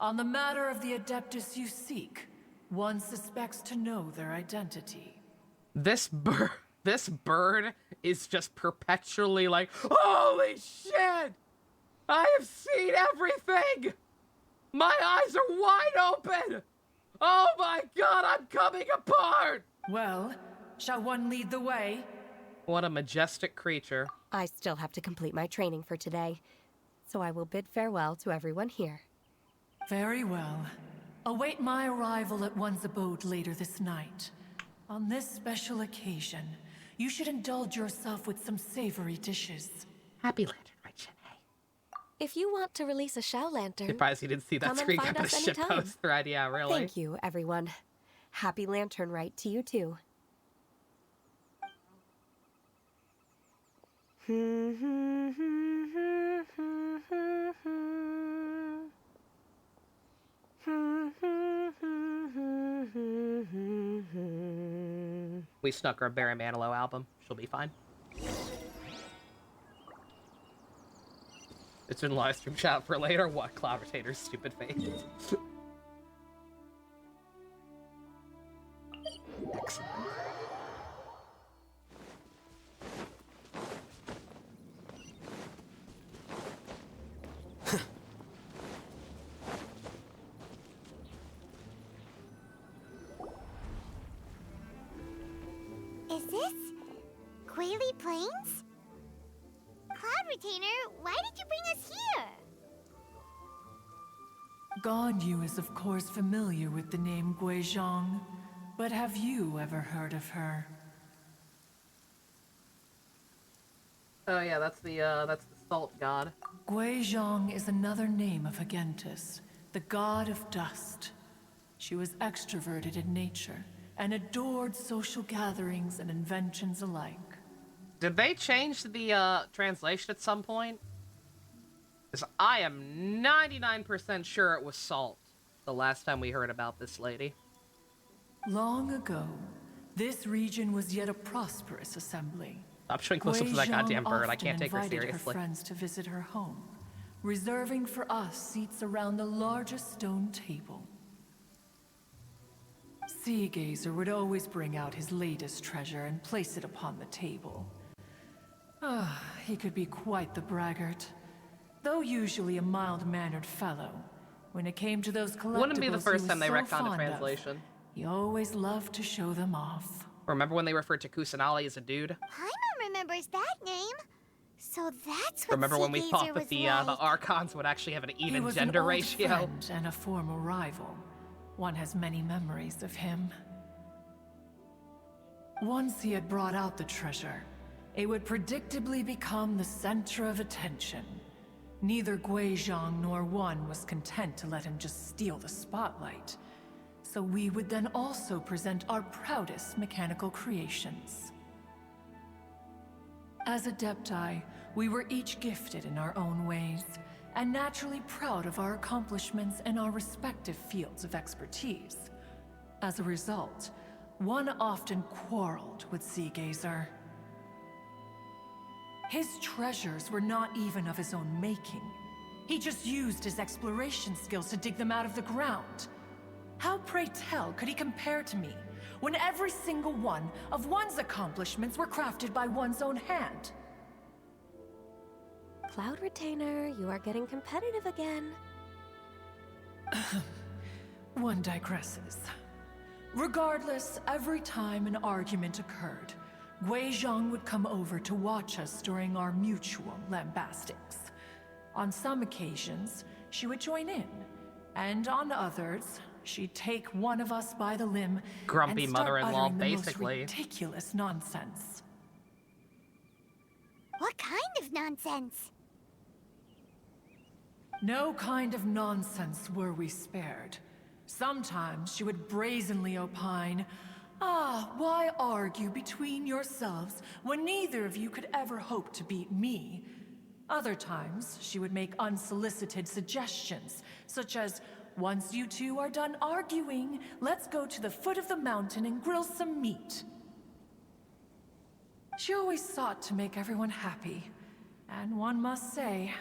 On the matter of the Adeptus you seek, one suspects to know their identity. This bird is just perpetually like, holy shit! I have seen everything! My eyes are wide open! Oh my god, I'm coming apart! Well, shall one lead the way? What a majestic creature. I still have to complete my training for today, so I will bid farewell to everyone here. Very well. Await my arrival at one's abode later this night. On this special occasion, you should indulge yourself with some savory dishes. Happy Lantern, right, Shinhei? If you want to release a Shao Lantern, Surprised you didn't see that come and screen find cap of us shit anytime. post thread. Yeah, really. Thank you, everyone. Happy Lantern Rite to you too. We snuck our Barry Manilow album. She'll be fine. It's in live stream chat for later. What? Cloud Retainer's stupid face. Excellent. Is this Quaily Plains? Cloud Retainer, why did you bring us here? Ganyu is of course familiar with the name Guizhong, but have you ever heard of her? Oh yeah, that's the salt god. Guizhong is another name of Agentis, the god of dust. She was extroverted in nature and adored social gatherings and inventions alike. Did they change the translation at some point? Because I am 99% sure it was salt the last time we heard about this lady. Long ago, this region was yet a prosperous assembly. Stop showing close-ups of that goddamn bird. I can't take her invited seriously. Her friends to visit her home, reserving for us seats around the largest stone table. Seagazer would always bring out his latest treasure and place it upon the table. He could be quite the braggart. Though usually a mild-mannered fellow, when it came to those collectibles Wouldn't be the first time they so retconned the translation. He always loved to show them off. Remember when they referred to Kusanali as a dude? Paimon remembers that name. So that's what Remember when we Seagazer thought that was the like. Archons would actually have an He even was gender an old ratio? friend and a former rival. One has many memories of him. Once he had brought out the treasure, it would predictably become the center of attention. Neither Guizhong nor One was content to let him just steal the spotlight. So we would then also present our proudest mechanical creations. As Adepti, we were each gifted in our own ways, and naturally proud of our accomplishments in our respective fields of expertise. As a result, One often quarreled with Seagazer. His treasures were not even of his own making. He just used his exploration skills to dig them out of the ground. How, pray tell, could he compare to me, when every single one of One's accomplishments were crafted by one's own hand? Cloud Retainer, you are getting competitive again. One digresses. Regardless, every time an argument occurred, Guizhong would come over to watch us during our mutual lambastics. On some occasions, she would join in, and on others, she'd take one of us by the limb Grumpy and start mother-in-law, uttering the most basically. ridiculous nonsense. What kind of nonsense? No kind of nonsense were we spared. Sometimes she would brazenly opine, why argue between yourselves when neither of you could ever hope to beat me? Other times, she would make unsolicited suggestions, such as, once you two are done arguing, let's go to the foot of the mountain and grill some meat. She always sought to make everyone happy, and one must say,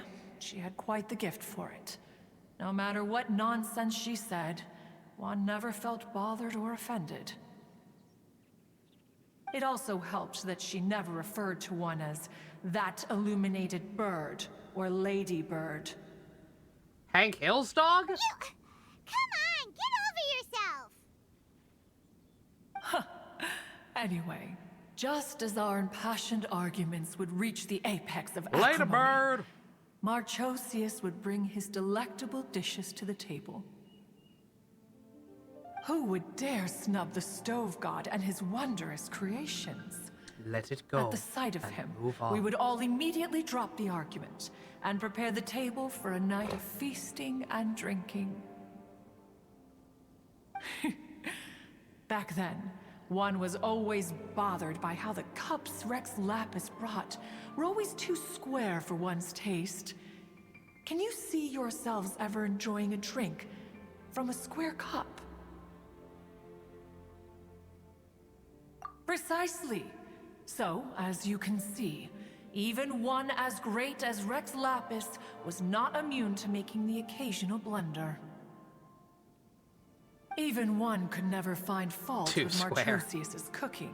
she had quite the gift for it. No matter what nonsense she said, One never felt bothered or offended. It also helped that she never referred to One as that illuminated bird or ladybird. Hank Hill's dog? Come on, get over yourself! Anyway, just as our impassioned arguments would reach the apex of acrimony, Ladybird! Marchosius would bring his delectable dishes to the table. Who would dare snub the stove god and his wondrous creations? Let it go. At the sight of him, move on. we would all immediately drop the argument and prepare the table for a night of feasting and drinking. Back then, One was always bothered by how the cups Rex Lapis brought were always too square for one's taste. Can you see yourselves ever enjoying a drink from a square cup? Precisely. So, as you can see, even one as great as Rex Lapis was not immune to making the occasional blunder. Even One could never find fault with Marchosius's cooking.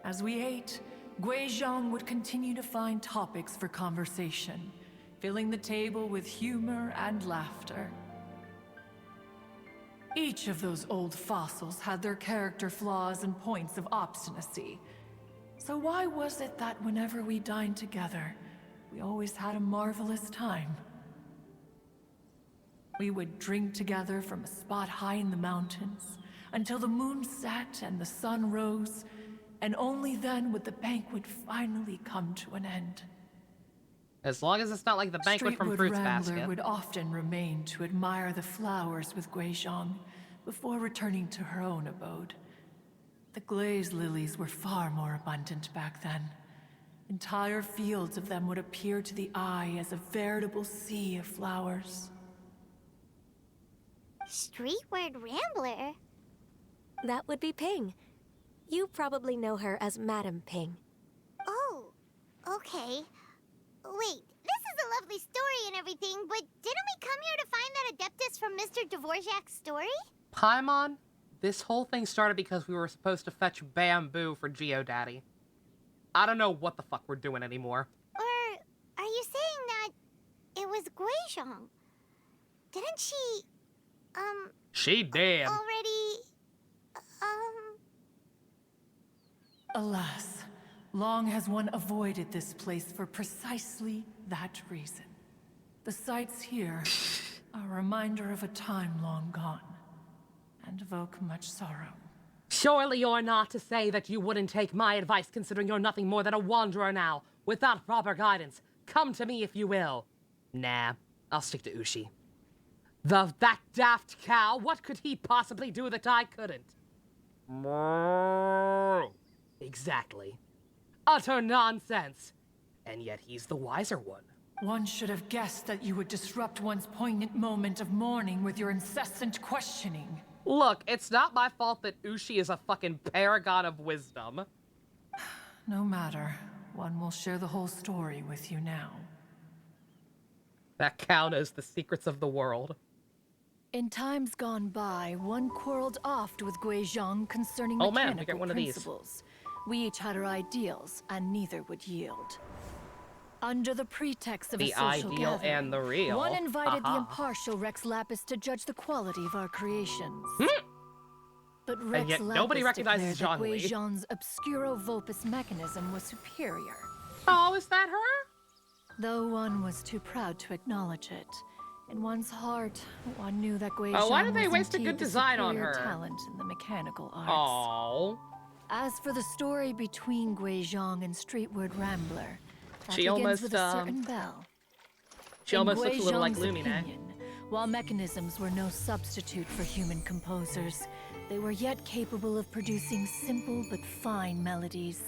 As we ate, Guizhong would continue to find topics for conversation, filling the table with humor and laughter. Each of those old fossils had their character flaws and points of obstinacy. So why was it that whenever we dined together, we always had a marvelous time? We would drink together from a spot high in the mountains, until the moon set and the sun rose, and only then would the banquet finally come to an end. As long as it's not like the banquet from Fruits Rambler Basket. would often remain to admire the flowers with Guizhong before returning to her own abode. The glaze lilies were far more abundant back then. Entire fields of them would appear to the eye as a veritable sea of flowers. Streetward Rambler? That would be Ping. You probably know her as Madam Ping. Oh, okay. Wait, this is a lovely story and everything, but didn't we come here to find that Adeptus from Mr. Dvorak's story? Paimon, this whole thing started because we were supposed to fetch bamboo for Geodaddy. I don't know what the fuck we're doing anymore. Or are you saying that it was Guizhong? Didn't she, She did. already, Alas, Long has one avoided this place for precisely that reason. The sights here are a reminder of a time long gone, and evoke much sorrow. Surely you're not to say that you wouldn't take my advice, considering you're nothing more than a wanderer now, without proper guidance. Come to me if you will. Nah, I'll stick to Ushi. That daft cow, what could he possibly do that I couldn't? Exactly. Utter nonsense. And yet he's the wiser one. One should have guessed that you would disrupt one's poignant moment of mourning with your incessant questioning. Look, it's not my fault that Ushi is a fucking paragon of wisdom. No matter. One will share the whole story with you now. That cow knows the secrets of the world. In times gone by, one quarreled oft with Guizhong concerning mechanical principles. We each had our ideals, and neither would yield. Under the pretext of a social ideal gathering, and the real. one invited the impartial Rex Lapis to judge the quality of our creations. But Rex and yet Lapis nobody recognizes declared that Zhongli. Guizhong's obscuro Vulpus mechanism was superior. Oh, is that her? Though one was too proud to acknowledge it, in one's heart, one knew that Guizhong Oh, why did they was waste a indeed good the design on superior her? talent in the mechanical arts. Oh. As for the story between Guizhong and Streetward Rambler, that She begins almost, with a certain bell. She almost looks a little like Guizhong's Lumine. opinion, while mechanisms were no substitute for human composers, they were yet capable of producing simple but fine melodies.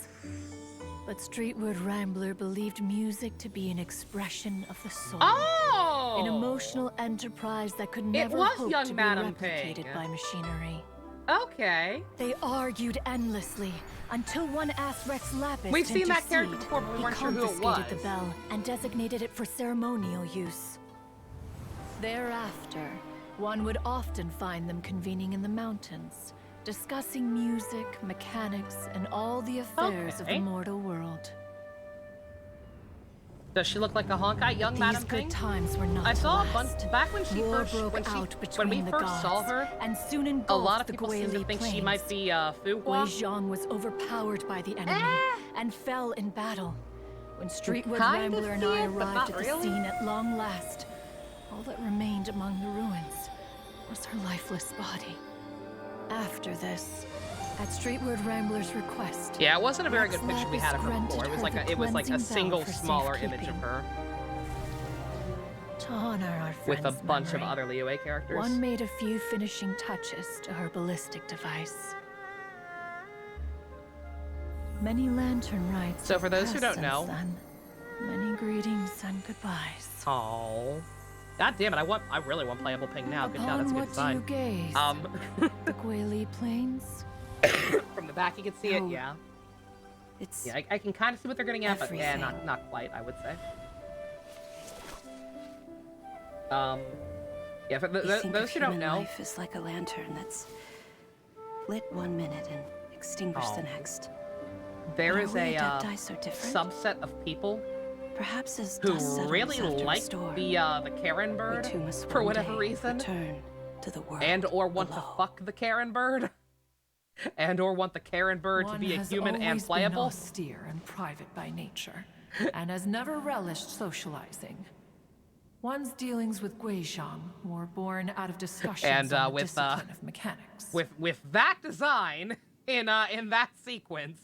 But Streetward Rambler believed music to be an expression of the soul. Oh! An emotional enterprise that could never was hope young to Madam be replicated Ping. by machinery. Okay. They argued endlessly until one asked Rex Lapis We've to seen that character intercede. before, but we He weren't sure who it confiscated was. the bell and designated it for ceremonial use. Thereafter, one would often find them convening in the mountains, discussing music, mechanics, and all the affairs of the mortal world. Does she look like a honkai young Madam These good Ping? times were not I saw to a bunch last. back when she War first broke when out when we between the first saw gods, her. and soon engulfed A lot of the people seem to Guili think she plains. might be Fu Hua. Guizhong was overpowered by the enemy and fell in battle. When Streetwood kind of Rambler and see I it, but arrived not at the really. scene at long last, all that remained among the ruins was her lifeless body. After this, at Streetwood Rambler's request, Yeah, it wasn't a very Rex good picture we Lapis had of her granted before. It was her like the it was like a cleansing single bell for smaller image of safekeeping. her To honor our with a friend's bunch memory, of other Liyue characters. one made a few finishing touches to her ballistic device. Many lantern rites. So for those who have don't passed know- since then. Many greetings and goodbyes. Oh. God damn it! I really want playable Ping now. Good job. That's a Upon good what design. do you gaze? The Guili Plains. From the back you can see it. Yeah. It's Yeah, I can kind of see what they're getting at, but yeah, everything. not quite. I would say. Yeah. For You think those of who don't human know, life is like a lantern that's lit one minute and extinguished the next. there But is are we a Adepti so different? subset of people Perhaps as who dust settles really after a like storm, the Karen bird we too must for one whatever day reason, return to the world and or want below. to fuck the Karen bird, and or want the Karen bird to One be a has human and always been playable. austere and private by nature, and has never relished socializing. One's dealings with Guizhong were born out of discussions And on the with discipline of mechanics. with that design in that sequence,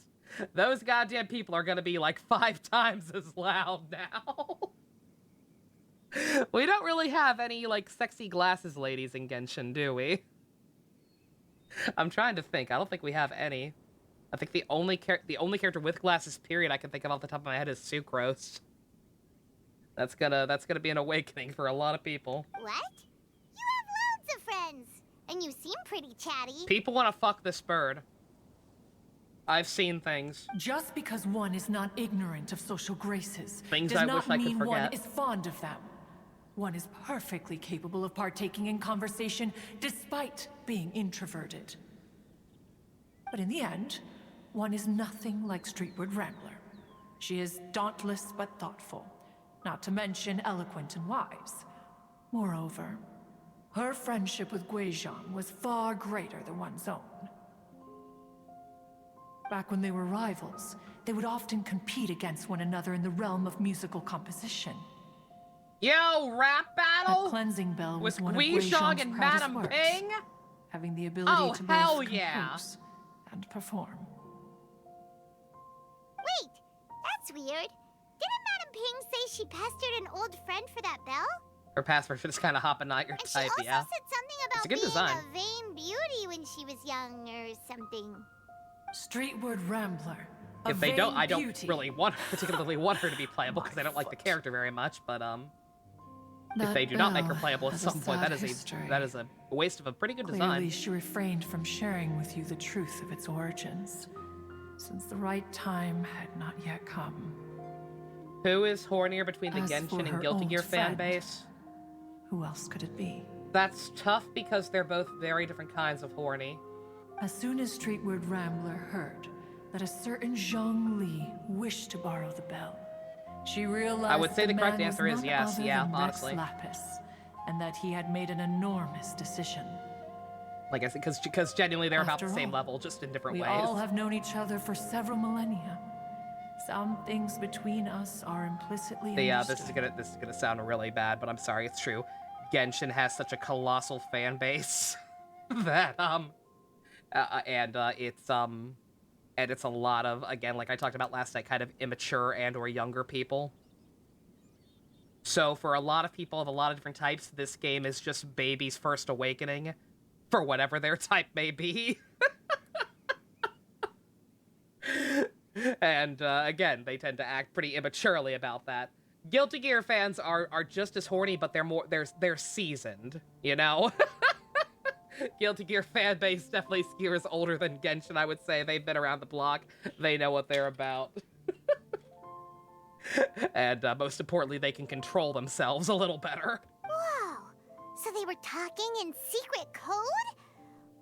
those goddamn people are gonna be like 5 times as loud now. We don't really have any like sexy glasses ladies in Genshin, do we? I'm trying to think. I don't think we have any. I think the only character with glasses, period, I can think of off the top of my head is Sucrose. That's gonna be an awakening for a lot of people. What? You have loads of friends, and you seem pretty chatty. People want to fuck this bird. I've seen things. Just because one is not ignorant of social graces Things does I not wish I could mean one forget. is fond of them. One is perfectly capable of partaking in conversation despite being introverted. But in the end, one is nothing like Streetward Rambler. She is dauntless but thoughtful, not to mention eloquent and wise. Moreover, her friendship with Guizhong was far greater than one's own. back when they were rivals, they would often compete against one another in the realm of musical composition. Yo, rap battle? That cleansing bell was one of Guizhong Guizhong's and proudest Madame works, Ping? having the ability to hell both yeah. compose and perform. Wait, that's weird. Didn't Madame Ping say she pestered an old friend for that bell? Her password for just kind of hopping not your And type, she also yeah. said something about It's a good being design. a vain beauty when she was young or something. Streetward Rambler. If they don't, I don't really particularly want her to be playable because I don't like the character very much. But if they do not make her playable at some point, that is a waste of a pretty good design. Clearly, she refrained from sharing with you the truth of its origins, since the right time had not yet come. Who is hornier between the As Genshin for and her Guilty Gear old fan friend, base? Who else could it be? That's tough because they're both very different kinds of horny. As soon as Streetward Rambler heard that a certain Zhang Li wished to borrow the bell, she realized I would say the correct man answer was is none yes, other yeah, than honestly. Rex Lapis, and that he had made an enormous decision. Like I said, because genuinely they're about After the same all, level, just in different we ways. all have known each other for several millennia. Some things between us are implicitly understood. This is gonna sound really bad, but I'm sorry, it's true. Genshin has such a colossal fan base that and it's a lot of, again, like I talked about last night, kind of immature and or younger people. So for a lot of people of a lot of different types, this game is just baby's first awakening for whatever their type may be. And again, they tend to act pretty immaturely about that. Guilty Gear fans are just as horny, but they're seasoned, you know? Guilty Gear fan base definitely skews older than Genshin, I would say. They've been around the block. They know what they're about. And most importantly, they can control themselves a little better. Whoa! So they were talking in secret code?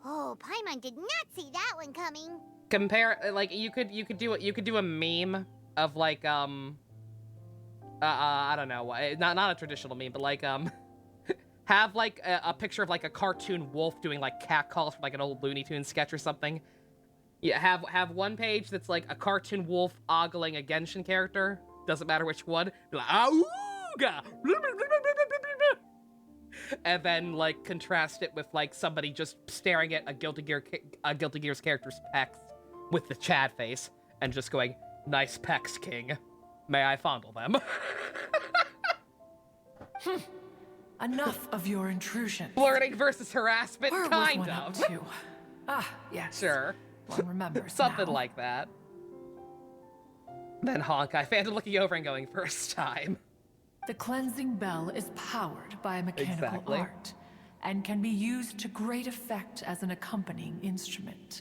Oh, Paimon did not see that one coming. Compare, like, you could do a meme of like I don't know, not a traditional meme, but like have like a picture of like a cartoon wolf doing like cat calls from like an old Looney Tunes sketch or something. Yeah, have one page that's like a cartoon wolf ogling a Genshin character. Doesn't matter which one. Be like, "Auga!" And then like contrast it with like somebody just staring at a Guilty Gear's character's pecs with the Chad face and just going, "Nice pecs, King. May I fondle them?" Enough of your intrusion. Flirting versus harassment, Where kind was one of. up to? Ah, yes. Sure. One remembers Something now. like that. Then Honkai fan looking over and going, "First time." The cleansing bell is powered by a mechanical Exactly. art and can be used to great effect as an accompanying instrument.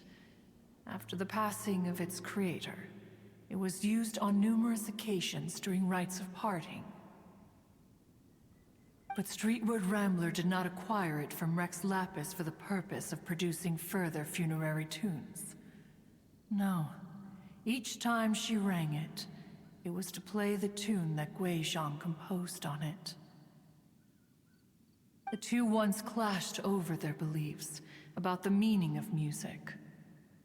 After the passing of its creator, it was used on numerous occasions during rites of parting. But Streetward Rambler did not acquire it from Rex Lapis for the purpose of producing further funerary tunes. No. Each time she rang it, it was to play the tune that Guizhong composed on it. The two once clashed over their beliefs about the meaning of music.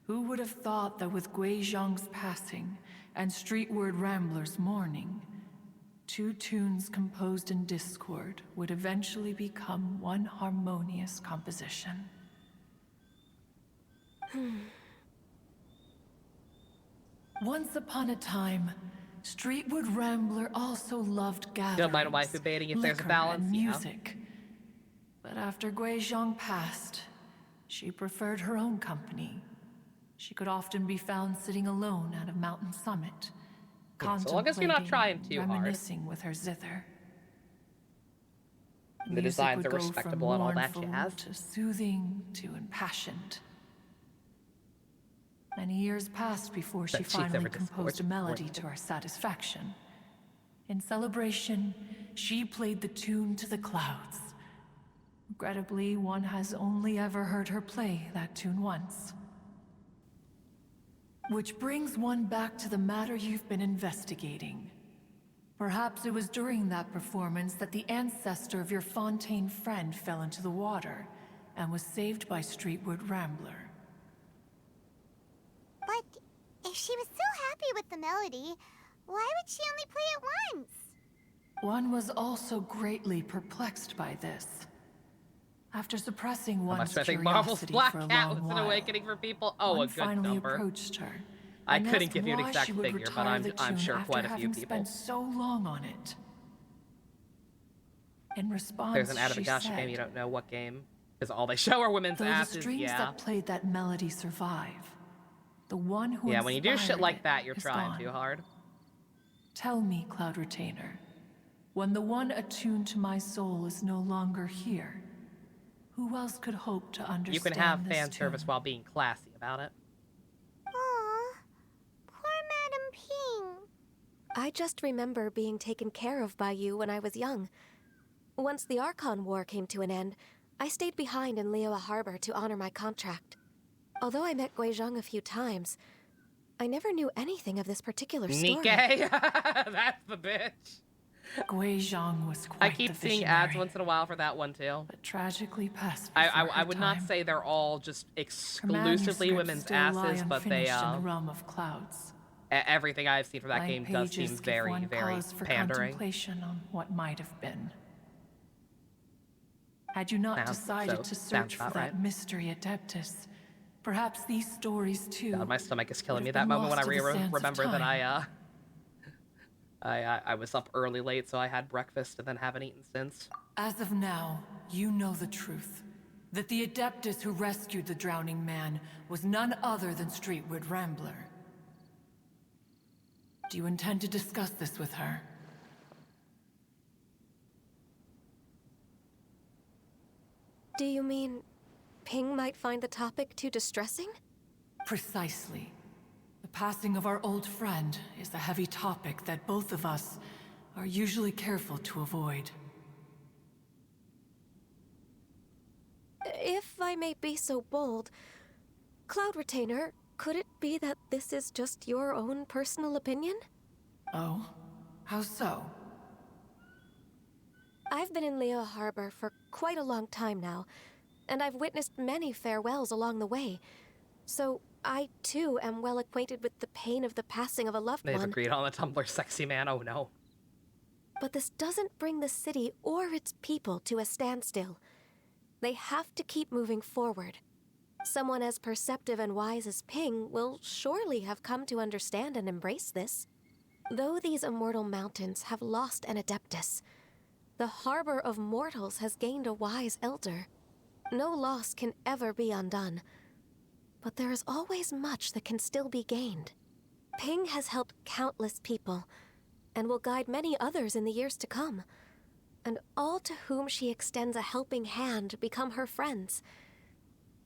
Who would have thought that with Guizhong's passing and Streetward Rambler's mourning, two tunes composed in discord would eventually become one harmonious composition? Once upon a time, Streetward Rambler also loved gatherings, Don't mind wife debating if there's a liquor, balance, and yeah. music. But after Guizhong passed, she preferred her own company. She could often be found sitting alone at a mountain summit, Yeah, so long as you're not trying too hard. reminiscing with her zither. The Music designs would are go from respectable and all that mournful jazz. to soothing to impassioned. Many years passed before she That cheeks finally ever composed a disgorged. melody to her satisfaction. In celebration, she played the tune to the clouds. Regrettably, one has only ever heard her play that tune once. Which brings one back to the matter you've been investigating. Perhaps it was during that performance that the ancestor of your Fontaine friend fell into the water and was saved by Streetward Rambler. But the melody, why would she only play it once? One was also greatly perplexed by this. After suppressing How one's much do I think Marvel's curiosity Black for a Cat long was an while, awakening for people? Oh, one a good finally number. approached her. I And couldn't asked give you an why exact she would figure, but retire the I'm tune sure after quite a few having people. spent so long on it. In response, There's an she Adabagashi said, game, you don't know what game. Because all they show are women's "Though asses, the strings yeah. that played that melody survive, the one who Yeah, when you do shit inspired like it that, you're is trying gone. too hard. Tell me, Cloud Retainer, when the one attuned to my soul is no longer here, who else could hope to understand You can have this fan service tune?" while being classy about it. Aw, poor Madam Ping. I just remember being taken care of by you when I was young. Once the Archon War came to an end, I stayed behind in Liyue Harbor to honor my contract. Although I met Guizhong a few times, I never knew anything of this particular story. Nikkei! That's the bitch. Guizhong was quite I keep the seeing visionary, ads once in a while for that one too. but tragically passed I would not say they're all just exclusively women's asses, but they in the realm of clouds. Everything I've seen from that Blank game does seem pages give very, one very pause for pandering. contemplation on what might have been. Had you not Sounds decided to search for about that right. mystery Adeptus, perhaps these stories too. God, my stomach is killing me. would That have been moment when I lost to the sands of remember that time. I was up early late, so I had breakfast and then haven't eaten since. As of now, you know the truth. That the Adeptus who rescued the drowning man was none other than Streetwood Rambler. Do you intend to discuss this with her? Do you mean Ping might find the topic too distressing? Precisely. The passing of our old friend is a heavy topic that both of us are usually careful to avoid. If I may be so bold, Cloud Retainer, could it be that this is just your own personal opinion? Oh? How so? I've been in Liyue Harbor for quite a long time now, and I've witnessed many farewells along the way. So I, too, am well acquainted with the pain of the passing of a loved They've one. agreed on the Tumblr sexy man, oh no. But this doesn't bring the city or its people to a standstill. They have to keep moving forward. Someone as perceptive and wise as Ping will surely have come to understand and embrace this. Though these immortal mountains have lost an Adeptus, the harbor of mortals has gained a wise elder. No loss can ever be undone, but there is always much that can still be gained. Ping has helped countless people, and will guide many others in the years to come. And all to whom she extends a helping hand become her friends.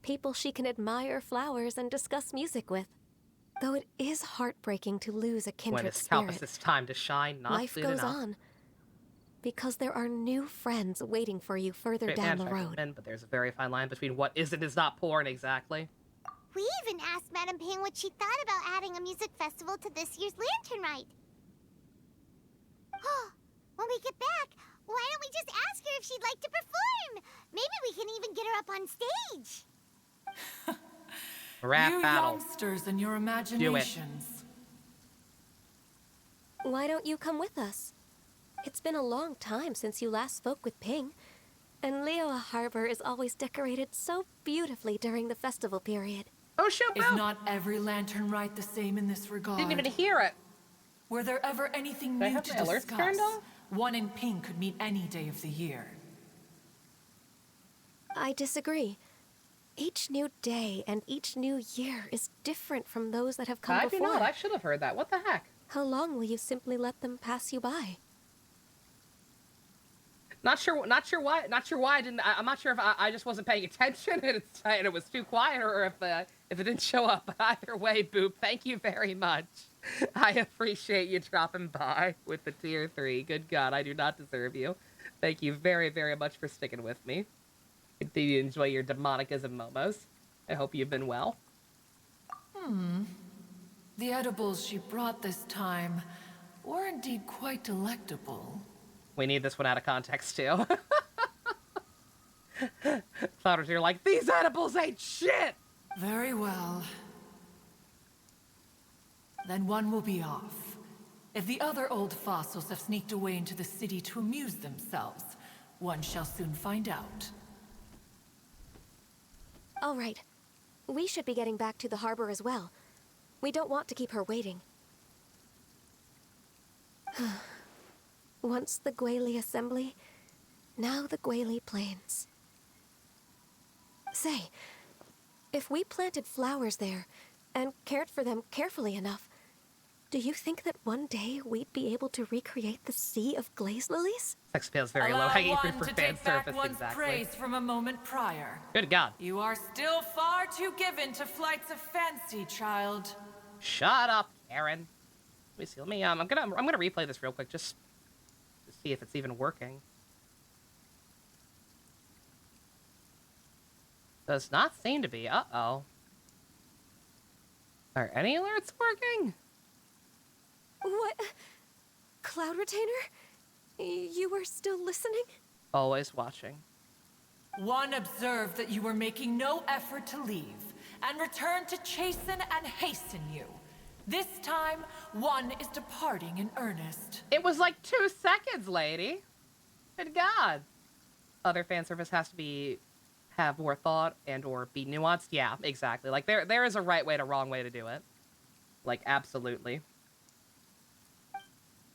People she can admire flowers and discuss music with. Though it is heartbreaking to lose a kindred When it's spirit, Calpas's time to shine, not life soon goes enough. on. Because there are new friends waiting for you further Great down the management, road. but there's a very fine line between what is and is not porn, exactly. We even asked Madam Ping what she thought about adding a music festival to this year's Lantern Rite. When we get back, why don't we just ask her if she'd like to perform? Maybe we can even get her up on stage. Rap you battle. youngsters and your imaginations. Why don't you come with us? It's been a long time since you last spoke with Ping, and Liyue Harbor is always decorated so beautifully during the festival period. Oh, shoot, Is not every Lantern Rite the same in this regard? Didn't even hear it. Were there ever anything Did I new have to my alerts discuss? turned off? One in Pink could meet any day of the year. I disagree. Each new day and each new year is different from those that have come I before. do not. I should have heard that. What the heck? How long will you simply let them pass you by? Not sure why I didn't. I'm not sure if I just wasn't paying attention and it was too quiet, or if it didn't show up. But either way, Boop, thank you very much. I appreciate you dropping by with the tier 3. Good God, I do not deserve you. Thank you very, very much for sticking with me. Continue to enjoy your demonicism momos. I hope you've been well. The edibles she brought this time were indeed quite delectable. We need this one out of context, too. Clouders, you're like, these edibles ain't shit! Very well. then one will be off. If the other old fossils have sneaked away into the city to amuse themselves, one shall soon find out. All right. We should be getting back to the harbor as well. We don't want to keep her waiting. Once the Gwaili Assembly, now the Gwaili Plains. Say, if we planted flowers there and cared for them carefully enough, do you think that one day we'd be able to recreate the sea of glaze lilies? Sex appeals very low hanging fruit for fan service, One's exactly. praise from a moment prior. Good God. You are still far too given to flights of fancy, child. Shut up, Karen. Let me see. Let me. I'm gonna replay this real quick just to see if it's even working. Does not seem to be. Uh-oh. Are any alerts working? What? Cloud Retainer? You were still listening? Always watching. One observed that you were making no effort to leave, and returned to chasten and hasten you. This time, one is departing in earnest. It was like 2 seconds, lady. Good God. Other fan service has to have more thought and or be nuanced. Yeah, exactly. Like there is a right way and a wrong way to do it. Like absolutely.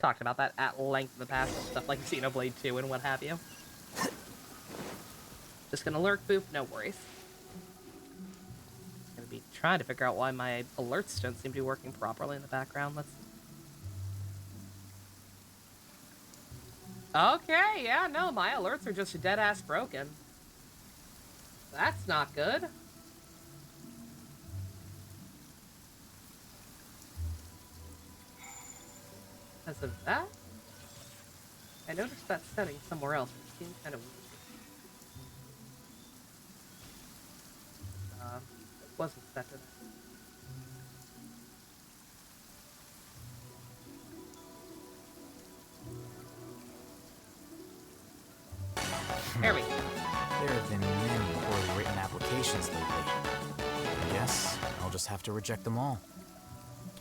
Talked about that at length in the past, stuff like Xenoblade 2 and what have you. Just gonna lurk, boop, no worries. Gonna be trying to figure out why my alerts don't seem to be working properly in the background. Okay, yeah, no, my alerts are just dead-ass broken. That's not good. Because of that? I noticed that setting somewhere else, which seems kind of weird. It wasn't set to that. There we go. There have been many poorly written applications lately. I guess I'll just have to reject them all.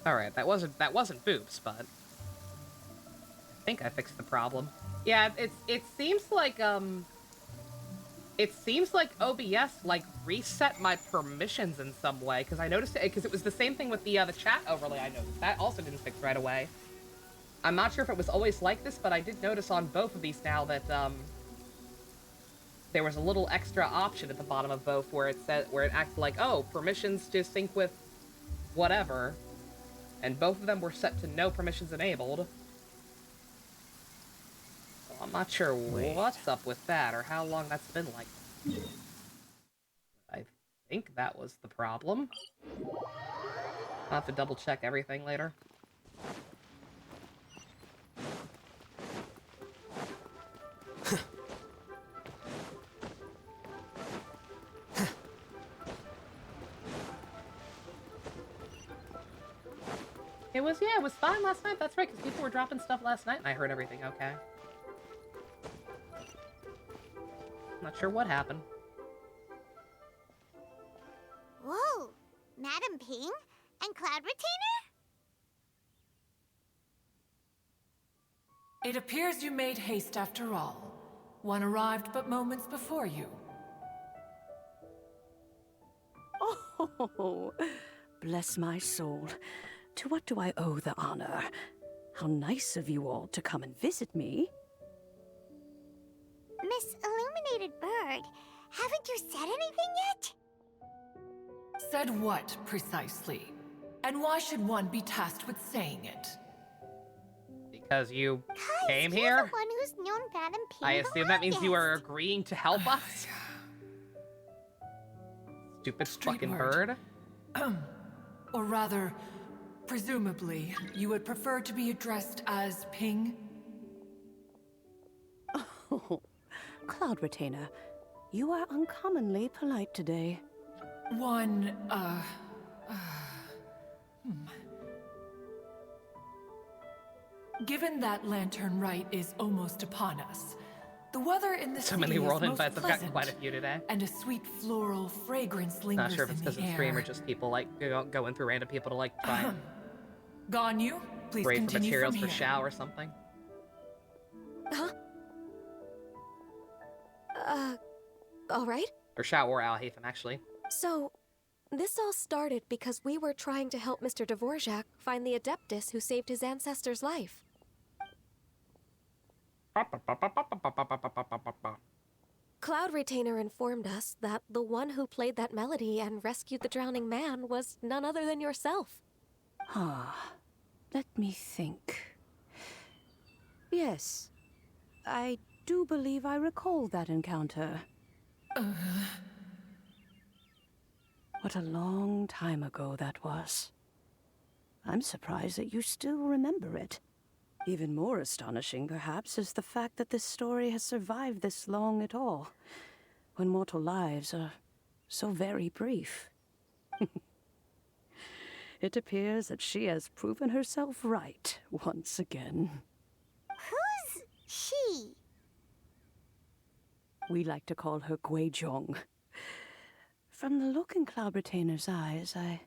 Alright, that wasn't boobs, but I think I fixed the problem. Yeah, it seems like OBS like reset my permissions in some way, because I noticed it, because it was the same thing with the chat overlay. I noticed that also didn't fix right away. I'm not sure if it was always like this, but I did notice on both of these now that there was a little extra option at the bottom of both where it acted like, oh, permissions to sync with whatever, and both of them were set to no permissions enabled. So I'm not sure what's up with that or how long that's been like. I think that was the problem. I'll have to double check everything later. It was fine last night. That's right, because people were dropping stuff last night and I heard everything okay. Not sure what happened. Whoa, Madam Ping and Cloud Retainer? It appears you made haste after all. One arrived but moments before you. Oh, bless my soul. To what do I owe the honor? How nice of you all to come and visit me. Miss Illuminated Bird, haven't you said anything yet? Said what, precisely? And why should one be tasked with saying it? Because you came here? The one who's known Madam Ping. I assume that means you are agreeing to help us? Stupid fucking bird. Or rather, presumably, you would prefer to be addressed as Ping? Oh, Cloud Retainer, you are uncommonly polite today. Given that Lantern Rite is almost upon us, the weather in the city many world is invites. most I've gotten pleasant, quite a few today. and a sweet floral fragrance lingers Not sure if it's in because the of stream or air. just people like going through random people to like try and Ganyu, please Great for continue materials from for here. Shao or something. Huh? All right. Or Shao or Alhaven, actually. So, this all started because we were trying to help Mr. Dvorak find the Adeptus who saved his ancestor's life. Cloud Retainer informed us that the one who played that melody and rescued the drowning man was none other than yourself. Let me think. Yes, I do believe I recall that encounter. What a long time ago that was. I'm surprised that you still remember it. Even more astonishing, perhaps, is the fact that this story has survived this long at all, when mortal lives are so very brief. It appears that she has proven herself right once again. Who's she? We like to call her Guizhong. From the look in Cloud Retainer's eyes, I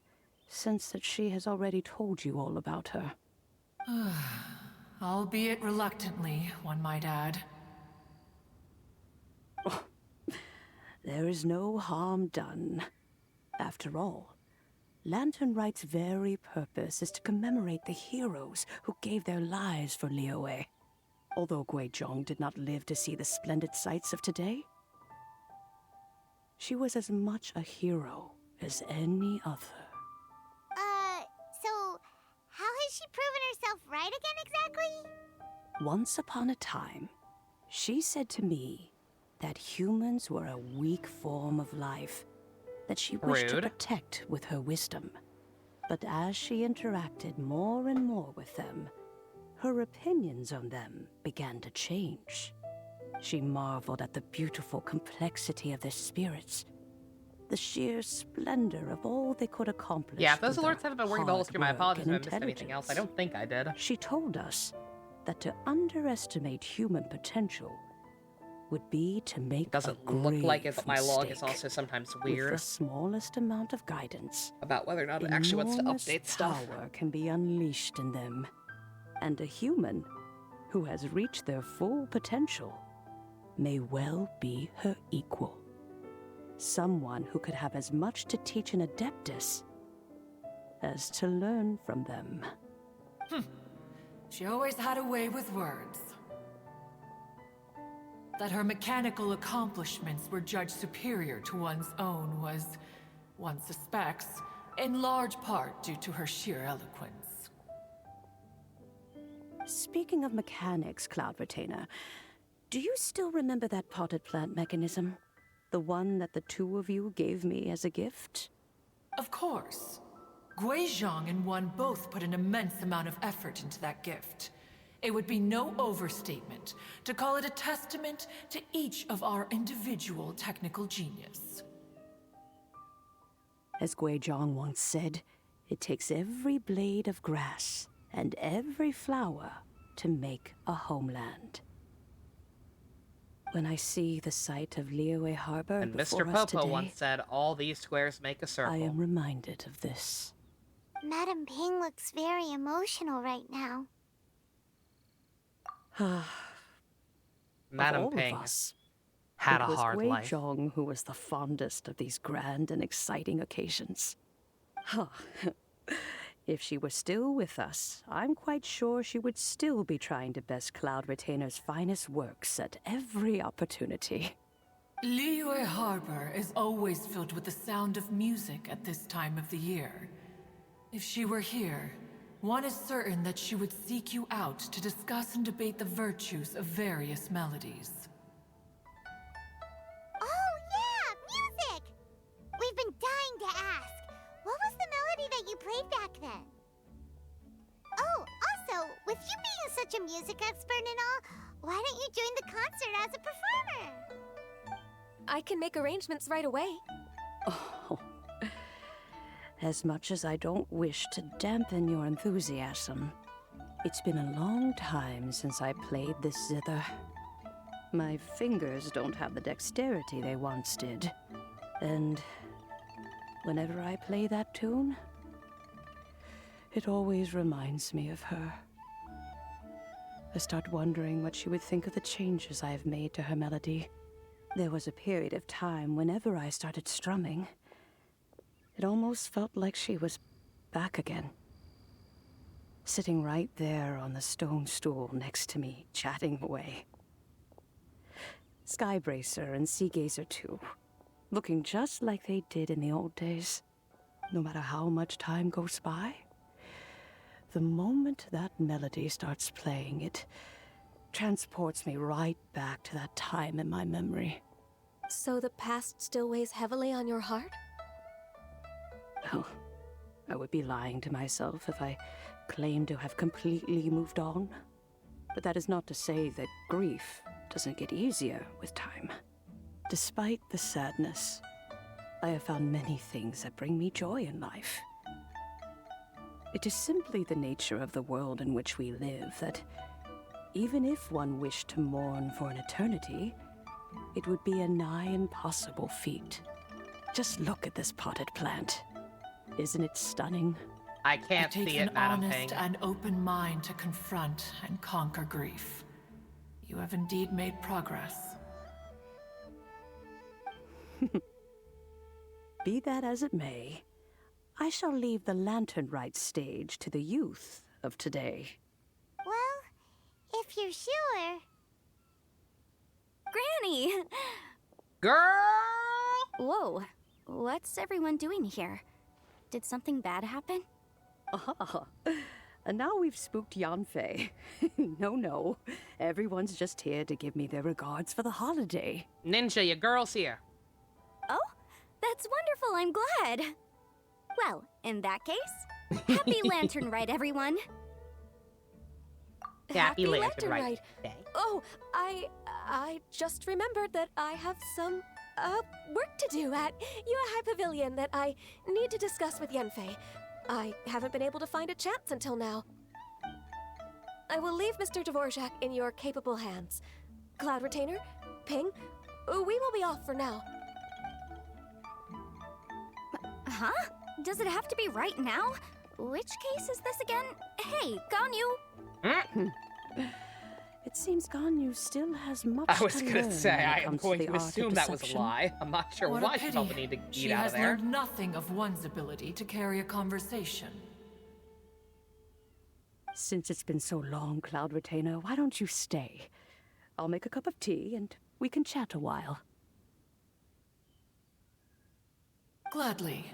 sense that she has already told you all about her. Albeit reluctantly, one might add. Oh, there is no harm done. After all, Lantern Rite's very purpose is to commemorate the heroes who gave their lives for Liyue. Although Guizhong did not live to see the splendid sights of today, she was as much a hero as any other. So how has she proven herself right again exactly? Once upon a time, she said to me that humans were a weak form of life that she wished to protect with her wisdom. But as she interacted more and more with them, her opinions on them began to change. She marveled at the beautiful complexity of their spirits, the sheer splendor of all they could accomplish. Yeah, if those alerts haven't been working the whole stream, I apologize if I missed anything intelligence. else. I don't think I did. She told us that to underestimate human potential would be to make Doesn't a look like it, grave but my log is mistake. also sometimes With weird the smallest amount of guidance about whether or not it actually wants to enormous update stuff. power can be unleashed in them, and a human who has reached their full potential may well be her equal. Someone who could have as much to teach an Adeptus as to learn from them. She always had a way with words. That her mechanical accomplishments were judged superior to one's own was, one suspects, in large part due to her sheer eloquence. Speaking of mechanics, Cloud Retainer, do you still remember that potted plant mechanism? The one that the two of you gave me as a gift? Of course. Guizhong and one both put an immense amount of effort into that gift. It would be no overstatement to call it a testament to each of our individual technical genius. As Guizhong once said, it takes every blade of grass and every flower to make a homeland. When I see the sight of Liyue Harbor And before Mr. us Popo today, once said, all these squares make a circle. I am reminded of this. Madame Ping looks very emotional right now. Madame Of all Ping of us, had a it was hard life. Guizhong who was the fondest of these grand and exciting occasions. If she were still with us, I'm quite sure she would still be trying to best Cloud Retainer's finest works at every opportunity. Liyue Harbor is always filled with the sound of music at this time of the year. If she were here, one is certain that she would seek you out to discuss and debate the virtues of various melodies. Oh yeah, music! We've been dying to ask. What was the melody that you played back then? Oh, also, with you being such a music expert and all, why don't you join the concert as a performer? I can make arrangements right away. Oh, as much as I don't wish to dampen your enthusiasm, it's been a long time since I played this zither. My fingers don't have the dexterity they once did, and whenever I play that tune, It always reminds me of her. I start wondering what she would think of the changes I have made to her melody. There was a period of time whenever I started strumming, it almost felt like she was back again. Sitting right there on the stone stool next to me, chatting away. Skybracer and Seagazer too, looking just like they did in the old days. No matter how much time goes by, the moment that melody starts playing, it transports me right back to that time in my memory. So the past still weighs heavily on your heart? Well, I would be lying to myself if I claimed to have completely moved on. But that is not to say that grief doesn't get easier with time. Despite the sadness, I have found many things that bring me joy in life. It is simply the nature of the world in which we live that, even if one wished to mourn for an eternity, it would be a nigh impossible feat. Just look at this potted plant. Isn't it stunning? I can't see it, Madam Ping. It takes an honest and open mind to confront and conquer grief. You have indeed made progress. Be that as it may, I shall leave the Lantern Rite stage to the youth of today. Well, if you're sure. Granny! Girl! Whoa, what's everyone doing here? Did something bad happen? And now we've spooked Yanfei. No. Everyone's just here to give me their regards for the holiday. Ninja, your girl's here. Oh, that's wonderful. I'm glad. Well, in that case, happy Lantern Rite, everyone. Happy Lantern Rite. Oh, I just remembered that I have some work to do at Yuehai Pavilion that I need to discuss with Yanfei. I haven't been able to find a chance until now. I will leave Mr. Dvorak in your capable hands. Cloud Retainer, Ping, we will be off for now. Huh? Does it have to be right now? Which case is this again? Hey, Ganyu! It seems Ganyu still has much I was to gonna learn say, when it I am comes going to to the art of assume that was a deception. lie. I'm not sure What why a she pity. felt the need to She eat out has of there. learned nothing of one's ability to carry a conversation. Since it's been so long, Cloud Retainer, why don't you stay? I'll make a cup of tea and we can chat a while. Gladly.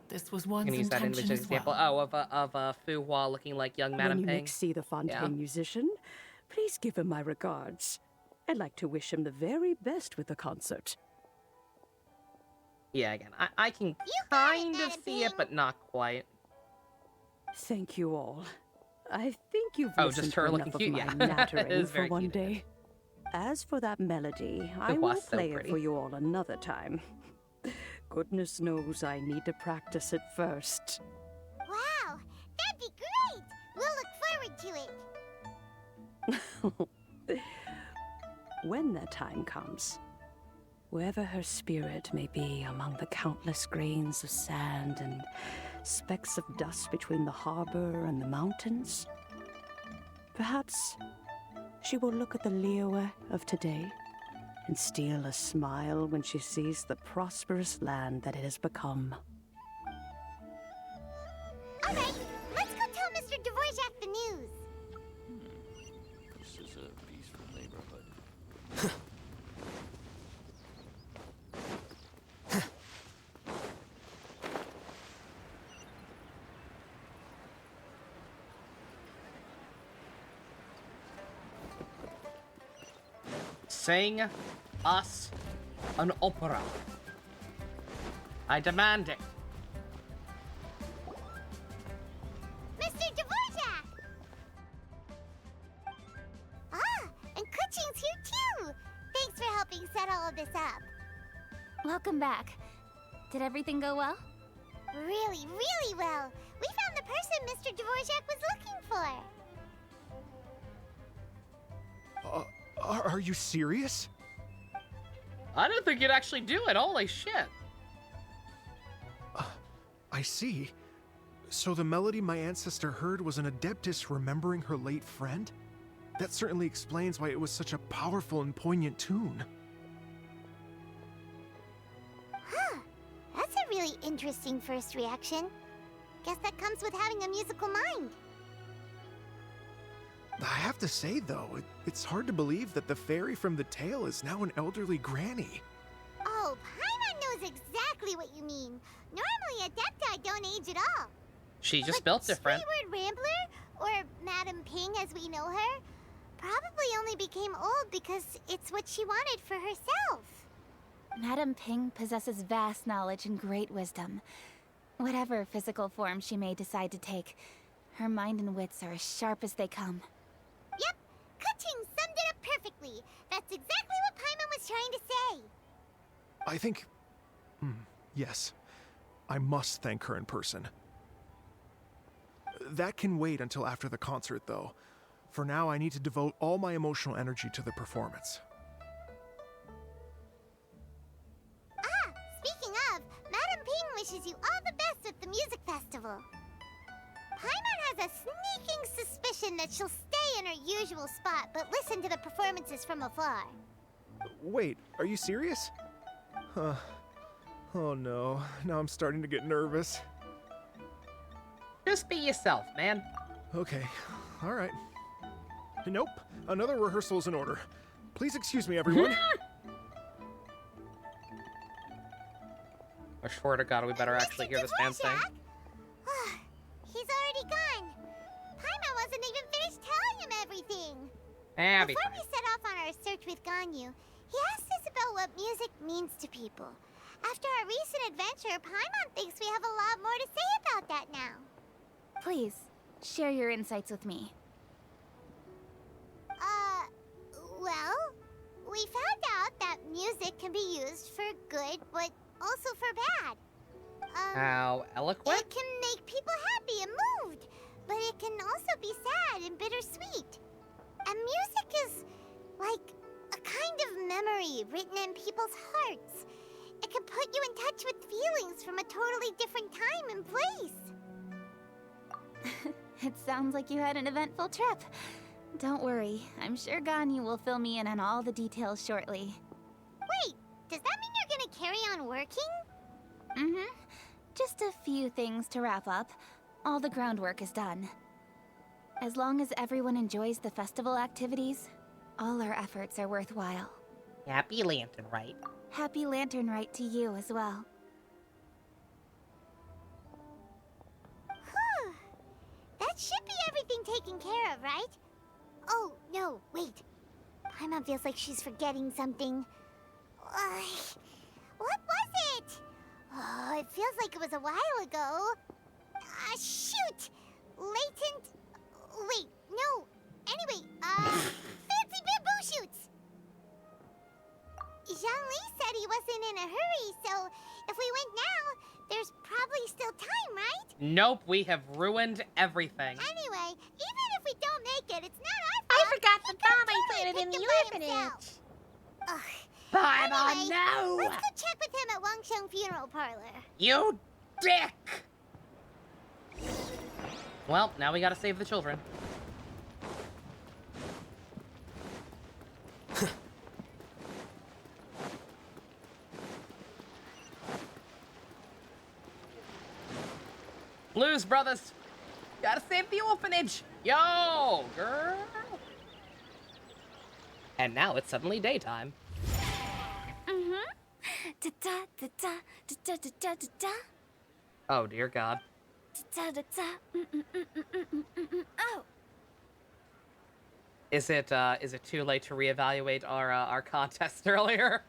This was one's Can use that intention image as example. well. Of Fu Hua looking like young Madame When you Ping. next see the Fontaine musician, please give him my regards. I'd like to wish him the very best with the concert. Yeah, again, I can kind of see it, but not quite. Thank you all. I think you've Oh, listened just her to looking enough cute, of yeah. my It nattering is for very one cute. day. As for that melody, I It will was so play it pretty. for you all another time. Goodness knows I need to practice it first. Wow, that'd be great! We'll look forward to it. When that time comes, wherever her spirit may be among the countless grains of sand and specks of dust between the harbor and the mountains, perhaps she will look at the Liyue of today and steal a smile when she sees the prosperous land that it has become. All right, let's go tell Mr. Dvorak the news. This is a peaceful neighborhood. Sing us an opera. I demand it. Mr. Dvorak! Ah, and Kuching's here too! Thanks for helping set all of this up. Welcome back. Did everything go well? Really, really well. We found the person Mr. Dvorak was looking for. Are you serious? I didn't think you'd actually do it. Holy shit. I see. So the melody my ancestor heard was an adeptus remembering her late friend? That certainly explains why it was such a powerful and poignant tune. Huh. That's a really interesting first reaction. Guess that comes with having a musical mind. I have to say, though, it's hard to believe that the fairy from the tale is now an elderly granny. Oh, Paimon knows exactly what you mean. Normally, Adepti don't age at all. She just built different. Streetward Rambler, or Madame Ping as we know her, probably only became old because it's what she wanted for herself. Madame Ping possesses vast knowledge and great wisdom. Whatever physical form she may decide to take, her mind and wits are as sharp as they come. Yep, Kuting summed it up perfectly. That's exactly what Paimon was trying to say. I think... yes. I must thank her in person. That can wait until after the concert, though. For now, I need to devote all my emotional energy to the performance. Ah, speaking of, Madame Ping wishes you all the best with the music festival. Paimon has a sneaking suspicion that she'll stay in her usual spot, but listen to the performances from afar. Wait, are you serious? Huh. Oh no, now I'm starting to get nervous. Just be yourself, man. Okay, alright. Nope, another rehearsal's in order. Please excuse me, everyone. I swear to God, we better actually hear this man sing. He's already gone. Paimon wasn't even finished telling him everything. Before we set off on our search with Ganyu, he asked us about what music means to people. After our recent adventure, Paimon thinks we have a lot more to say about that now. Please, share your insights with me. Well, we found out that music can be used for good, but also for bad. How eloquent? It can make people happy and moved, but it can also be sad and bittersweet. And music is like a kind of memory written in people's hearts. It can put you in touch with feelings from a totally different time and place. It sounds like you had an eventful trip. Don't worry, I'm sure Ganyu will fill me in on all the details shortly. Wait, does that mean you're gonna carry on working? Mm-hmm. Just a few things to wrap up. All the groundwork is done. As long as everyone enjoys the festival activities, all our efforts are worthwhile. Happy Lantern Rite. Happy Lantern Rite to you as well. Whew. That should be everything taken care of, right? Oh, no, wait. Paimon feels like she's forgetting something. What was it? Oh, it feels like it was a while ago. Shoot! Latent... Wait, no. Anyway, fancy bamboo shoots! Zhang-Li said he wasn't in a hurry, so if we went now, there's probably still time, right? Nope, we have ruined everything. Anyway, even if we don't make it, it's not our fault. I forgot the bomb I planted in the orphanage. Paimon, no! Let's go check with him at Wangsheng Funeral Parlor. You dick! Well, now we gotta save the children. Blues Brothers, gotta save the orphanage. Yo, girl. And now it's suddenly daytime. Oh dear God. Oh. Is it too late to reevaluate our contest earlier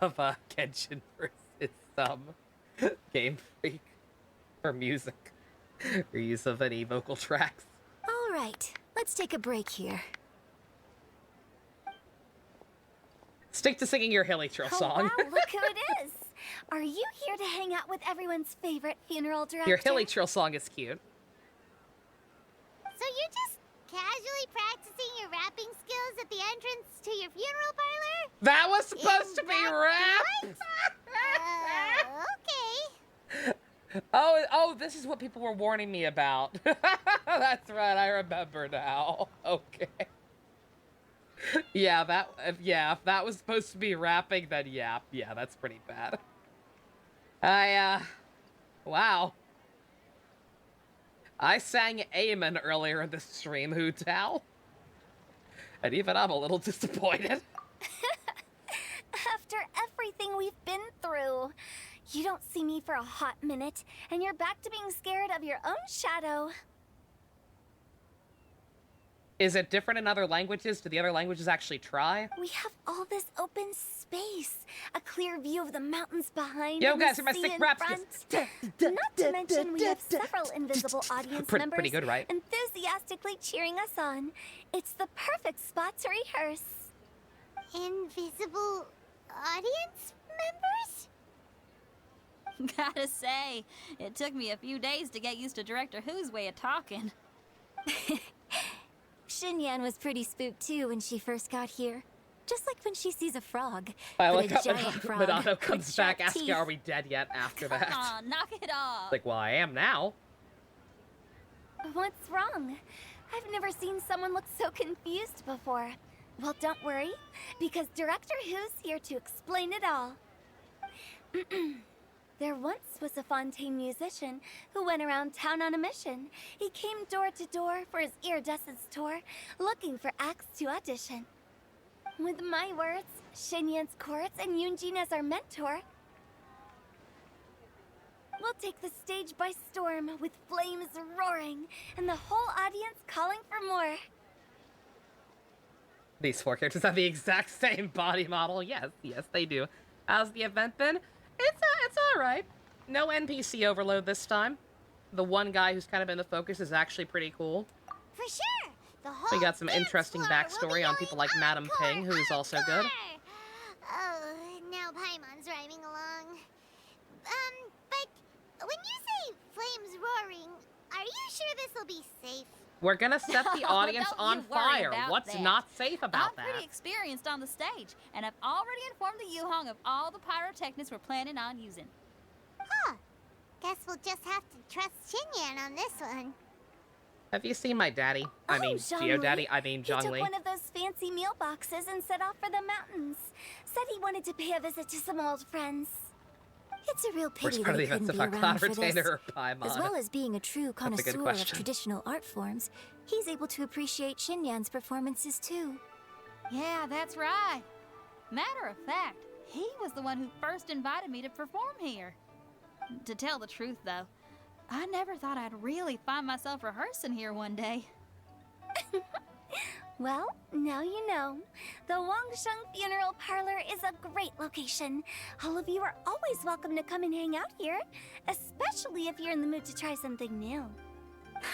of Genshin versus Game Freak for music or use of any vocal tracks? All right, let's take a break here. Stick to singing your Hilly Trill song. Oh, wow, look who it is! Are you here to hang out with everyone's favorite funeral director? Your Hilly Trill song is cute. So you're just casually practicing your rapping skills at the entrance to your funeral parlor? That was supposed to be rap! Okay. Oh, this is what people were warning me about. That's right, I remember now. Okay. Yeah, if that was supposed to be rapping, then yeah, that's pretty bad. Wow. I sang Amen earlier in the stream, Hu Tao. And even I'm a little disappointed. After everything we've been through, you don't see me for a hot minute, and you're back to being scared of your own shadow. Is it different in other languages? Do the other languages actually try? We have all this open space, a clear view of the mountains behind. Yo, guys, are my sick raps? Not to mention we have several invisible audience members pretty good, right? enthusiastically cheering us on. It's the perfect spot to rehearse. Invisible audience members? Gotta say, it took me a few days to get used to Director Who's way of talking. Xinyan was pretty spooked too when she first got here. Just like when she sees a frog. I like how giant frog Madonna comes with back sharp asking, teeth. are we dead yet after that? Aw, knock it off. It's like, well, I am now. What's wrong? I've never seen someone look so confused before. Well, don't worry, because Director Who's here to explain it all. There once was a Fontaine musician who went around town on a mission. He came door to door for his iridescence tour, looking for acts to audition. With my words, Xinyan's chorus, and Yunjin as our mentor, we'll take the stage by storm with flames roaring and the whole audience calling for more. These four characters have the exact same body model. Yes, they do. How's the event been? It's all right. No NPC overload this time. The one guy who's kind of been the focus is actually pretty cool. For sure. The whole We got some interesting backstory on people like Madam Ping, who is also good. Oh, now Paimon's rhyming along. But when you say flames roaring, are you sure this'll be safe? We're gonna set the audience Don't on you worry fire. about What's that. not safe about I'm that? pretty experienced on the stage, and I've already informed the Yuhong of all the pyrotechnics we're planning on using. Huh. Guess we'll just have to trust Xinyan on this one. Have you seen my daddy? I mean, Geodaddy. I mean, He took Zhongli. one of those fancy meal boxes and set off for the mountains. Said he wanted to pay a visit to some old friends. It's a real Which pity part of that the he couldn't events be of our around cloud for this. retainer or Paimon? As well as being a true That's a good connoisseur of question. traditional art forms, he's able to appreciate Xinyan's performances too. Yeah, that's right. Matter of fact, he was the one who first invited me to perform here. To tell the truth, though, I never thought I'd really find myself rehearsing here one day. Well, now you know. The Wangsheng Funeral Parlor is a great location. All of you are always welcome to come and hang out here, especially if you're in the mood to try something new.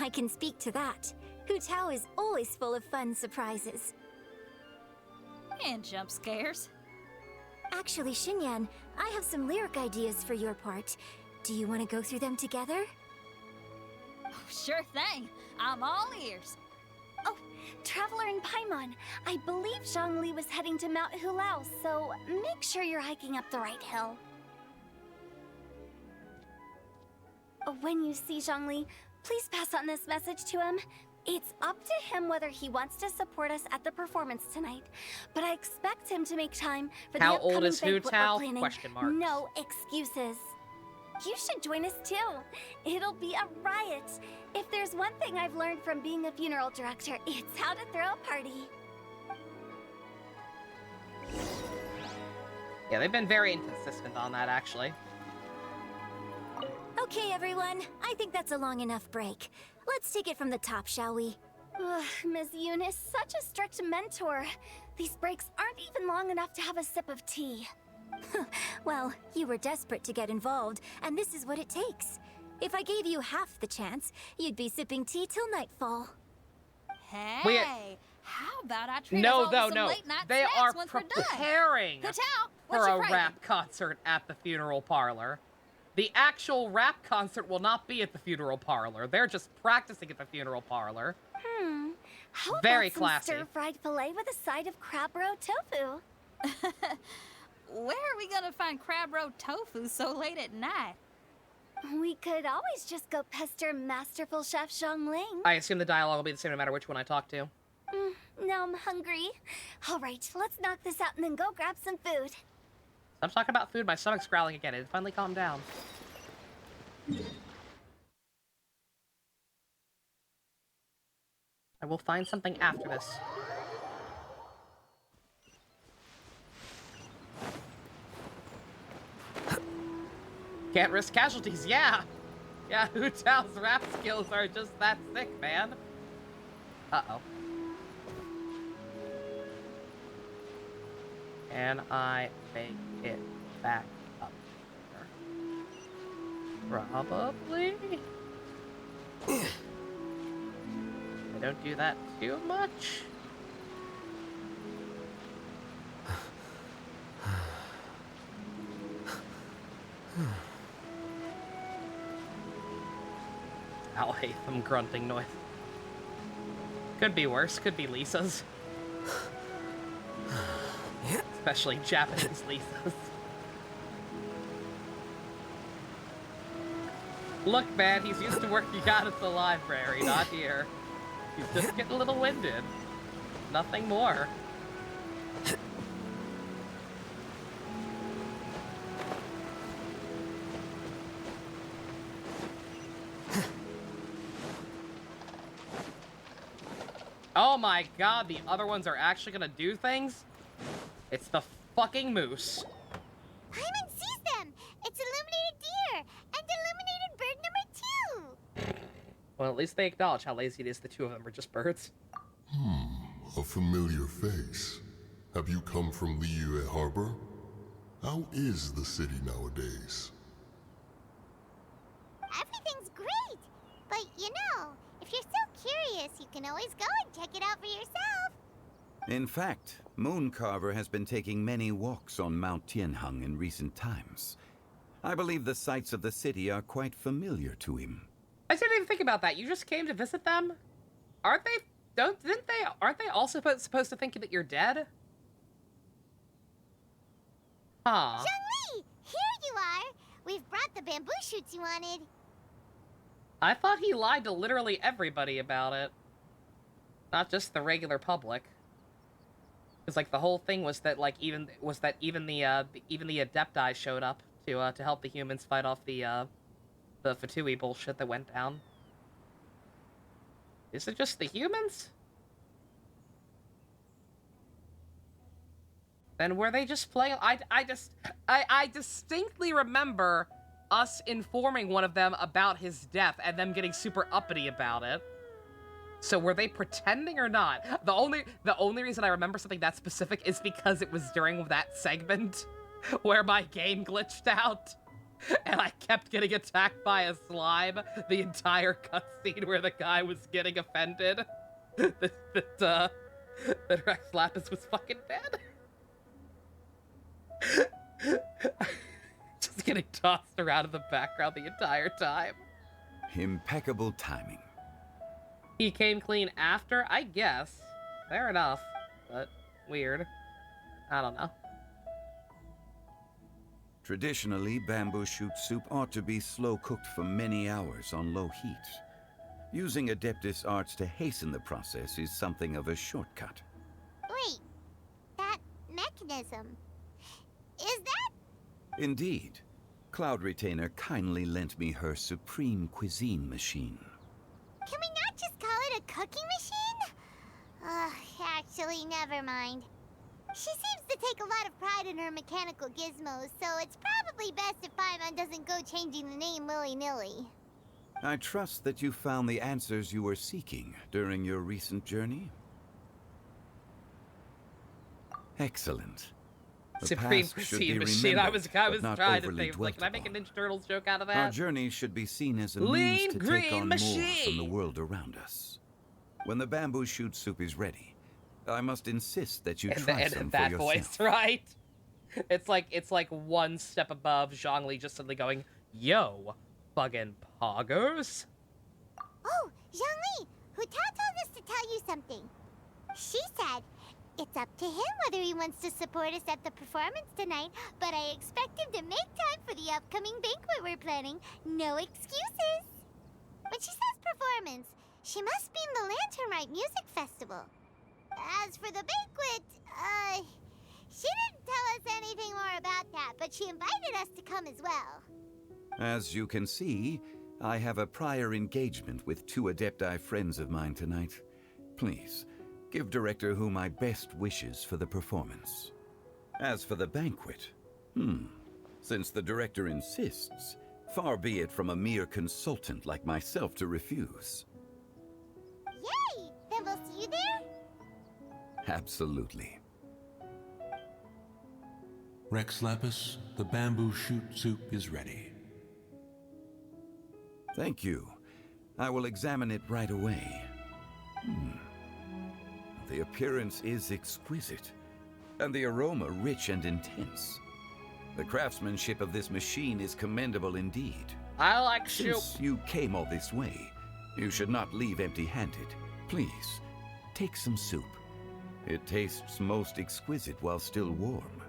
I can speak to that. Hu Tao is always full of fun surprises. And jump scares. Actually, Xinyan, I have some lyric ideas for your part. Do you want to go through them together? Oh, sure thing. I'm all ears. Oh, Traveler in Paimon, I believe Zhongli was heading to Mount Hulao, so make sure you're hiking up the right hill. When you see Zhongli, please pass on this message to him. It's up to him whether he wants to support us at the performance tonight, but I expect him to make time for the How upcoming old is Hu banquet we're Tao? planning. Question marks. No excuses. You should join us too. It'll be a riot. If there's one thing I've learned from being a funeral director, it's how to throw a party. Yeah, they've been very inconsistent on that, actually. Okay, everyone. I think that's a long enough break. Let's take it from the top, shall we? Ugh, Ms. Eunice, such a strict mentor. These breaks aren't even long enough to have a sip of tea. Well, you were desperate to get involved, and this is what it takes. If I gave you half the chance, you'd be sipping tea till nightfall. Hey, how about I treat us No, all no, to some no. late night They snacks are once we're done? preparing Hu Tao, for what's a your craving? rap concert at the funeral parlor. The actual rap concert will not be at the funeral parlor. They're just practicing at the funeral parlor. How about Very some classy. stir-fried filet with a side of crab roe tofu? Where are we gonna find crab roe tofu so late at night? We could always just go pester Masterful Chef Zhongling. I assume the dialogue will be the same no matter which one I talk to. Now I'm hungry. All right, let's knock this out and then go grab some food. Stop talking about food. My stomach's growling again. It finally calmed down. I will find something after this. Can't risk casualties, yeah! Yeah, Hu Tao's rap skills are just that sick, man. Uh-oh. Can I make it back up here? Probably. I don't do that too much. I'll hate them grunting noise. Could be worse, could be Lisa's. Especially Japanese Lisa's. Look, man, he's used to working out at the library, not here. He's just getting a little winded. Nothing more. Oh my god, the other ones are actually gonna do things? It's the fucking moose. Paimon sees them! It's illuminated deer! And illuminated bird number 2! Well, at least they acknowledge how lazy it is the two of them are just birds. A familiar face. Have you come from Liyue Harbor? How is the city nowadays? Everything's great! But you know, if you're so curious, you can always go and check it out for yourself. In fact, Mooncarver has been taking many walks on Mount Tianheng in recent times. I believe the sights of the city are quite familiar to him. I didn't even think about that. You just came to visit them? Aren't they? Aren't they also supposed to think that you're dead? Huh. Zhongli! Here you are! We've brought the bamboo shoots you wanted. I thought he lied to literally everybody about it. Not just the regular public. Because like the whole thing was that like even the Adepti showed up to help the humans fight off the Fatui bullshit that went down. Is it just the humans? Then were they just playing? I distinctly remember us informing one of them about his death and them getting super uppity about it. So were they pretending or not? The only reason I remember something that specific is because it was during that segment where my game glitched out and I kept getting attacked by a slime the entire cutscene where the guy was getting offended that Rex Lapis was fucking dead. Just getting tossed around in the background the entire time. Impeccable timing. He came clean after? I guess. Fair enough. But weird. I don't know. Traditionally, bamboo shoot soup ought to be slow cooked for many hours on low heat. Using Adeptus arts to hasten the process is something of a shortcut. Wait, that mechanism, is that? Indeed. Cloud Retainer kindly lent me her supreme cuisine machine. Can we not just call it a cooking machine? Actually, never mind. She seems to take a lot of pride in her mechanical gizmos, so it's probably best if Paimon doesn't go changing the name willy-nilly. I trust that you found the answers you were seeking during your recent journey. Excellent. The Supreme past should be cuisine machine. I was but not trying to overly think, like, dwelt can I make a upon. Ninja Turtles joke out of that? Our journey should be seen as a Lean means to green take on machine. more from the world around us. When the bamboo shoot soup is ready, I must insist that you try some for that yourself. voice, right? It's like one step above Zhongli just suddenly going, "Yo, fucking poggers." Oh, Zhongli, Hu Tao told us to tell you something. She said, It's up to him whether he wants to support us at the performance tonight, but I expect him to make time for the upcoming banquet we're planning. No excuses. When she says performance, she must mean the Lantern Rite Music Festival. As for the banquet, she didn't tell us anything more about that, but she invited us to come as well. As you can see, I have a prior engagement with 2 Adepti friends of mine tonight. Please, give Director Hu my best wishes for the performance. As for the banquet, since the Director insists, far be it from a mere consultant like myself to refuse. Yay! Then we'll see you there? Absolutely. Rex Lapis, the bamboo shoot soup is ready. Thank you. I will examine it right away. The appearance is exquisite, and the aroma rich and intense. The craftsmanship of this machine is commendable indeed. I like soup. Since you came all this way, you should not leave empty-handed. Please, take some soup. It tastes most exquisite while still warm.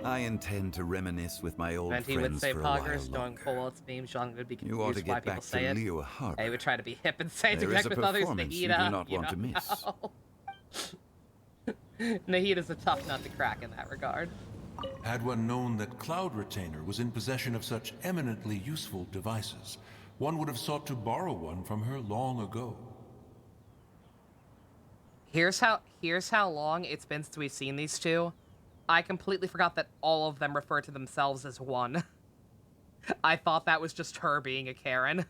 I intend to reminisce with my old And he friends would say for a while poggers, knowing longer. full well its memes, John would be You ought to confused why get people back say to it. Liyue Harbor. They would try to be hip and say to There is connect a with others, performance you Nahida. do not want to miss. Nahida's a tough nut to crack in that regard. Had one known that Cloud Retainer was in possession of such eminently useful devices, one would have sought to borrow one from her long ago. Here's how long it's been since we've seen these two. I completely forgot that all of them refer to themselves as one. I thought that was just her being a Karen,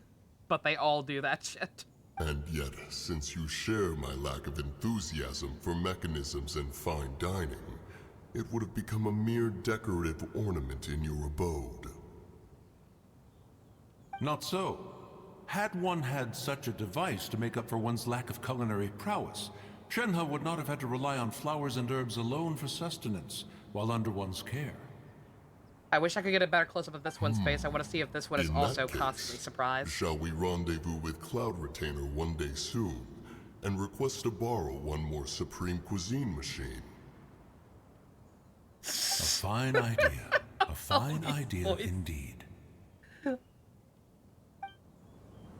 but they all do that shit. And yet, since you share my lack of enthusiasm for mechanisms and fine dining, it would have become a mere decorative ornament in your abode. Not so. Had one had such a device to make up for one's lack of culinary prowess, Shenhe would not have had to rely on flowers and herbs alone for sustenance, while under one's care. I wish I could get a better close-up of this one's face. I want to see if this one is In also that case, constantly surprised. Shall we rendezvous with Cloud Retainer one day soon, and request to borrow one more Supreme Cuisine machine? A fine idea. A fine idea indeed.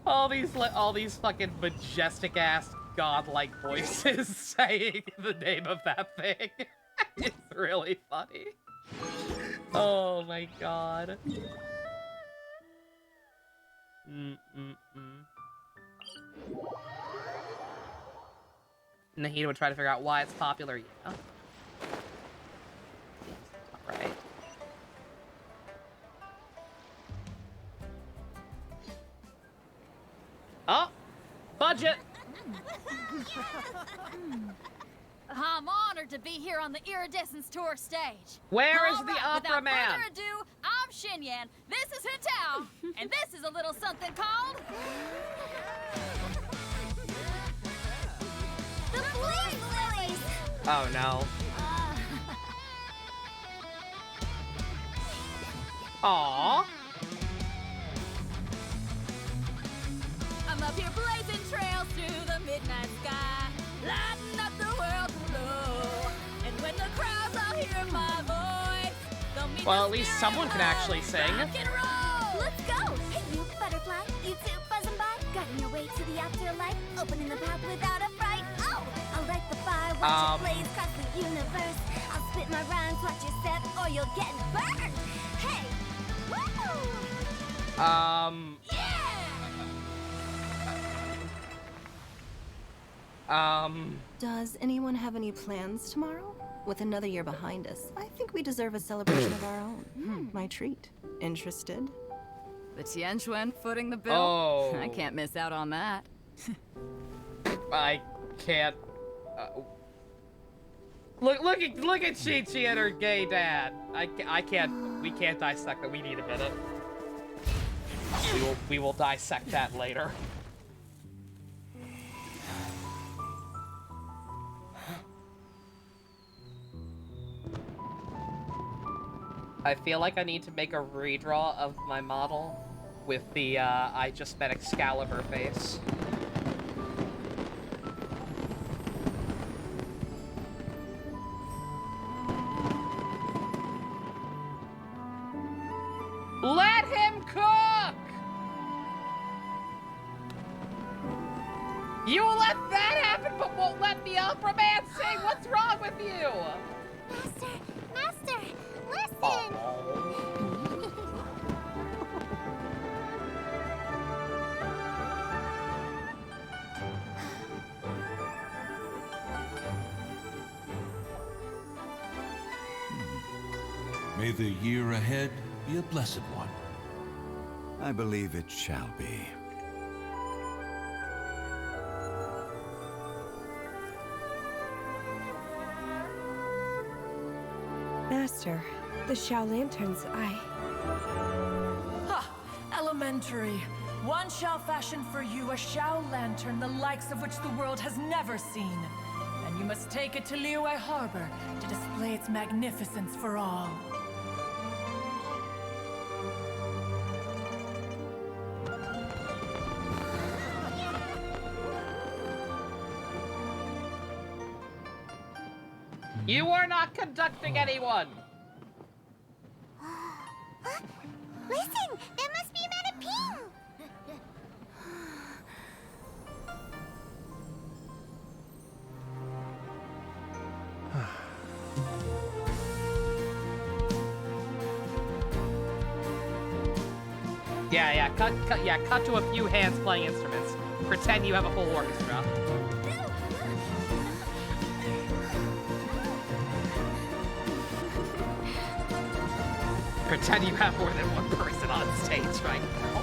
All these fucking majestic-ass godlike voices saying the name of that thing. It's really funny. Oh my god. Nahida would try to figure out why it's popular, yeah. Alright. Oh! Budget! I'm honored to be here on the Iridescence Tour stage. Where is All the right, opera without man? further ado, I'm Xinyan. This is Hetao, and this is a little something called the Blaze Lilies. Oh no. Aww. I'm up here blazing trails through the midnight sky, lighting up the world below. And when the crowds all hear my voice, they'll meet Well, the at least spirit someone of can actually rock sing. and roll. Let's go! Hey, you butterfly, you two buzzing by, guiding your way to the afterlife, opening the path without a fright. Oh, I'll light the fire, watch it blaze across the universe. I'll spit my rhymes, watch you step, or you'll get burned. Hey, woo! Does anyone have any plans tomorrow? With another year behind us, I think we deserve a celebration of our own. My treat. Interested? The Tianquan footing the bill? Oh. I can't miss out on that. I can't. Look at Chi-Chi and her gay dad. I can't. We can't dissect that. We need a minute. We will dissect that later. I feel like I need to make a redraw of my model with the, I just met Excalibur face. Let him cook! You let that happen, but won't let the opera man sing? What's wrong with you? Master, listen! May the year ahead be a blessed one. I believe it shall be. Master, the Shao Lanterns, Ha! Elementary. One shall fashion for you a Shao Lantern the likes of which the world has never seen. And you must take it to Liyue Harbor to display its magnificence for all. You are not conducting anyone! Listen! That must be Madame Ping! Cut to a few hands playing instruments. Pretend you have a full orchestra. Pretend you have more than one person on stage right now.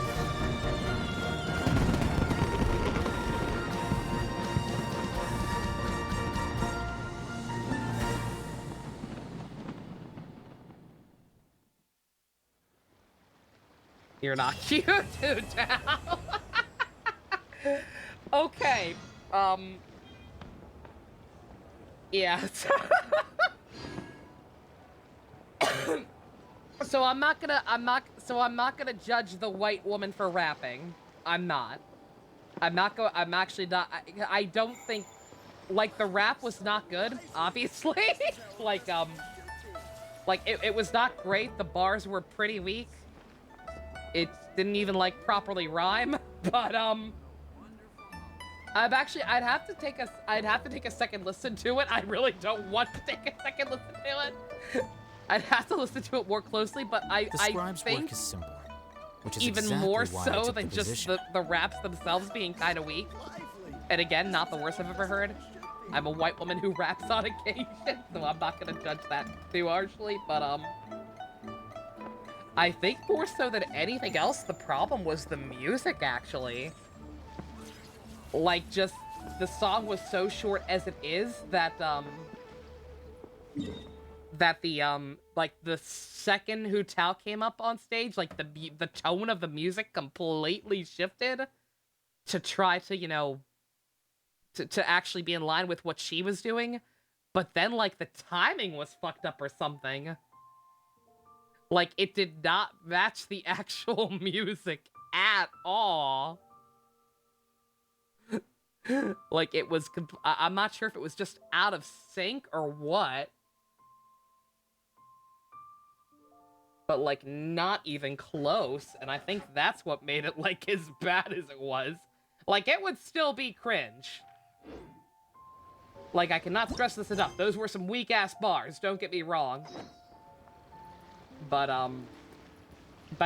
You're not cute, dude. Okay. Yeah. So I'm not gonna judge the white woman for rapping. I'm actually not. I don't think, like, the rap was not good, obviously. It was not great. The bars were pretty weak. It didn't even, like, properly rhyme. But, I'd have to take a second listen to it. I really don't want to take a second listen to it. I'd have to listen to it more closely, but I think work is simple, which is even exactly more why I so took than the just position. the raps themselves being kind of weak. And again, not the worst I've ever heard. I'm a white woman who raps on occasion, so I'm not gonna judge that too harshly, but I think more so than anything else, the problem was the music, actually. Like, just, the song was so short as it is that, like, the second Hu Tao came up on stage, like, the tone of the music completely shifted to try to, you know, to actually be in line with what she was doing. But then, like, the timing was fucked up or something. Like, it did not match the actual music at all. Like, it was... I'm not sure if it was just out of sync or what. But, like, not even close. And I think that's what made it, like, as bad as it was. Like, it would still be cringe. Like, I cannot stress this enough. Those were some weak-ass bars, don't get me wrong. But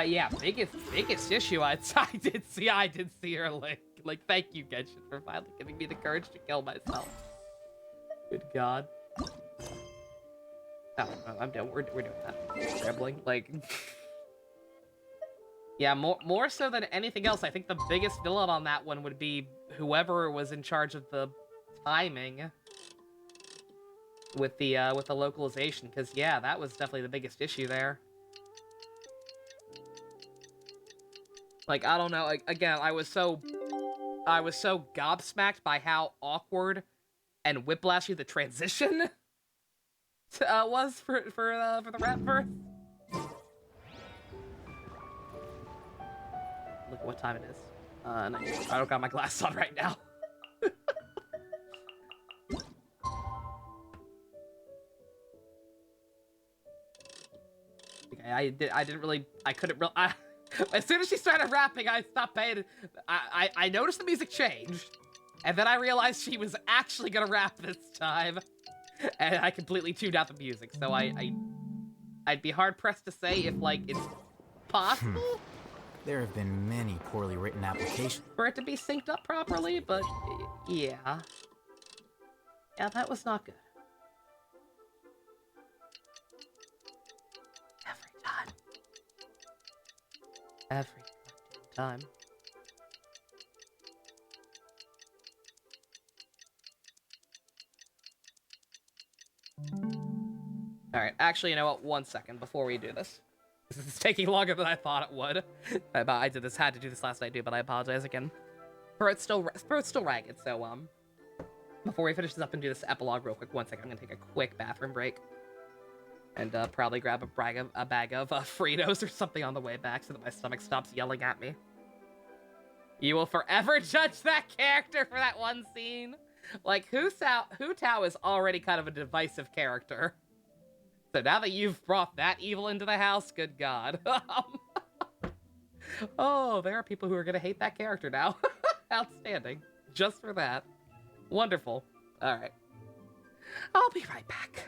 yeah, biggest issue I did see her lick. Like, thank you, Genshin, for finally giving me the courage to kill myself. Good God. Oh, I'm done. We're doing that. Scrambling, like... Yeah, more so than anything else, I think the biggest villain on that one would be whoever was in charge of the timing with the localization, because yeah, that was definitely the biggest issue there. Like, I don't know, like, again, I was so gobsmacked by how awkward and whiplashy the transition was for the rap verse. look at what time it is. And I don't got my glasses on right now. Okay, I couldn't really, as soon as she started rapping, I stopped paying. I noticed the music changed, and then I realized she was actually gonna rap this time, and I completely tuned out the music. So I'd be hard pressed to say if like it's possible. There have been many poorly written applications For it to be synced up properly, but yeah. Yeah, that was not good. Every time. Alright, actually, you know what? 1 second before we do this. This is taking longer than I thought it would. I had to do this last night too, but I apologize again. Throat's still ragged, so, before we finish this up and do this epilogue real quick, 1 second, I'm gonna take a quick bathroom break. And, probably grab a bag of Fritos or something on the way back so that my stomach stops yelling at me. You will forever judge that character for that one scene. Like, Hu Tao is already kind of a divisive character. So now that you've brought that evil into the house, good God. Oh, there are people who are gonna hate that character now. Outstanding. Just for that. Wonderful. Alright. I'll be right back.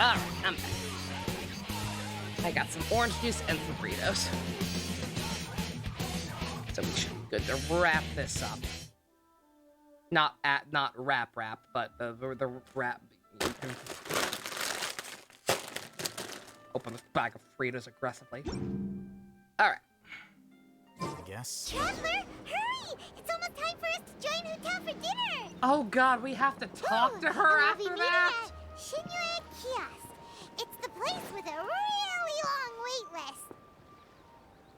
Alright, I'm back. I got some orange juice and some Fritos. So we should be good to wrap this up. Not wrap, but the wrap. Open this bag of Fritos aggressively. Alright. I guess. Traveler, hurry! It's almost time for us to join Hu Tao for dinner! Oh god, we have to talk to her after that? Shinyue Kiosk. It's the place with a really long wait list.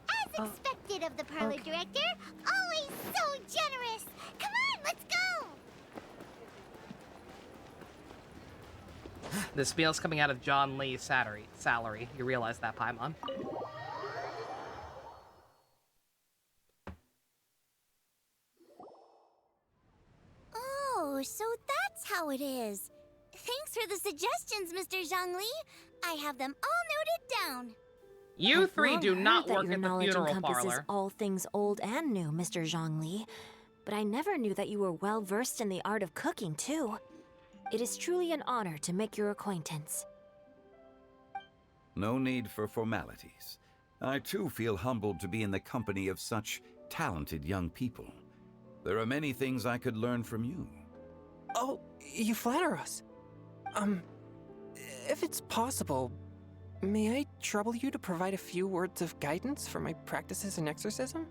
As expected of the parlor director, always so generous. Come on, let's go! This meal's coming out of John Lee's salary. You realize that, Paimon? Oh, so that's how it is. Thanks for the suggestions, Mr. Zhongli. I have them all noted down. You three do not work at the funeral encompasses parlor. All things old and new, Mr. Zhongli. But I never knew that you were well versed in the art of cooking, too. It is truly an honor to make your acquaintance. No need for formalities. I too feel humbled to be in the company of such talented young people. There are many things I could learn from you. Oh, you flatter us. If it's possible, may I trouble you to provide a few words of guidance for my practices in exorcism?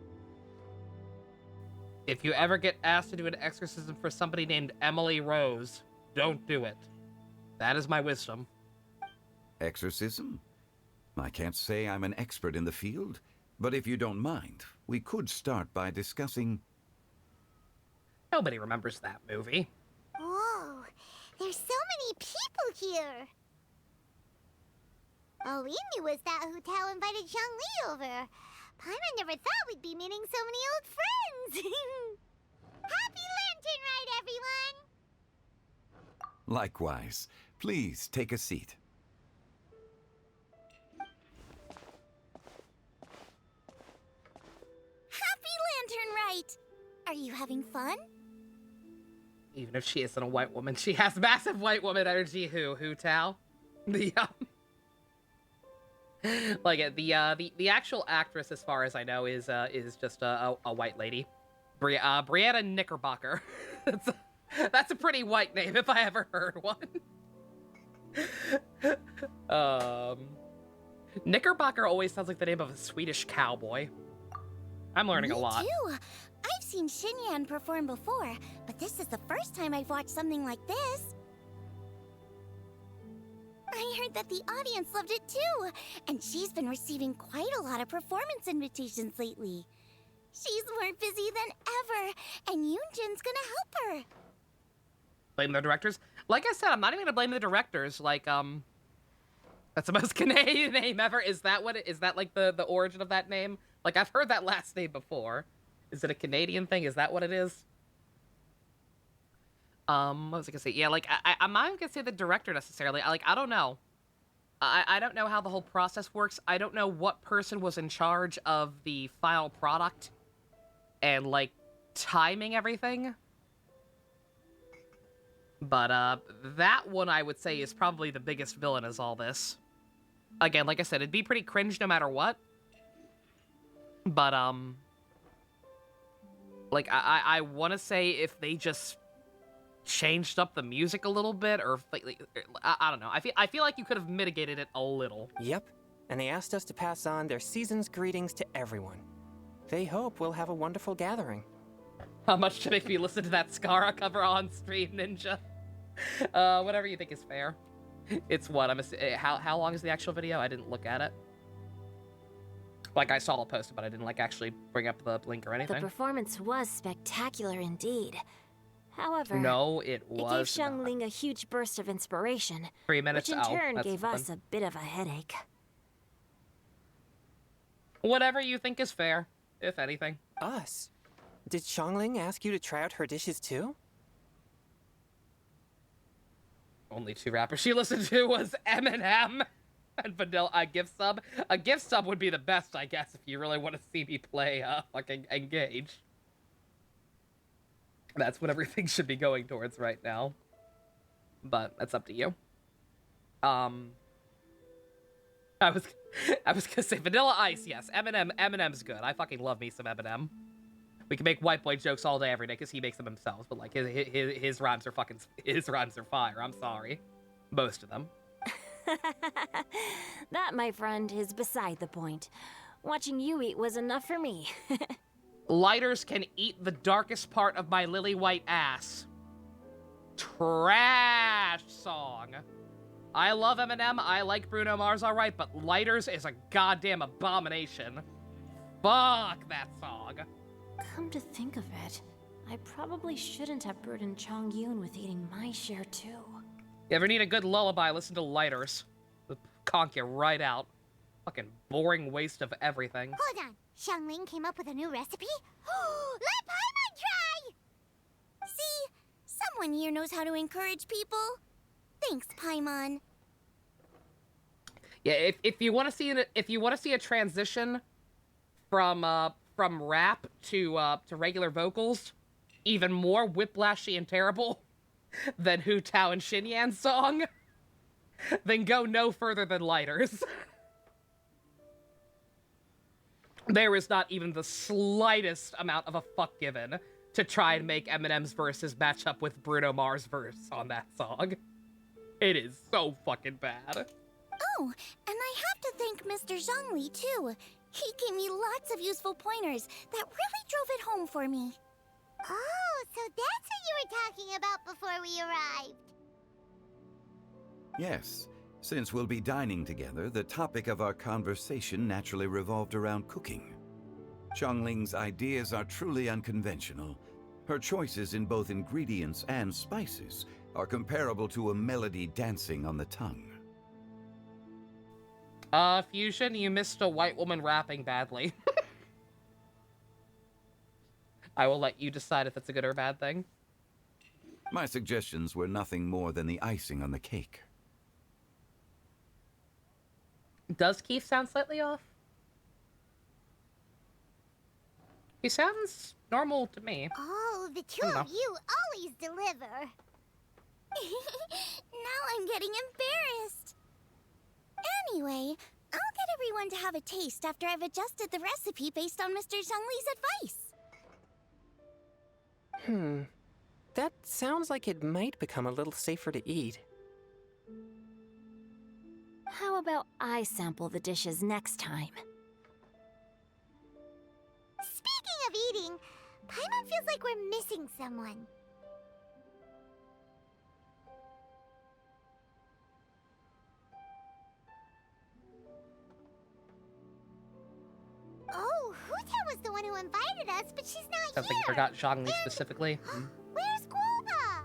If you ever get asked to do an exorcism for somebody named Emily Rose, don't do it. That is my wisdom. Exorcism? I can't say I'm an expert in the field, but if you don't mind, we could start by discussing... Nobody remembers that movie. Whoa, there's so many people here. All we knew was that Hu Tao invited Zhongli over. Paimon never thought we'd be meeting so many old friends. Happy Lantern Rite, everyone! Likewise. Please take a seat. Happy Lantern Rite! Are you having fun? Even if she isn't a white woman, she has massive white woman energy. Hu Tao? The like the actual actress, as far as I know, is just a white lady, Brianna Knickerbocker. That's a pretty white name if I ever heard one. Knickerbocker always sounds like the name of a Swedish cowboy. I'm learning a lot. Me too. I've seen Xinyan perform before, but this is the first time I've watched something like this. I heard that the audience loved it too, and she's been receiving quite a lot of performance invitations lately. She's more busy than ever, and Yoonjin's gonna help her. Blame the directors? Like I said, I'm not even gonna blame the directors. Like, that's the most Canadian name ever. Is that what it is? That like the origin of that name? Like, I've heard that last name before. Is it a Canadian thing? Is that what it is? What was I gonna say? Yeah, like, I'm not gonna say the director necessarily. I don't know. I don't know how the whole process works. I don't know what person was in charge of the final product and, like, timing everything. But, that one, I would say, is probably the biggest villain as all this. Again, like I said, it'd be pretty cringe no matter what. But, like, I want to say if they just changed up the music a little bit, or, like, I don't know. I feel like you could have mitigated it a little. Yep, and they asked us to pass on their season's greetings to everyone. They hope we'll have a wonderful gathering. How much to make me listen to that Skara cover on stream, Ninja? Whatever you think is fair. It's what? How long is the actual video? I didn't look at it. Like, I saw it posted, but I didn't, like, actually bring up the link or anything. The performance was spectacular indeed. However, no, it was it gave Xiangling a huge burst of inspiration, 3 minutes, which in turn gave us a bit of a headache. Whatever you think is fair, if anything. Us? Did Xiangling ask you to try out her dishes too? Only 2 rappers she listened to was Eminem and Vanilla. A gift sub. A gift sub would be the best, I guess, if you really want to see me play, fucking Engage. That's what everything should be going towards right now. But that's up to you. I was gonna say Vanilla Ice, yes. Eminem's good. I fucking love me some Eminem. We can make white boy jokes all day, every day, because he makes them himself. But, like, his rhymes are fire. I'm sorry. Most of them. That, my friend, is beside the point. Watching you eat was enough for me. Lighters can eat the darkest part of my lily white ass. Trash song. I love Eminem. I like Bruno Mars, alright, but Lighters is a goddamn abomination. Fuck that song. Come to think of it, I probably shouldn't have burdened Chongyun with eating my share too. You ever need a good lullaby, listen to Lighters. It'll conk you right out. Fucking boring waste of everything. Hold on. Xiangling came up with a new recipe? Let Paimon try! See? Someone here knows how to encourage people. Thanks, Paimon. Yeah, if you want to see a transition from rap to regular vocals, even more whiplashy and terrible than Hu Tao and Xinyan's song, then go no further than Lighters. There is not even the slightest amount of a fuck given to try and make Eminem's verses match up with Bruno Mars' verse on that song. It is so fucking bad. Oh, and I have to thank Mr. Zhongli, too. He gave me lots of useful pointers that really drove it home for me. Oh, so that's what you were talking about before we arrived. Yes. Since we'll be dining together, the topic of our conversation naturally revolved around cooking. Xiangling's ideas are truly unconventional. Her choices in both ingredients and spices are comparable to a melody dancing on the tongue. Fusion, you missed a white woman rapping badly. I will let you decide if it's a good or bad thing. My suggestions were nothing more than the icing on the cake. Does Keith sound slightly off? He sounds normal to me. Oh, the two of you always deliver. Now I'm getting embarrassed. Anyway, I'll get everyone to have a taste after I've adjusted the recipe based on Mr. Zhongli's advice. That sounds like it might become a little safer to eat. How about I sample the dishes next time? Speaking of eating, Paimon feels like we're missing someone. Oh, Huta was the one who invited us, but she's not Sounds like you forgot Zhongli specifically. Where's Guoba?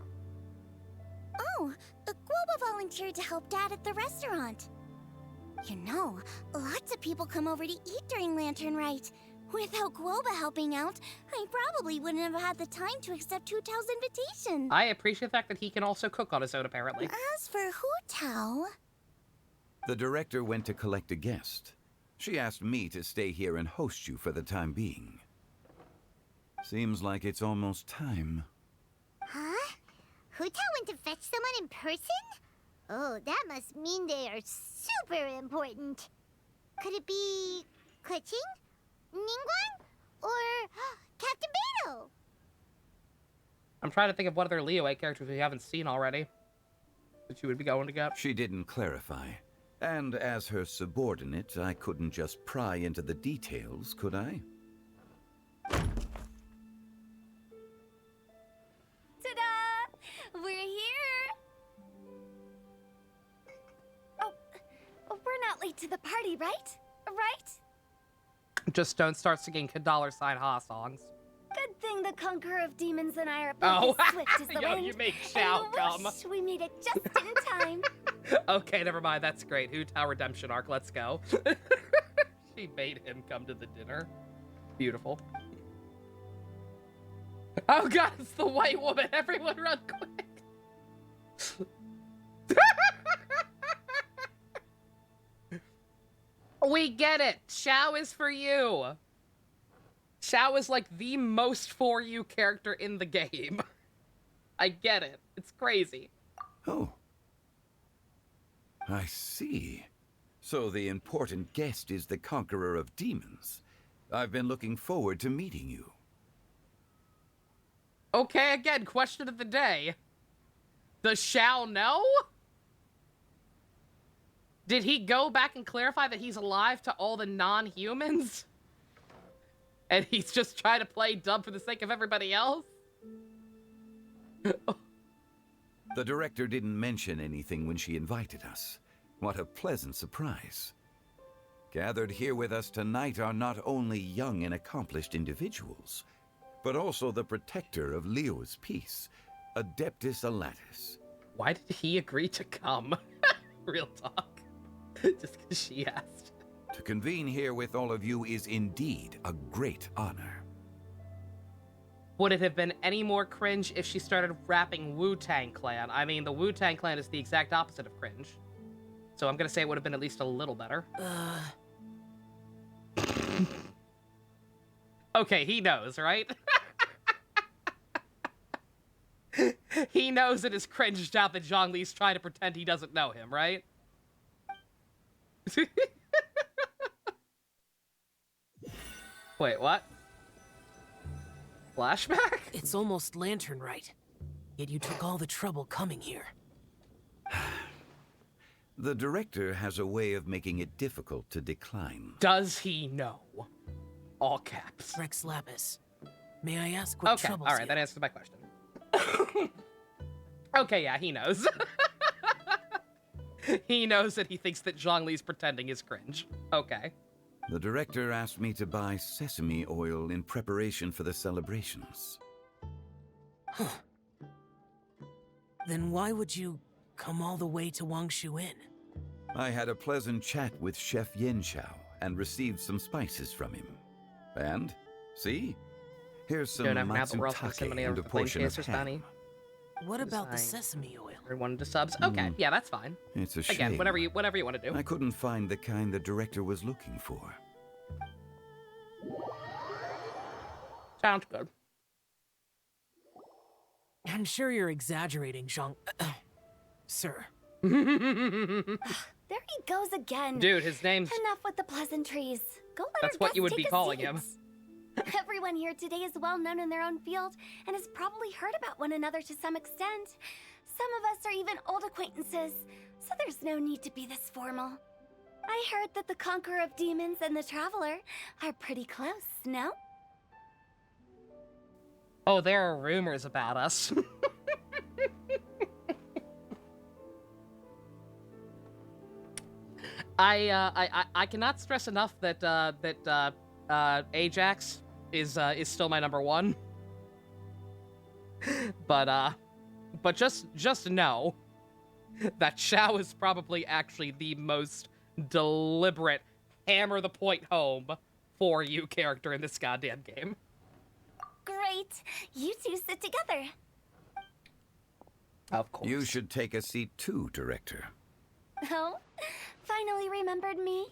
Oh, Guoba volunteered to help Dad at the restaurant. You know, lots of people come over to eat during Lantern Rite. Without Guoba helping out, I probably wouldn't have had the time to accept Hu Tao's invitation. I appreciate the fact that he can also cook on his own, apparently. As for Hu Tao... The director went to collect a guest. She asked me to stay here and host you for the time being. Seems like it's almost time. Huh? Hu Tao went to fetch someone in person? Oh, that must mean they are super important. Could it be... Keqing? Ningguang? Or Captain Beidou? I'm trying to think of what other Liyue characters we haven't seen already that you would be going to get. She didn't clarify. And as her subordinate, I couldn't just pry into the details, could I? Ta-da! We're here! Oh, we're not late to the party, right? Right? Just don't start singing $Ha songs. Good thing the Conqueror of Demons and I are Oh, both as swift as the yo, wind. you make Xiao come. Whoosh, we made it just in time. Okay, never mind. That's great. Hu Tao redemption arc. Let's go. She made him come to the dinner. Beautiful. Oh god, it's the white woman. Everyone run quick. We get it. Xiao is for you. Xiao is like the most for you character in the game. I get it. It's crazy. Oh. I see. So the important guest is the Conqueror of Demons. I've been looking forward to meeting you. Okay, again, question of the day. Does Xiao know? Did he go back and clarify that he's alive to all the non-humans? And he's just trying to play dumb for the sake of everybody else? The director didn't mention anything when she invited us. What a pleasant surprise. Gathered here with us tonight are not only young and accomplished individuals, but also the protector of Liyue's peace, Adeptus Alatus. Why did he agree to come? Real talk. Just because she asked. To convene here with all of you is indeed a great honor. Would it have been any more cringe if she started rapping Wu-Tang Clan? I mean, the Wu-Tang Clan is the exact opposite of cringe. So I'm gonna say it would have been at least a little better. Okay, he knows, right? He knows it is cringed out that Zhongli's trying to pretend he doesn't know him, right? Wait, what? Flashback? It's almost lantern right. Yet you took all the trouble coming here. The director has a way of making it difficult to decline. Does he know? All caps. Rex Lapis, may I ask what troubles you? Okay, alright, that answers my question. Okay, yeah, he knows. He knows that he thinks that Zhongli's pretending is cringe. Okay. The director asked me to buy sesame oil in preparation for the celebrations. Huh. Then why would you come all the way to Wangshu Inn? I had a pleasant chat with Chef Yin Xiao and received some spices from him. And, see? Here's some matsutake and a portion of ham. What about the sesame oil? Everyone to subs. Okay, yeah, that's fine. It's a shame. Again, whatever you want to do. I couldn't find the kind the director was looking for. Sounds good. I'm sure you're exaggerating, Zhang... Sir. There he goes again. Dude, his name's... Enough with the pleasantries. Go let That's our what you would guests be take a calling seat. him. Everyone here today is well known in their own field and has probably heard about one another to some extent. Some of us are even old acquaintances, so there's no need to be this formal. I heard that the Conqueror of Demons and the Traveler are pretty close, no? Oh, there are rumors about us. I cannot stress enough that Ajax is still my number one. But just know that Xiao is probably actually the most deliberate hammer the point home for you character in this goddamn game. Great. You two sit together. Of course. You should take a seat too, Director. Oh, finally remembered me.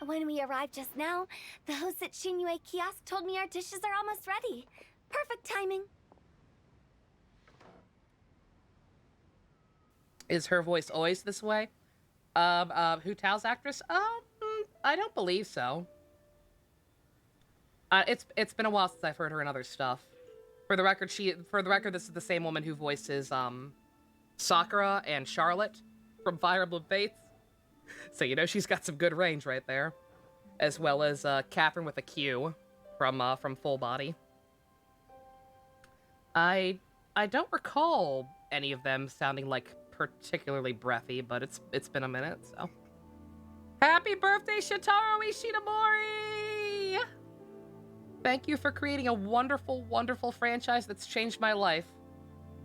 When we arrived just now, the host at Xinyue Kiosk told me our dishes are almost ready. Perfect timing. Is her voice always this way? Hu Tao's actress? I don't believe so. It's been a while since I've heard her in other stuff. For the record, this is the same woman who voices Sakura and Charlotte from Fire Emblem Fates. So you know she's got some good range right there, as well as Catherine with a Q from Full Body. I don't recall any of them sounding like particularly breathy, but it's been a minute, so. Happy birthday, Shitaro Ishinomori! Thank you for creating a wonderful, wonderful franchise that's changed my life,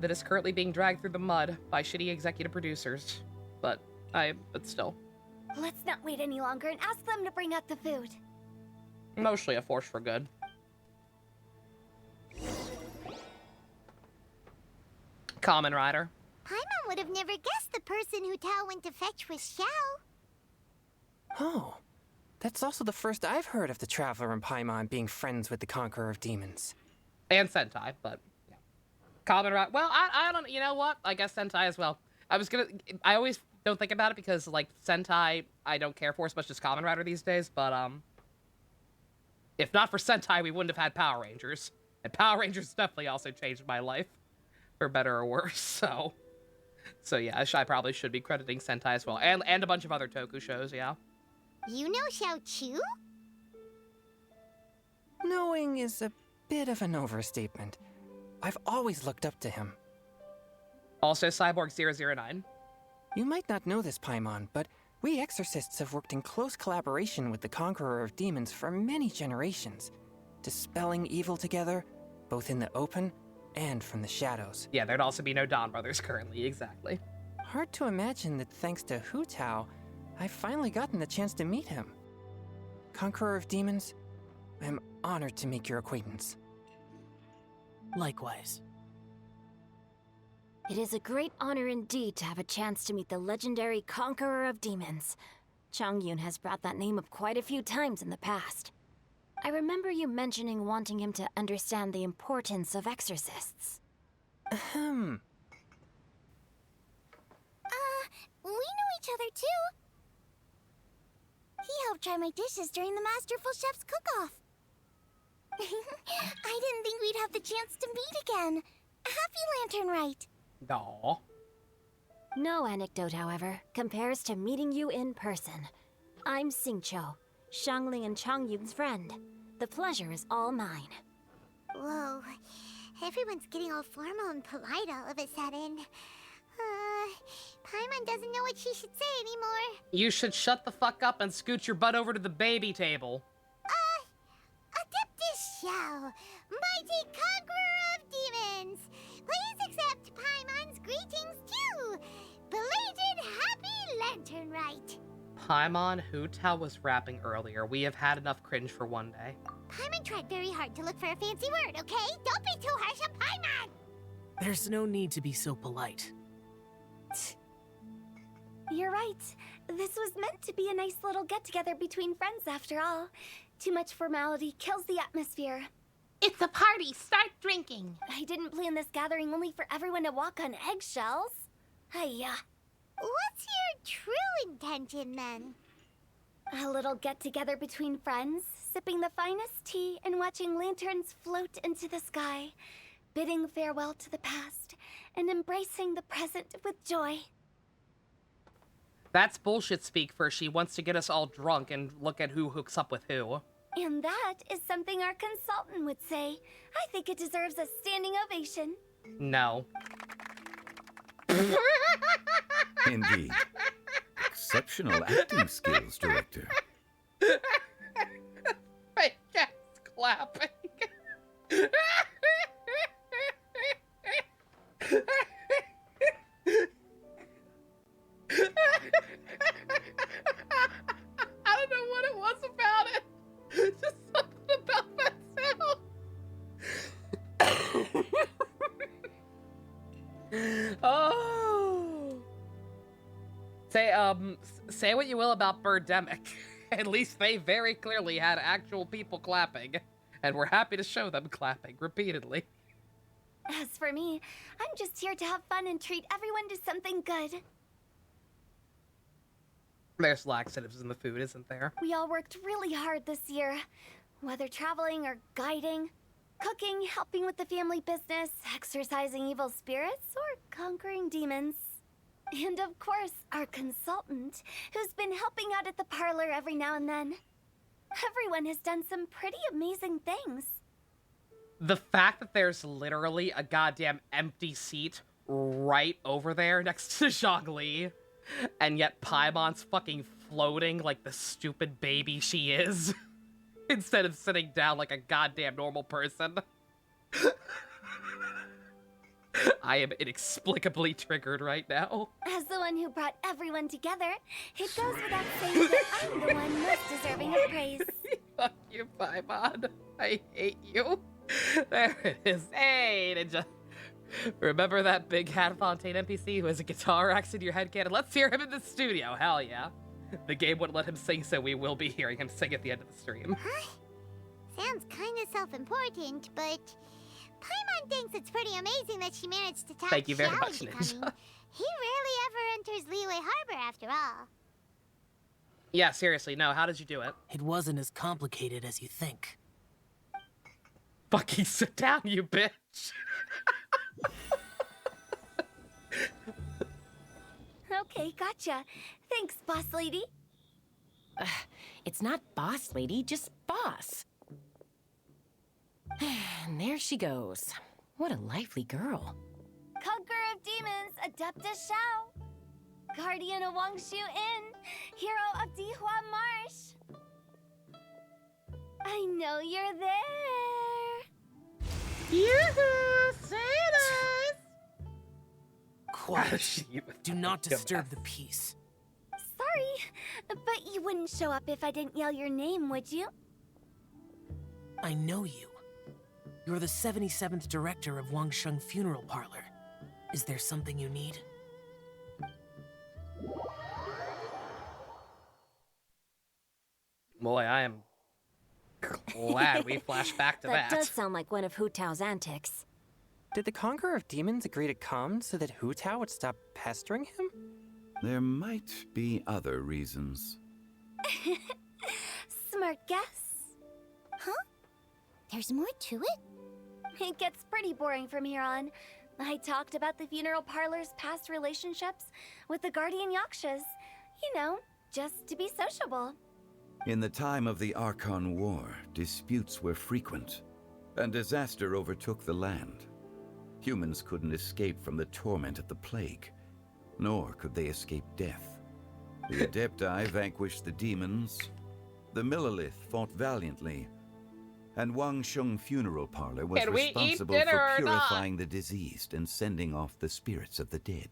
that is currently being dragged through the mud by shitty executive producers. But still. Let's not wait any longer and ask them to bring out the food. Mostly a force for good. Kamen Rider. Paimon would have never guessed the person Hu Tao went to fetch was Xiao. Oh, that's also the first I've heard of the Traveler and Paimon being friends with the Conqueror of Demons. And Sentai, but yeah. Kamen Rider. Well, I don't. You know what? I guess Sentai as well. I always don't think about it because like Sentai, I don't care for as much as Kamen Rider these days. But if not for Sentai, we wouldn't have had Power Rangers, and Power Rangers definitely also changed my life, for better or worse. So yeah, I probably should be crediting Sentai as well, and a bunch of other Toku shows. Yeah. You know Xiao Chu? Knowing is a bit of an overstatement. I've always looked up to him. Also Cyborg 009. You might not know this, Paimon, but we exorcists have worked in close collaboration with the Conqueror of Demons for many generations, dispelling evil together, both in the open and from the shadows. Yeah, there'd also be no Dawn Brothers currently, exactly. Hard to imagine that thanks to Hu Tao, I've finally gotten the chance to meet him. Conqueror of Demons, I'm honored to make your acquaintance. Likewise. It is a great honor indeed to have a chance to meet the legendary Conqueror of Demons. Chongyun has brought that name up quite a few times in the past. I remember you mentioning wanting him to understand the importance of exorcists. Ahem. We know each other too. He helped try my dishes during the Masterful Chef's cook-off. I didn't think we'd have the chance to meet again. Happy Lantern Rite. Aw. No anecdote, however, compares to meeting you in person. I'm Xingqiu, Shangling and Changyun's friend. The pleasure is all mine. Whoa. Everyone's getting all formal and polite all of a sudden. Paimon doesn't know what she should say anymore. You should shut the fuck up and scoot your butt over to the baby table. Adeptus Shao, mighty conqueror of demons. Please accept Paimon's greetings too. Belated Happy Lantern Rite. Paimon, Hu Tao was rapping earlier. We have had enough cringe for one day. Paimon tried very hard to look for a fancy word, okay? Don't be too harsh on Paimon! There's no need to be so polite. You're right. This was meant to be a nice little get-together between friends after all. Too much formality kills the atmosphere. It's a party. Start drinking. I didn't plan this gathering only for everyone to walk on eggshells. Hiya. What's your true intention, then? A little get-together between friends, sipping the finest tea and watching lanterns float into the sky, bidding farewell to the past, and embracing the present with joy. That's bullshit speak for she wants to get us all drunk and look at who hooks up with who. And that is something our consultant would say. I think it deserves a standing ovation. No. Indeed. Exceptional acting skills, Director. Fake ass clapping. I don't know what it was about it. Just something about that sound. Oh. Say what you will about Birdemic. At least they very clearly had actual people clapping, and we're happy to show them clapping repeatedly. As for me, I'm just here to have fun and treat everyone to something good. There's laxatives in the food, isn't there? We all worked really hard this year. Whether traveling or guiding, cooking, helping with the family business, exorcising evil spirits, or conquering demons. And of course, our consultant, who's been helping out at the parlor every now and then. Everyone has done some pretty amazing things. The fact that there's literally a goddamn empty seat right over there next to Zhongli, and yet Paimon's fucking floating like the stupid baby she is, instead of sitting down like a goddamn normal person. I am inexplicably triggered right now. As the one who brought everyone together, it goes without saying that I'm the one most deserving of praise. Fuck you, Paimon. I hate you. There it is. Hey, Ninja. Remember that big Hat Fontaine NPC who has a guitar axe in your headcanon? Let's hear him in the studio. Hell yeah. The game wouldn't let him sing, so we will be hearing him sing at the end of the stream. Huh? Sounds kinda self-important, but Paimon thinks it's pretty amazing that she managed to talk Thank you very Xiao much, into Ninja. coming. He rarely ever enters Liyue Harbor after all. Yeah, seriously, no, how did you do it? It wasn't as complicated as you think. Fucking sit down, you bitch. Okay, gotcha. Thanks, boss lady. It's not boss lady, just boss. And there she goes. What a lively girl. Conqueror of demons, Adeptus Shao. Guardian of Wangshu Inn, hero of Dihua Marsh. I know you're there. Yoo-hoo, Santas! Quiet. Do not disturb the peace. Sorry, but you wouldn't show up if I didn't yell your name, would you? I know you. You're the 77th director of Wangsheng Funeral Parlor. Is there something you need? Boy, I am glad we flashed back to that. That does sound like one of Hu Tao's antics. Did the Conqueror of Demons agree to come so that Hu Tao would stop pestering him? There might be other reasons. Smart guess. Huh? There's more to it? It gets pretty boring from here on. I talked about the funeral parlor's past relationships with the guardian yakshas. You know, just to be sociable. In the time of the Archon War, disputes were frequent, and disaster overtook the land. Humans couldn't escape from the torment of the plague, nor could they escape death. The Adepti vanquished the demons, the Millelith fought valiantly, and Wangsheng Funeral Parlor was responsible for purifying the diseased and sending off the spirits of the dead.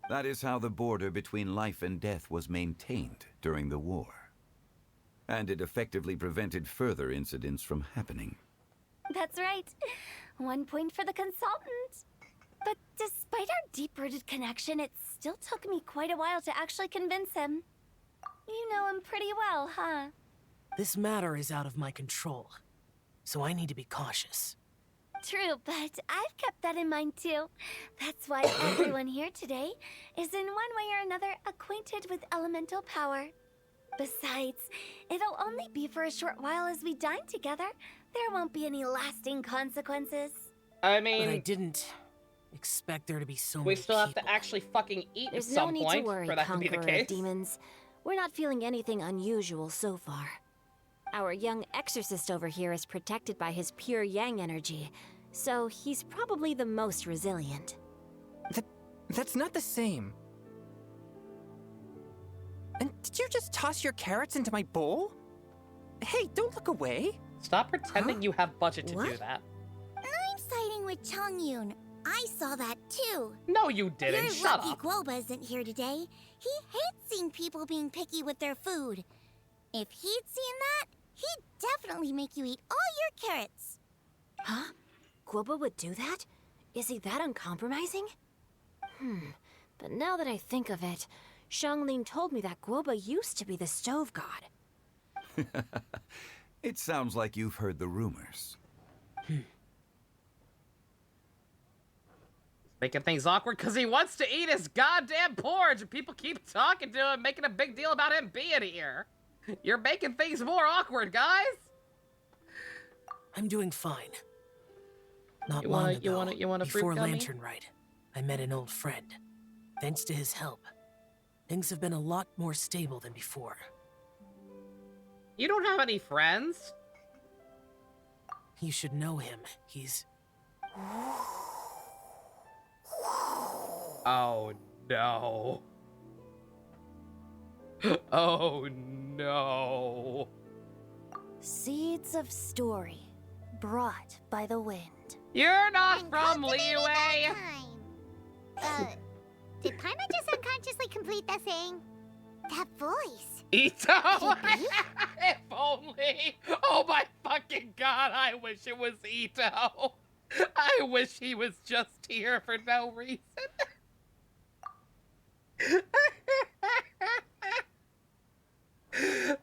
That is how the border between life and death was maintained during the war. And it effectively prevented further incidents from happening. That's right. 1 point for the consultant. But despite our deep-rooted connection, it still took me quite a while to actually convince him. You know him pretty well, huh? This matter is out of my control, so I need to be cautious. True, but I've kept that in mind too. That's why everyone here today is in one way or another acquainted with elemental power. Besides, it'll only be for a short while as we dine together. There won't be any lasting consequences. I mean, but I didn't expect there to be so many we still have people. to actually fucking eat There's at some no need point to worry, for that to be the Conqueror case. of Demons. We're not feeling anything unusual so far. Our young exorcist over here is protected by his pure yang energy, so he's probably the most resilient. That's not the same. And did you just toss your carrots into my bowl? Hey, don't look away. Stop pretending you have budget to do that. I'm siding with Chongyun. I saw that too. No, you didn't. You're Shut lucky up. Guoba isn't here today. He hates seeing people being picky with their food. If he'd seen that, he'd definitely make you eat all your carrots. Huh? Guoba would do that? Is he that uncompromising? But now that I think of it, Xianglin told me that Guoba used to be the stove god. It sounds like you've heard the rumors. Making things awkward because he wants to eat his goddamn porridge and people keep talking to him, making a big deal about him being here. You're making things more awkward, guys. I'm doing fine. Not You long want ago, a fruit before gummy? Lantern Rite, I met an old friend. Thanks to his help, things have been a lot more stable than before. You don't have any friends? You should know him. He's... Oh no. Oh no. Seeds of story, brought by the wind. You're not from Liyue! Did Paimon just unconsciously complete the thing? That voice. Ito! If only! Oh my fucking god, I wish it was Ito! I wish he was just here for no reason.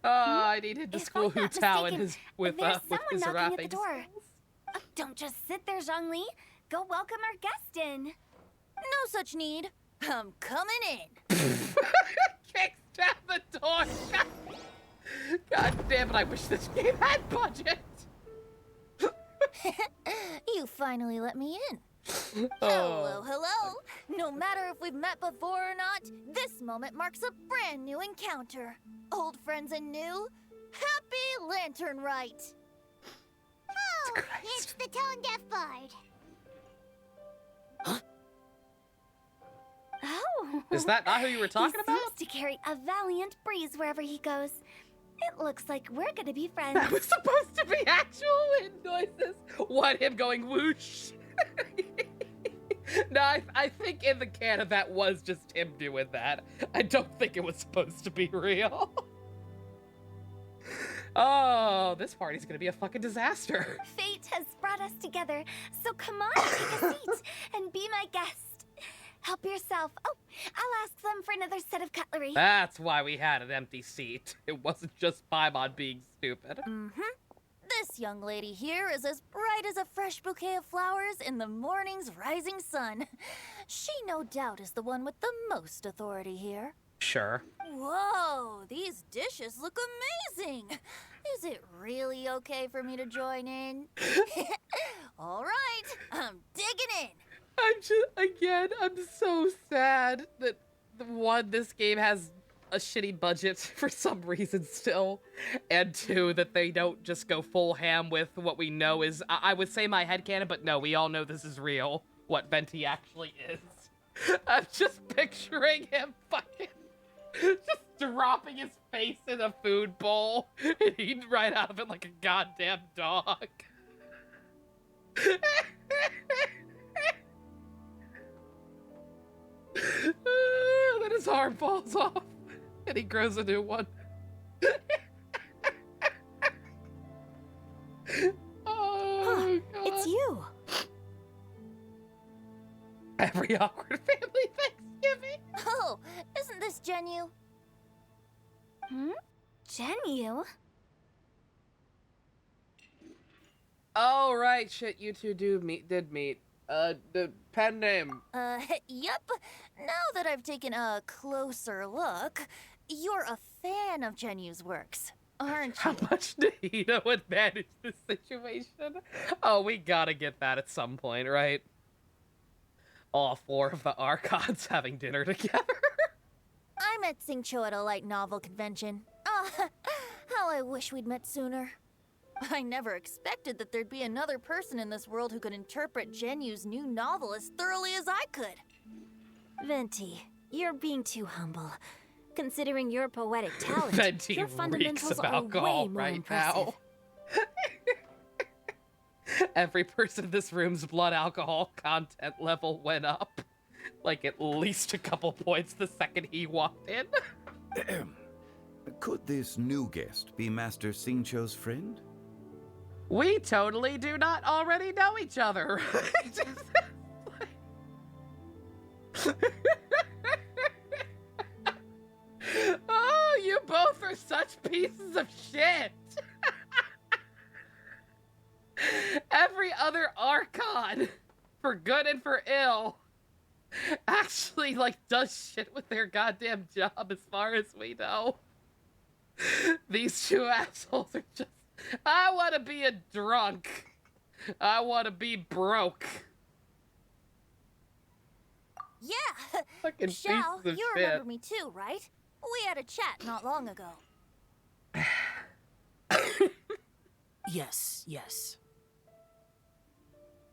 I needed to school Hu Tao and his with his knocking rapping. at the door. Don't just sit there, Zhongli. Go welcome our guest in. No such need. I'm coming in. Kicks down the door. God damn it! I wish this game had budget. You finally let me in. Oh. Hello. No matter if we've met before or not, this moment marks a brand new encounter. Old friends and new. Happy Lantern Rite. Oh, it's the tone-deaf bard. Oh. Is that not who you were talking he about? seems to carry a valiant breeze wherever he goes. It looks like we're gonna be friends. That was supposed to be actual wind noises. What, him going whoosh? No, I think in the canon that was just him doing that. I don't think it was supposed to be real. Oh, this party's gonna be a fucking disaster. Fate has brought us together, so come on, take a seat and be my guest. Help yourself. Oh, I'll ask them for another set of cutlery. That's why we had an empty seat. It wasn't just Paimon being stupid. This young lady here is as bright as a fresh bouquet of flowers in the morning's rising sun. She no doubt is the one with the most authority here. Sure. Whoa, these dishes look amazing. Is it really okay for me to join in? All right, I'm digging in. I'm so sad that this game has a shitty budget for some reason still, and two, that they don't just go full ham with what we know is, I would say my headcanon, but no, we all know this is real, what Venti actually is. I'm just picturing him fucking just dropping his face in a food bowl and eating right out of it like a goddamn dog. Then his arm falls off and he grows a new one. Oh, God. It's you. Every awkward family Thanksgiving. Oh, isn't this Genu? Genu? Oh, right, shit, you two did meet. The pen name. Yep. Now that I've taken a closer look, you're a fan of Genu's works, aren't you? How much did Hina would manage this situation? Oh, we gotta get that at some point, right? All four of the Archons having dinner together. I met Xingqiu at a light novel convention. How I wish we'd met sooner. I never expected that there'd be another person in this world who could interpret Genu's new novel as thoroughly as I could. Venti, you're being too humble. Considering your poetic talent, Venti your fundamentals reeks of are alcohol way more right impressive. now. Every person in this room's blood alcohol content level went up. Like at least a couple points the second he walked in. Could this new guest be Master Xingqiu's friend? We totally do not already know each other, right? Oh, you both are such pieces of shit. Every other Archon, for good and for ill, actually, like, does shit with their goddamn job as far as we know. These two assholes are just, I want to be a drunk. I want to be broke. Yeah. Fucking Xiao, pieces of you shit. remember me too, right? We had a chat not long ago. Yes.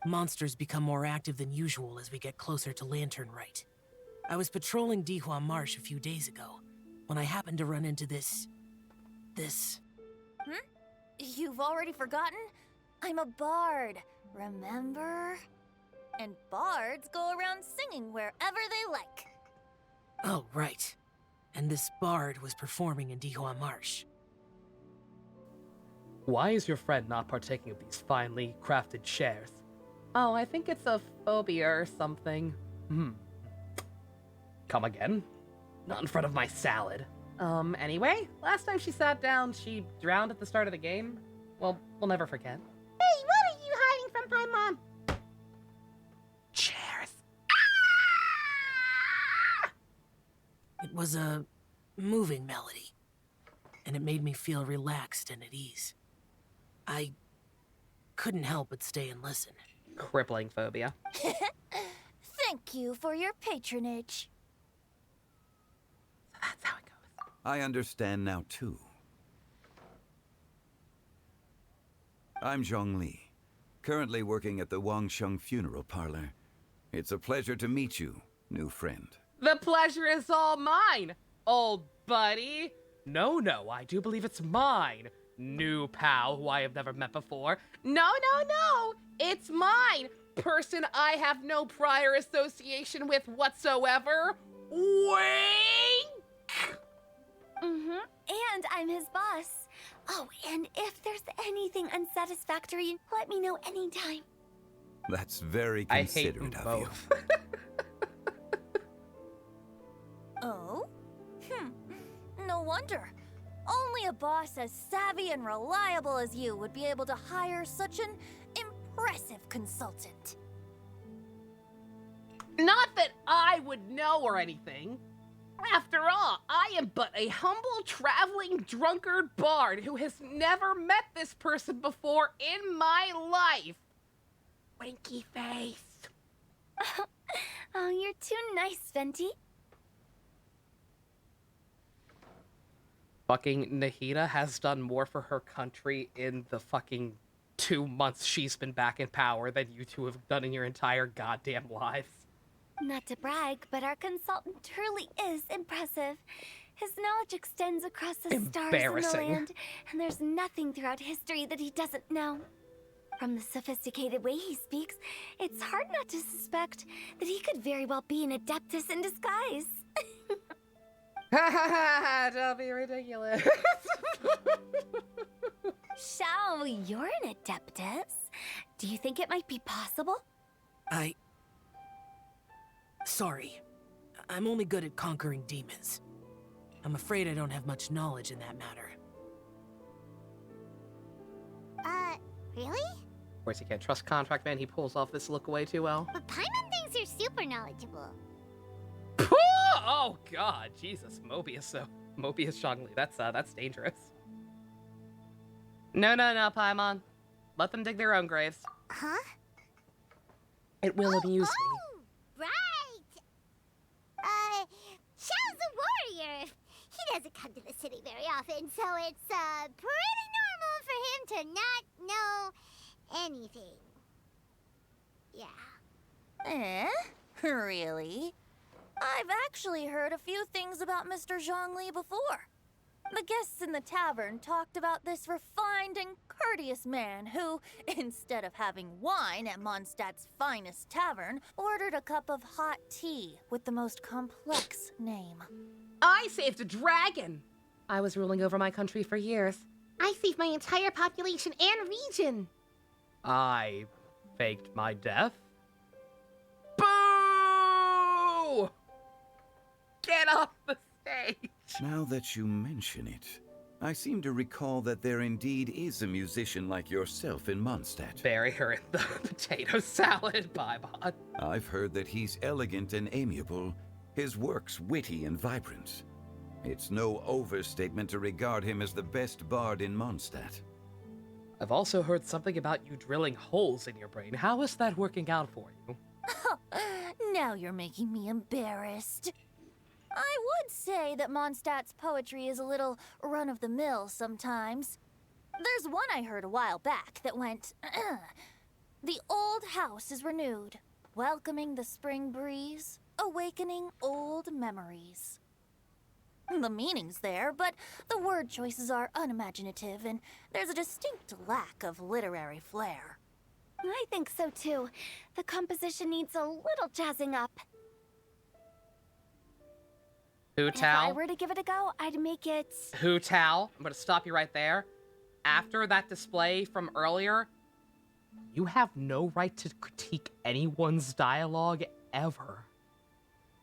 Monsters become more active than usual as we get closer to Lantern Rite. I was patrolling Dihua Marsh a few days ago when I happened to run into this... You've already forgotten? I'm a bard, remember? And bards go around singing wherever they like. Oh, right. And this bard was performing in Dihua Marsh. Why is your friend not partaking of these finely crafted shares? Oh, I think it's a phobia or something. Come again? Not in front of my salad. Anyway, last time she sat down, she drowned at the start of the game. Well, we'll never forget. Hey, what are you hiding from Paimon? Cheers. It was a moving melody, and it made me feel relaxed and at ease. I couldn't help but stay and listen. Crippling phobia. Thank you for your patronage. So that's how it goes. I understand now, too. I'm Zhongli, currently working at the Wangsheng Funeral Parlor. It's a pleasure to meet you, new friend. The pleasure is all mine, old buddy. No, I do believe it's mine, new pal who I have never met before. No, it's mine, person I have no prior association with whatsoever. Wink! And I'm his boss. Oh, and if there's anything unsatisfactory, let me know anytime. That's very I hate considerate them of you. both. Oh? No wonder. Only a boss as savvy and reliable as you would be able to hire such an impressive consultant. Not that I would know or anything. After all, I am but a humble traveling drunkard bard who has never met this person before in my life. Winky face. Oh, you're too nice, Venti. Fucking Nahida has done more for her country in the fucking 2 months she's been back in power than you two have done in your entire goddamn lives. Not to brag, but our consultant truly is impressive. His knowledge extends across the stars and the land, and there's nothing throughout history that he doesn't know. From the sophisticated way he speaks, it's hard not to suspect that he could very well be an adeptus in disguise. Ha ha ha! Don't be ridiculous. Shao, you're an adeptus. Do you think it might be possible? Sorry. I'm only good at conquering demons. I'm afraid I don't have much knowledge in that matter. Really? Of course, you can't trust Contract Man. He pulls off this look away too well. But Paimon thinks you're super knowledgeable. Oh God, Jesus, Mobius Zhongli. That's dangerous. No, Paimon. Let them dig their own graves. Huh? It will amuse me. Right. Shao's a warrior. He doesn't come to the city very often, so it's pretty normal for him to not know anything. Yeah. Really? I've actually heard a few things about Mr. Zhongli before. The guests in the tavern talked about this refined and courteous man who, instead of having wine at Mondstadt's finest tavern, ordered a cup of hot tea with the most complex name. I saved a dragon! I was ruling over my country for years. I saved my entire population and region. I faked my death. Boo! Get off the stage! Now that you mention it, I seem to recall that there indeed is a musician like yourself in Mondstadt. Bury her in the potato salad, Paimon. I've heard that he's elegant and amiable, his works witty and vibrant. It's no overstatement to regard him as the best bard in Mondstadt. I've also heard something about you drilling holes in your brain. How is that working out for you? Now you're making me embarrassed. I would say that Mondstadt's poetry is a little run-of-the-mill sometimes. There's one I heard a while back that went, "The old house is renewed, welcoming the spring breeze, awakening old memories." The meaning's there, but the word choices are unimaginative, and there's a distinct lack of literary flair. I think so too. The composition needs a little jazzing up. Hu Tao? If I were to give it a go, I'd make it... Hu Tao, I'm gonna stop you right there. After that display from earlier, you have no right to critique anyone's dialogue ever.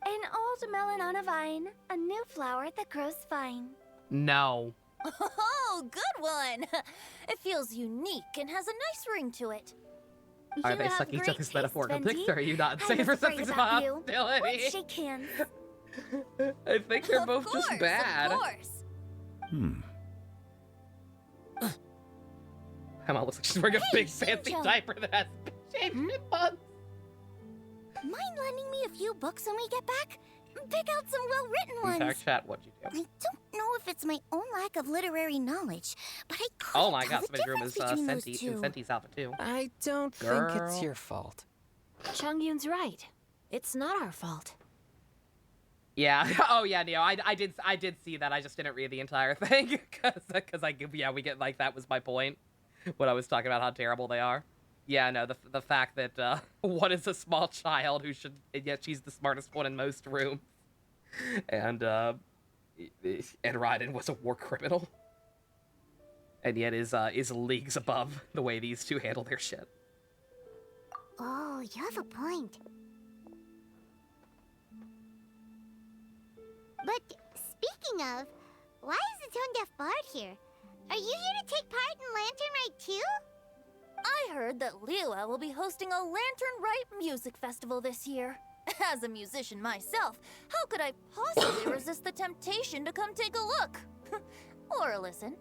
An old melon on a vine, a new flower that grows fine. No. Oh, good one! It feels unique and has a nice ring to it. Are they sucking each other's metaphorical dicks, or are you not insane for something about hostility? Let's shake hands. I think they're both just bad. Of course. Emma looks like she's wearing a big fancy diaper that has shaved nipples. Mind lending me a few books when we get back? Pick out some well-written ones. In fact, chat, what'd you do? I don't know if it's my own lack of literary knowledge, but I couldn't Oh my tell god, the somebody's room difference is between those Senti, two. in Senti's alpha too. I don't think it's your fault. Chongyun's right. It's not our fault. Yeah. Oh yeah, Neo. I did see that. I just didn't read the entire thing because we get like that was my point when I was talking about how terrible they are. Yeah, no, the fact that one is a small child who should, and yet she's the smartest one in most rooms, and Raiden was a war criminal, and yet is leagues above the way these two handle their shit. Oh, you have a point. But speaking of, why is the Tone Deaf Bard here? Are you here to take part in Lantern Rite too? I heard that Liyue will be hosting a Lantern Rite music festival this year. As a musician myself, how could I possibly resist the temptation to come take a look? Or listen.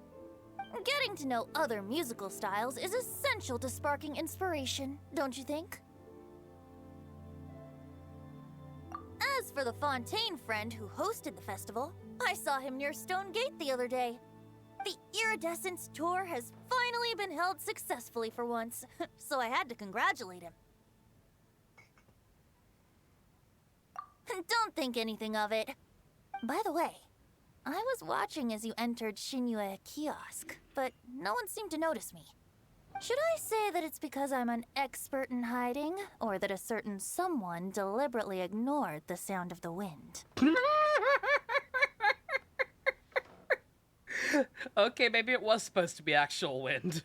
Getting to know other musical styles is essential to sparking inspiration, don't you think? As for the Fontaine friend who hosted the festival, I saw him near Stone Gate the other day. The Iridescence tour has finally been held successfully for once, so I had to congratulate him. Don't think anything of it. By the way, I was watching as you entered Shinyue Kiosk, but no one seemed to notice me. Should I say that it's because I'm an expert in hiding, or that a certain someone deliberately ignored the sound of the wind? Okay, maybe it was supposed to be actual wind.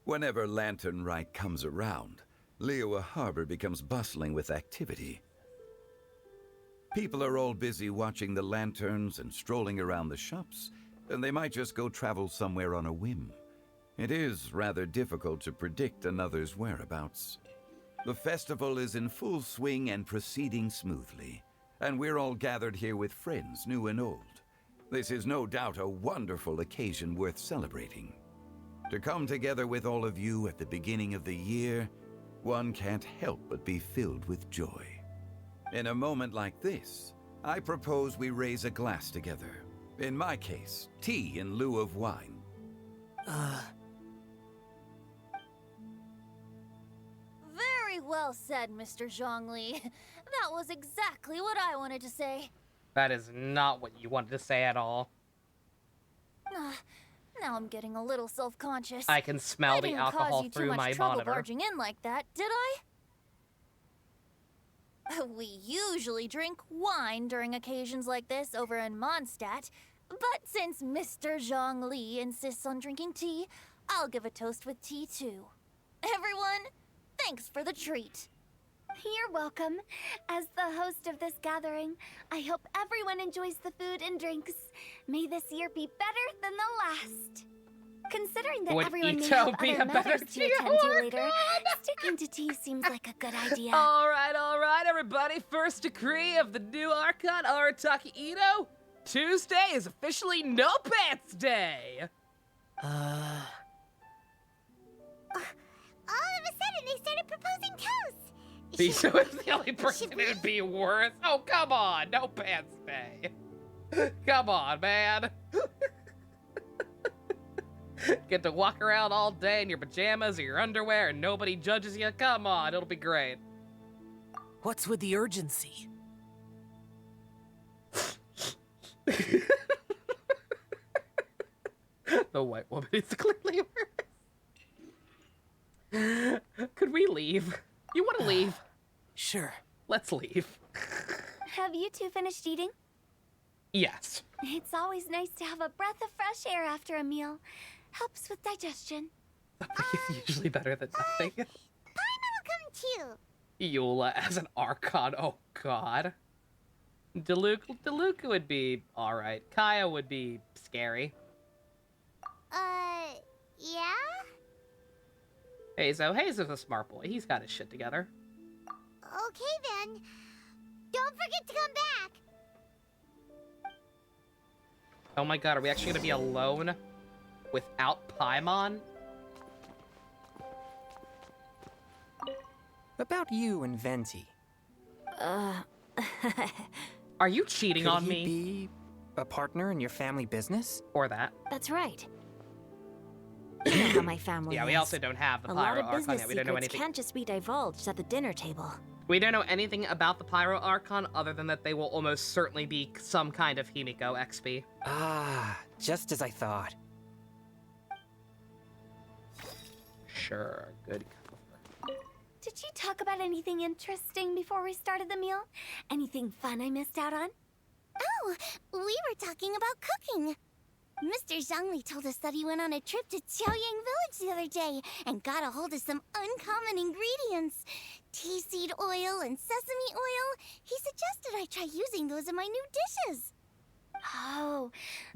Whenever Lantern Rite comes around, Liyue Harbor becomes bustling with activity. People are all busy watching the lanterns and strolling around the shops, and they might just go travel somewhere on a whim. It is rather difficult to predict another's whereabouts. The festival is in full swing and proceeding smoothly, and we're all gathered here with friends, new and old. This is no doubt a wonderful occasion worth celebrating. To come together with all of you at the beginning of the year, one can't help but be filled with joy. In a moment like this, I propose we raise a glass together. In my case, tea in lieu of wine. Very well said, Mr. Zhongli. That was exactly what I wanted to say. That is not what you wanted to say at all. Now I'm getting a little self-conscious. I can smell the alcohol through my I didn't cause you too much trouble monitor. barging in like that, did I? We usually drink wine during occasions like this over in Mondstadt, but since Mr. Zhongli insists on drinking tea, I'll give a toast with tea too. Everyone, thanks for the treat. You're welcome. As the host of this gathering, I hope everyone enjoys the food and drinks. May this year be better than the last. Considering that Would everyone may Ito have be other a better matters to tea? attend Oh to my later, God! sticking to tea seems like a good idea. All right, everybody. First decree of the new Archon, Arataki Ito. Tuesday is officially No Pants Day. All of a sudden, they started proposing toasts. Ito is the only person who would be worse. Oh, come on. No Pants Day. Come on, man. Get to walk around all day in your pajamas or your underwear and nobody judges you. Come on, it'll be great. What's with the urgency? The white woman is clearly worse. Could we leave? You want to leave? Sure. Let's leave. Have you two finished eating? Yes. It's always nice to have a breath of fresh air after a meal. Helps with digestion. It's usually better than nothing. Paimon will come too. Eula as an Archon, oh god. DeLuca would be alright. Kaya would be scary. Yeah? Hazo's a smart boy. He's got his shit together. Okay then. Don't forget to come back. Oh my god, are we actually gonna be alone without Paimon? About you and Venti. Are you cheating Could on he me? Be a partner in your family business? Or that? That's right. You know how my family Yeah, is. we also don't have the A lot Pyro of Archon business yet. We don't know secrets anything. can't just be divulged at the dinner table. We don't know anything about the Pyro Archon other than that they will almost certainly be some kind of Himiko XP. Ah, just as I thought. Sure, good. Did you talk about anything interesting before we started the meal? Anything fun I missed out on? Oh, we were talking about cooking. Mr. Zhongli told us that he went on a trip to Qiaoyang Village the other day and got a hold of some uncommon ingredients. Tea seed oil and sesame oil. He suggested I try using those in my new dishes. Oh,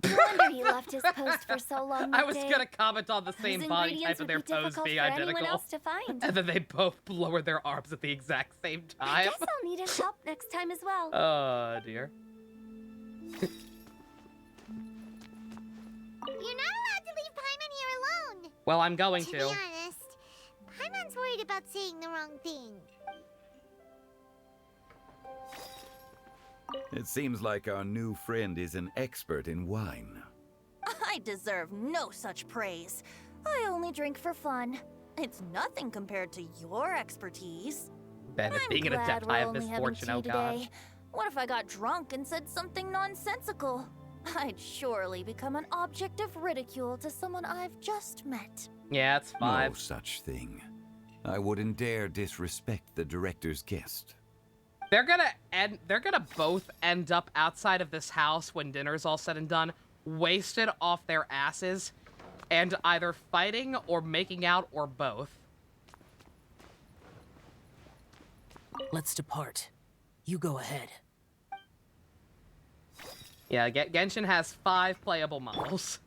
no wonder he left his post for so long that I was day. gonna comment on the same Those body ingredients type of would their be pose difficult being for anyone identical. else to find. And then they both lowered their arms at the exact same I time. guess I'll need his help next time as well. Oh, dear. You're not allowed to leave Paimon here alone. Well, I'm going To to. be honest, Paimon's worried about saying the wrong thing. It seems like our new friend is an expert in wine. I deserve no such praise. I only drink for fun. It's nothing compared to your expertise. Ben, I'm being an glad adept, we're I have only having misfortune, tea oh god. today. What if I got drunk and said something nonsensical? I'd surely become an object of ridicule to someone I've just met. Yeah, it's fine. No such thing. I wouldn't dare disrespect the director's guest. They're gonna both end up outside of this house when dinner's all said and done, wasted off their asses, and either fighting or making out or both. Let's depart. You go ahead. Yeah, Genshin has 5 playable models.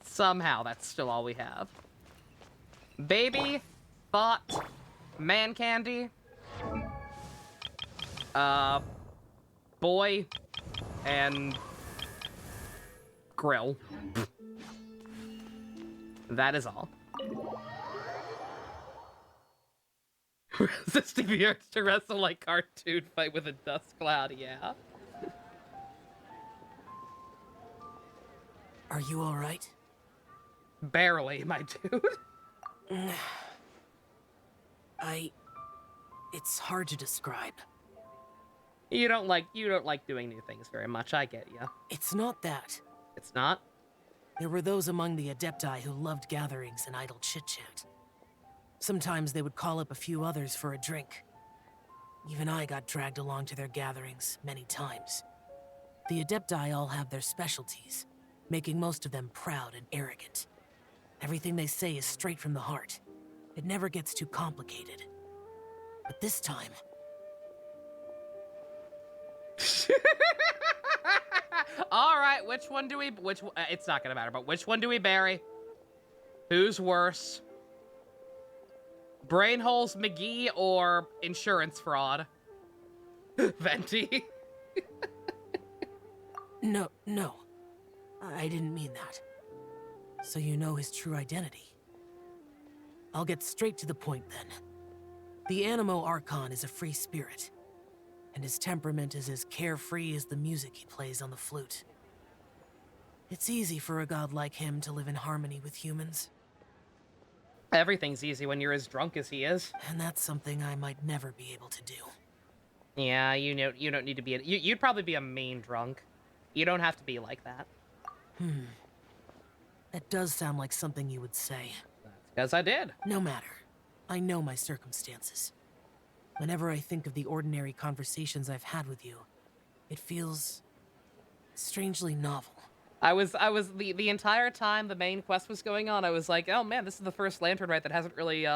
Somehow, that's still all we have. Baby, Thought, Man Candy, Boy, and Grill. That is all. Resisting the urge to wrestle like cartoon fight with a dust cloud, yeah. Are you alright? Barely, my dude. It's hard to describe. You don't like doing new things very much, I get ya. It's not that. It's not? There were those among the Adepti who loved gatherings and idle chit-chat. Sometimes they would call up a few others for a drink. Even I got dragged along to their gatherings many times. The Adepti all have their specialties, making most of them proud and arrogant. Everything they say is straight from the heart. It never gets too complicated. But this time... All right, which one do we... it's not gonna matter, but which one do we bury? Who's worse? Brain holes McGee or insurance fraud? Venti? No. I didn't mean that. So you know his true identity. I'll get straight to the point then. The Animo Archon is a free spirit, and his temperament is as carefree as the music he plays on the flute. It's easy for a god like him to live in harmony with humans. Everything's easy when you're as drunk as he is. And that's something I might never be able to do. Yeah, you don't need to be... You'd probably be a mean drunk. You don't have to be like that. That does sound like something you would say. That's because I did. No matter. I know my circumstances. Whenever I think of the ordinary conversations I've had with you, it feels strangely novel. I was the entire time the main quest was going on, I was like, oh man, this is the first Lantern Rite that hasn't really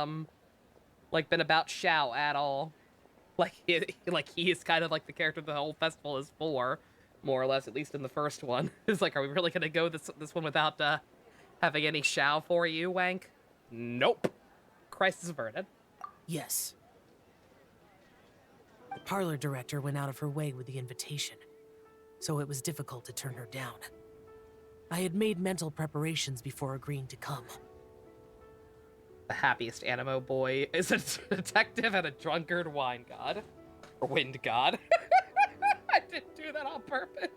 like been about Xiao at all. Like he is kind of like the character the whole festival is for, more or less, at least in the first one. It's like, are we really gonna go this one without having any Xiao for you, Wank? Nope. Crisis averted. Yes. The parlor director went out of her way with the invitation, so it was difficult to turn her down. I had made mental preparations before agreeing to come. The happiest Animo boy is a detective and a drunkard wine god. Or wind god. I didn't do that on purpose.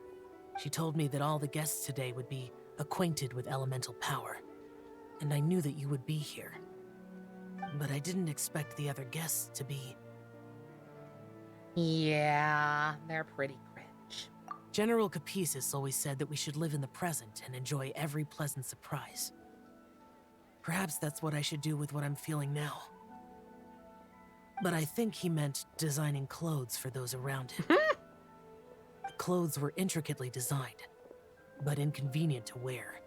She told me that all the guests today would be acquainted with elemental power, and I knew that you would be here. But I didn't expect the other guests to be... Yeah, they're pretty cringe. General Capisis always said that we should live in the present and enjoy every pleasant surprise. Perhaps that's what I should do with what I'm feeling now. But I think he meant designing clothes for those around him. The clothes were intricately designed, but inconvenient to wear.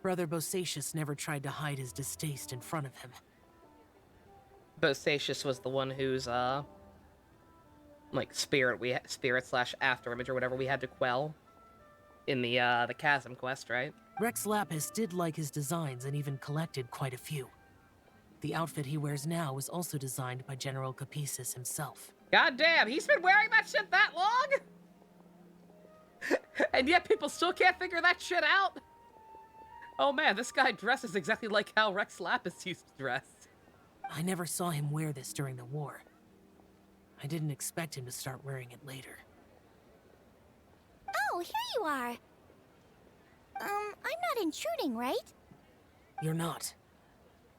Brother Bosacius never tried to hide his distaste in front of him. Bosacius was the one whose, like spirit slash after image or whatever we had to quell in the chasm quest, right? Rex Lapis did like his designs and even collected quite a few. The outfit he wears now was also designed by General Capisis himself. God damn, he's been wearing that shit that long? And yet people still can't figure that shit out? Oh man, this guy dresses exactly like how Rex Lapis used to dress. I never saw him wear this during the war. I didn't expect him to start wearing it later. Oh, here you are. I'm not intruding, right? You're not.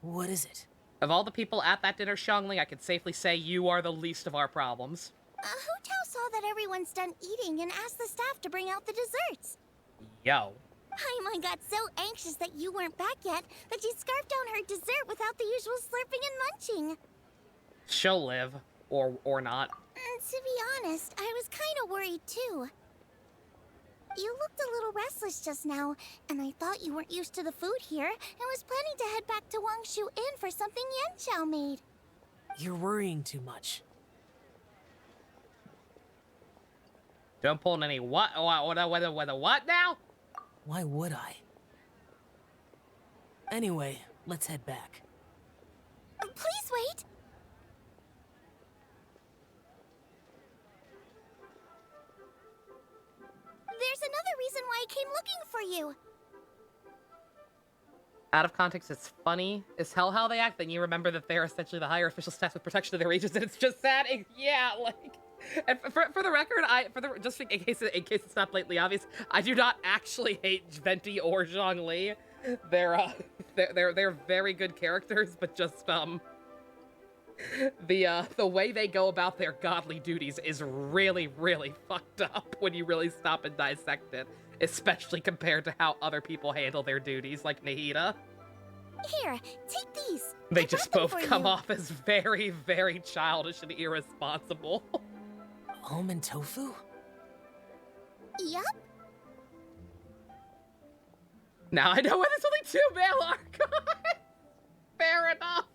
What is it? Of all the people at that dinner, Xiangling, I can safely say you are the least of our problems. Hu Tao saw that everyone's done eating and asked the staff to bring out the desserts. Yo. Paimon got so anxious that you weren't back yet that she scarfed down her dessert without the usual slurping and munching. She'll live. Or not. To be honest, I was kind of worried too. You looked a little restless just now, and I thought you weren't used to the food here and was planning to head back to Wangshu Inn for something Yanxiao made. You're worrying too much. Don't pull any what now? Why would I? Anyway, let's head back. Please wait! There's another reason why I came looking for you. Out of context, it's funny as hell how they act. Then you remember that they're essentially the higher official staff with protection of their agents, and it's just sad. Yeah, like. And for the record, just in case it's not blatantly obvious, I do not actually hate Venti or Zhongli. They're very good characters, but just the way they go about their godly duties is really, really fucked up when you really stop and dissect it, especially compared to how other people handle their duties, like Nahida. Here, take these. They just both come off as very, very childish and irresponsible. Almond tofu? Yup. Now I know why there's only 2 male archons. Fair enough.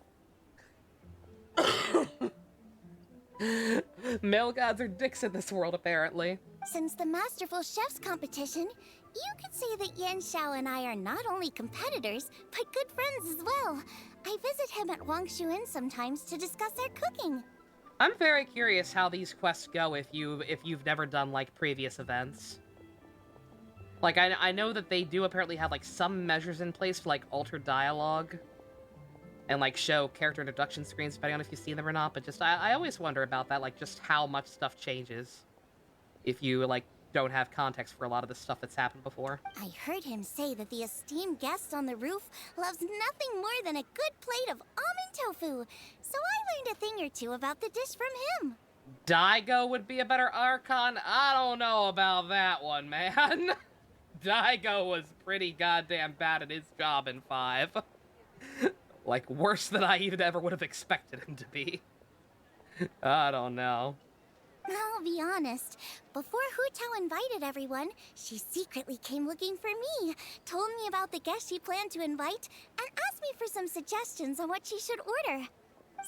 Male gods are dicks in this world, apparently. Since the Masterful Chefs competition, you could say that Yanxiao and I are not only competitors, but good friends as well. I visit him at Wangshu Inn sometimes to discuss our cooking. I'm very curious how these quests go if you've never done, like, previous events. Like, I know that they do apparently have, like, some measures in place to, like, alter dialogue and, like, show character introduction screens, depending on if you see them or not, but just, I always wonder about that, like, just how much stuff changes if you, like, don't have context for a lot of the stuff that's happened before. I heard him say that the esteemed guest on the roof loves nothing more than a good plate of almond tofu, so I learned a thing or two about the dish from him. Daigo would be a better Archon? I don't know about that one, man. Daigo was pretty goddamn bad at his job in 5. Like, worse than I even ever would have expected him to be. I don't know. I'll be honest. Before Hu Tao invited everyone, she secretly came looking for me, told me about the guests she planned to invite, and asked me for some suggestions on what she should order.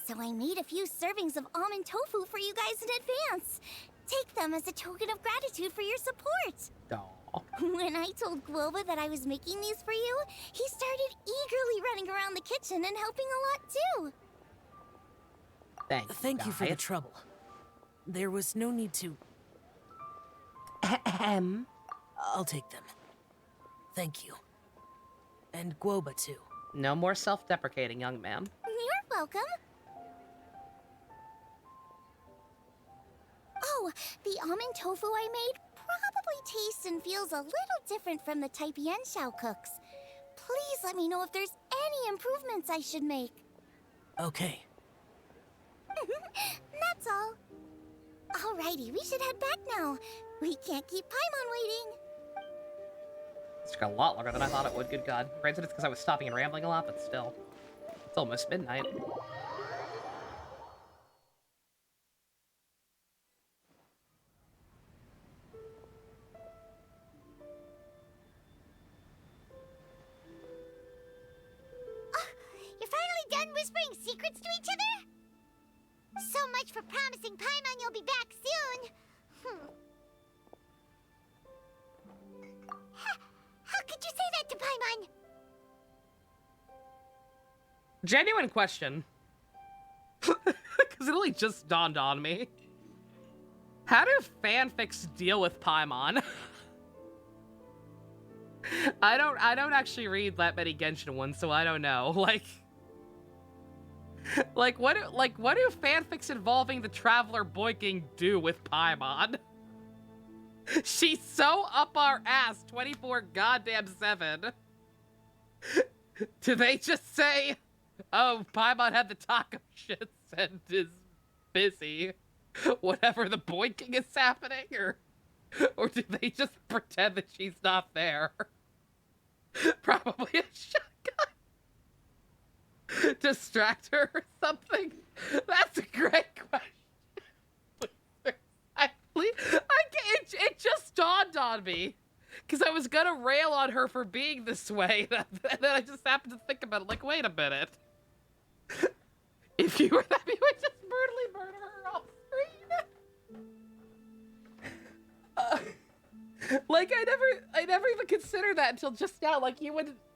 So I made a few servings of almond tofu for you guys in advance. Take them as a token of gratitude for your support. Aww. When I told Guoba that I was making these for you, he started eagerly running around the kitchen and helping a lot too. Thanks, Thank you for the trouble. There was no need to... I'll take them. Thank you. And Guoba, too. No more self-deprecating, young man. You're welcome. Oh, the almond tofu I made probably tastes and feels a little different from the type Yanxiao cooks. Please let me know if there's any improvements I should make. Okay. That's all. Alrighty, we should head back now. We can't keep Paimon waiting. It's took a lot longer than I thought it would, good god. Granted, it's because I was stopping and rambling a lot, but still. It's almost midnight. You're finally done whispering secrets to each other? So much for promising Paimon you'll be back soon. Genuine question. Because it only just dawned on me. How do fanfics deal with Paimon? I don't actually read that many Genshin ones, so I don't know. Like what do fanfics involving the Traveler Boiking do with Paimon? She's so up our ass 24 goddamn 7. Do they just say, oh, Paimon had the taco shits and is busy, whatever the boinking is happening, or do they just pretend that she's not there? Probably a shotgun. Distract her or something? That's a great question. It just dawned on me. Because I was gonna rail on her for being this way, and then I just happened to think about it, like, wait a minute. If you were them, you would just brutally murder her off screen. Like, I never even considered that until just now. Like,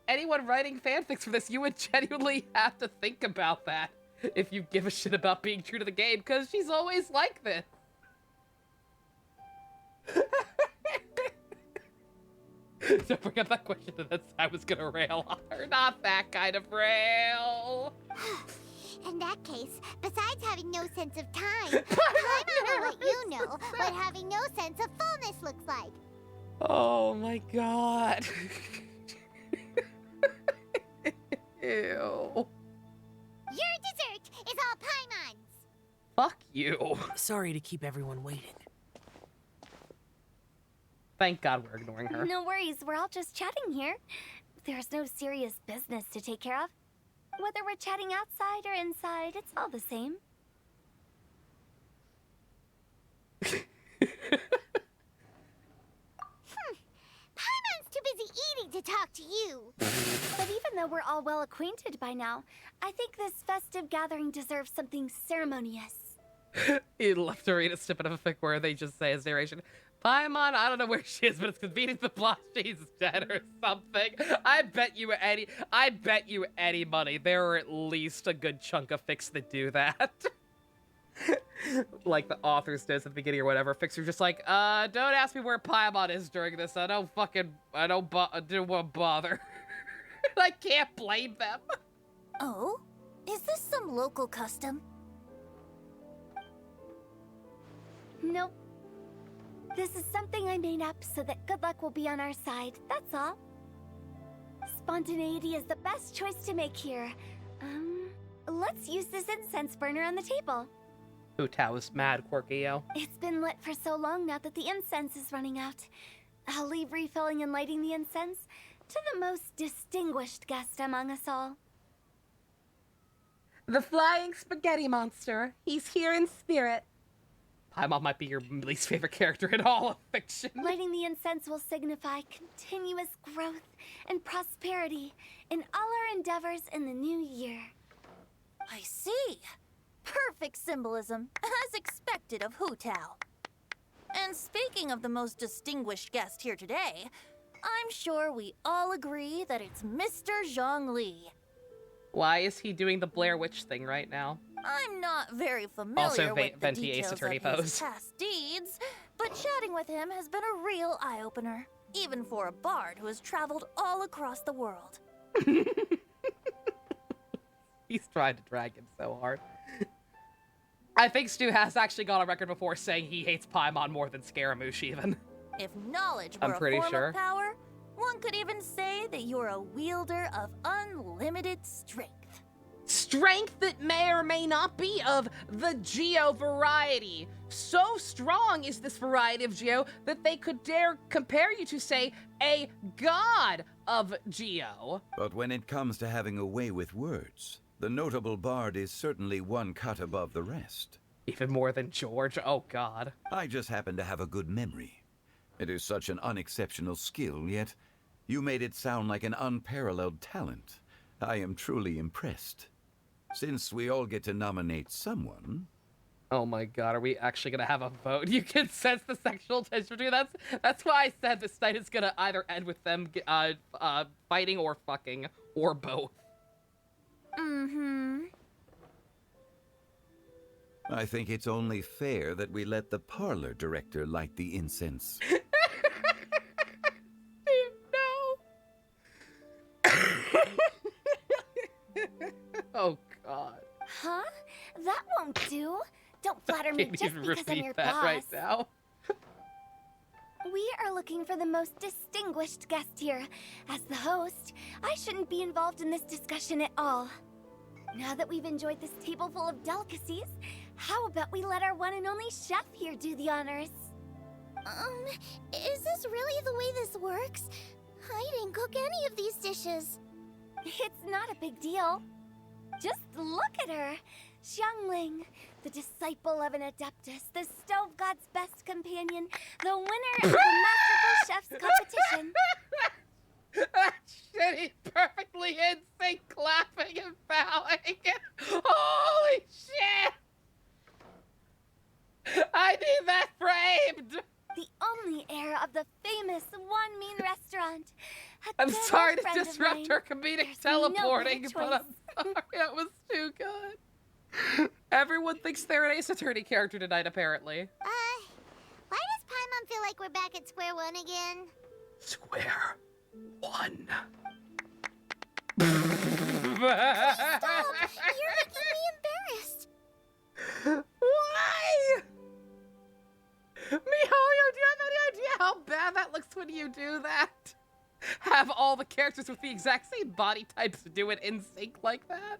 anyone writing fanfics for this, you would genuinely have to think about that if you give a shit about being true to the game, because she's always like this. Don't bring up that question that I was gonna rail on her. Not that kind of rail. In that case, besides having no sense of time, Paimon will let you know what having no sense of fullness looks like. Oh my god. Ew. Your dessert is all Paimon's. Fuck you. Sorry to keep everyone waiting. Thank God we're ignoring her. No worries, we're all just chatting here. There's no serious business to take care of. Whether we're chatting outside or inside, it's all the same. Paimon's too busy eating to talk to you. But even though we're all well acquainted by now, I think this festive gathering deserves something ceremonious. You'd love to read a snippet of a fic where they just say as narration, Paimon, I don't know where she is, but it's convenient the plot she's dead or something. I bet you any money there are at least a good chunk of fics that do that. Like the authors does at the beginning or whatever. Fics are just like, don't ask me where Paimon is during this. I don't want to bother. I can't blame them. Oh? Is this some local custom? Nope. This is something I made up so that good luck will be on our side, that's all. Spontaneity is the best choice to make here. Let's use this incense burner on the table. Hu Tao is mad, Quirky-o. It's been lit for so long now that the incense is running out. I'll leave refilling and lighting the incense to the most distinguished guest among us all. The flying spaghetti monster. He's here in spirit. Paimon might be your least favorite character in all of fiction. Lighting the incense will signify continuous growth and prosperity in all our endeavors in the new year. I see. Perfect symbolism, as expected of Hu Tao. And speaking of the most distinguished guest here today, I'm sure we all agree that it's Mr. Zhongli. Why is he doing the Blair Witch thing right now? I'm not very familiar with the details of his past deeds, but chatting with him has been a real eye-opener, even for a bard who has traveled all across the world. He's trying to drag him so hard. I think Stu has actually gone on record before saying he hates Paimon more than Scaramouche even. If knowledge were a form of power, one could even say that you're a wielder of unlimited strength. Strength that may or may not be of the Geo variety. So strong is this variety of Geo that they could dare compare you to, say, a god of Geo. But when it comes to having a way with words, the notable bard is certainly one cut above the rest. Even more than George? Oh god. I just happen to have a good memory. It is such an unexceptional skill, yet you made it sound like an unparalleled talent. I am truly impressed. Since we all get to nominate someone... Oh my god, are we actually gonna have a vote? You can sense the sexual tension between us. That's why I said this night is gonna either end with them fighting or fucking, or both. Mm-hmm. I think it's only fair that we let the parlor director light the incense. Oh, God. Huh? That won't do. Don't flatter me Can't just even because I'm repeat your that boss. right now. We are looking for the most distinguished guest here. As the host, I shouldn't be involved in this discussion at all. Now that we've enjoyed this table full of delicacies, how about we let our one and only chef here do the honors? Is this really the way this works? I didn't cook any of these dishes. It's not a big deal. Just look at her. Xiangling, the disciple of an Adeptus, the Stove God's best companion, the winner of the Masterful Chef's competition. That shitty, perfectly in sync clapping and bowing. Holy shit! I need that framed! The only heir of the famous One Mean restaurant. I'm sorry to disrupt her comedic teleporting, but I'm sorry, that was too good. Everyone thinks they're an Ace Attorney character tonight, apparently. Why does Paimon feel like we're back at square one again? Square one. Stop! You're making me embarrassed. Why? MiHoYo, do you have any idea how bad that looks when you do that? Have all the characters with the exact same body types do it in sync like that?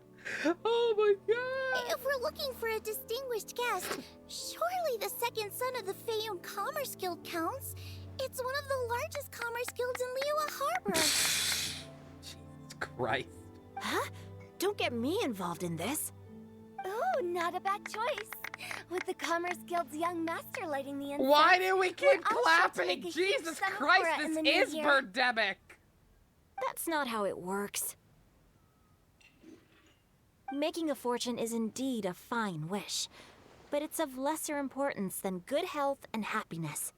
Oh my god! If we're looking for a distinguished guest, surely the second son of the Feiyun Commerce Guild counts. It's one of the largest commerce guilds in Liyue Harbor. Jesus Christ. Huh? Don't get me involved in this. Oh, not a bad choice. With the Commerce Guild's young master lighting the incense. Why do we keep we're all sure to make clapping? a huge Jesus summer Christ, for it in this the new is year. Birdemic. That's not how it works. Making a fortune is indeed a fine wish, but it's of lesser importance than good health and happiness.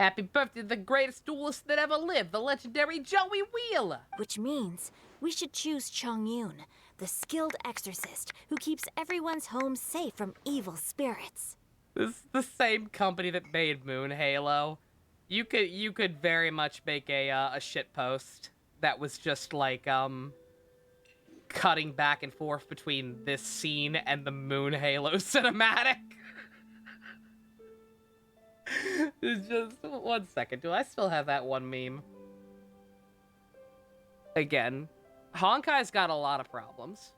Happy birthday to the greatest duelist that ever lived, the legendary Joey Wheeler! Which means we should choose Chongyun, the skilled exorcist who keeps everyone's home safe from evil spirits. This is the same company that made Moon Halo. You could very much make a shit post that was just like cutting back and forth between this scene and the Moon Halo cinematic. It's just 1 second. Do I still have that one meme? Again, Honkai's got a lot of problems.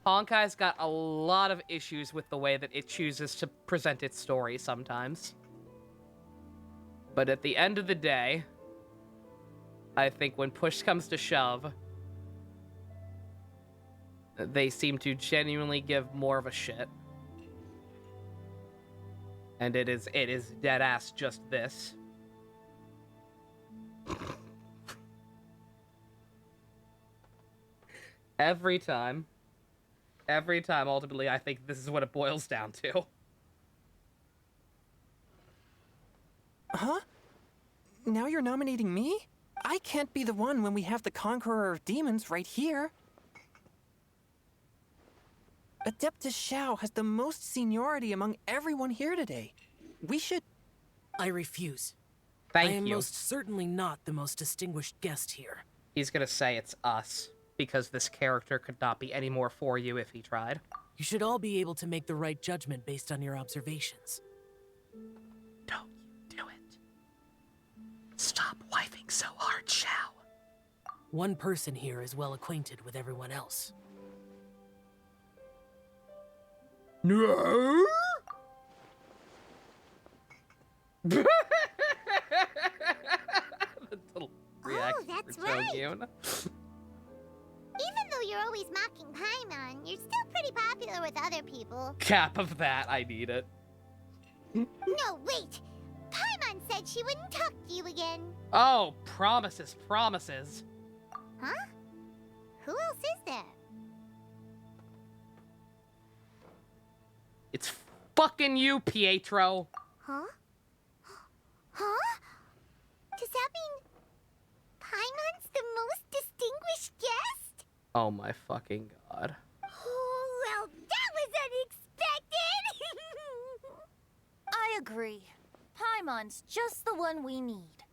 Honkai's got a lot of issues with the way that it chooses to present its story sometimes. But at the end of the day, I think when push comes to shove, they seem to genuinely give more of a shit. And it is deadass just this. Every time, ultimately, I think this is what it boils down to. Huh? Now you're nominating me? I can't be the one when we have the Conqueror of Demons right here. Adeptus Xiao has the most seniority among everyone here today. We should... I refuse. Thank I am you. most certainly not the most distinguished guest here. He's gonna say it's us, because this character could not be any more for you if he tried. You should all be able to make the right judgment based on your observations. Don't you do it. Stop wifing so hard, Xiao. One person here is well acquainted with everyone else. No. That's right. Even though you're always mocking Paimon, you're still pretty popular with other people. Cap of that, I need it. No, wait! Paimon said she wouldn't talk to you again. Oh, promises, promises. Huh? Who else is there? It's fucking you, Pietro. Huh? Huh? Does that mean Paimon's the most distinguished guest? Oh my fucking god. Oh, well, that was unexpected! I agree. Paimon's just the one we need.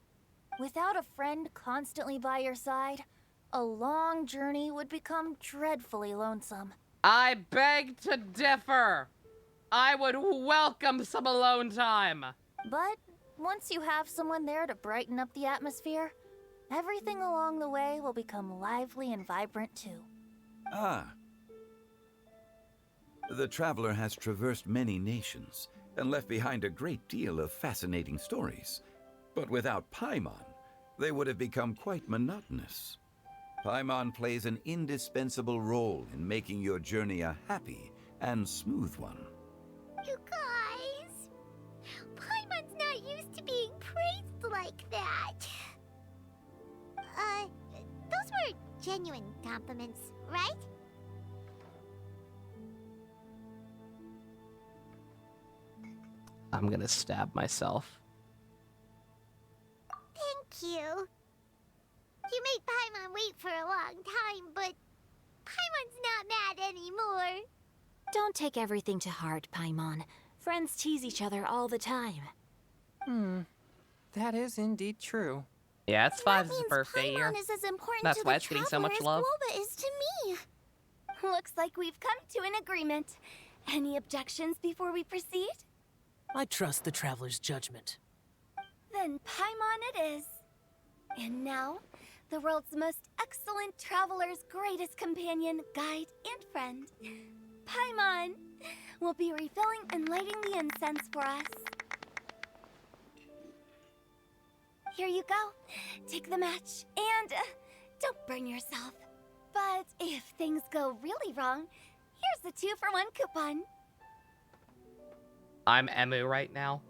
Without a friend constantly by your side, a long journey would become dreadfully lonesome. I beg to differ. I would welcome some alone time. But once you have someone there to brighten up the atmosphere, everything along the way will become lively and vibrant too. Ah. The traveler has traversed many nations and left behind a great deal of fascinating stories. But without Paimon, they would have become quite monotonous. Paimon plays an indispensable role in making your journey a happy and smooth one. You guys, Paimon's not used to being praised like that. Those were genuine compliments, right? I'm gonna stab myself. Thank you. You made Paimon wait for a long time, but Paimon's not mad anymore. Don't take everything to heart, Paimon. Friends tease each other all the time. That is indeed true. Yeah, it's Five's birthday year. Paimon is as important That's to why the it's getting so much traveler love. as Guoba is to me. Looks like we've come to an agreement. Any objections before we proceed? I trust the traveler's judgment. Then Paimon it is. And now, the world's most excellent traveler's greatest companion, guide, and friend, Paimon, will be refilling and lighting the incense for us. Here you go. Take the match, and don't burn yourself. But if things go really wrong, here's the 2-for-1 coupon. I'm Emu right now.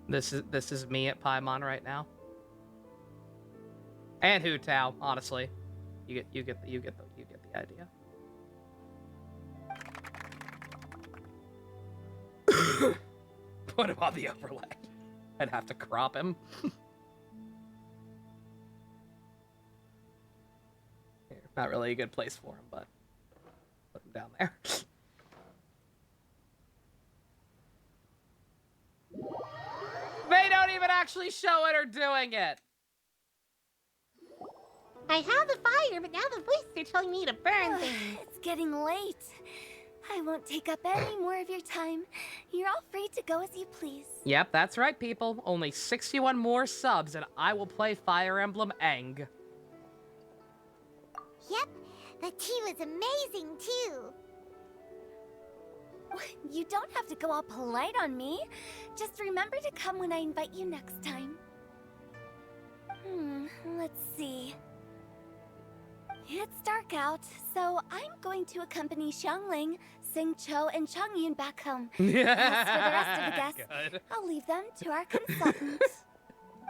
This is me at Paimon right now. And Hu Tao, honestly. You get the idea. Put him on the overlay. I'd have to crop him. Here, not really a good place for him, but put him down there. They don't even actually show it or doing it. I have the fire, but now the voices are telling me to burn things. It's getting late. I won't take up any more of your time. You're all free to go as you please. Yep, that's right, people. Only 61 more subs, and I will play Fire Emblem Aang. Yep, the tea was amazing, too. You don't have to go all polite on me. Just remember to come when I invite you next time. Let's see. It's dark out, so I'm going to accompany Xiangling, Xingqiu, and Chongyun back home. As for the rest of the guests, Good. I'll leave them to our consultant.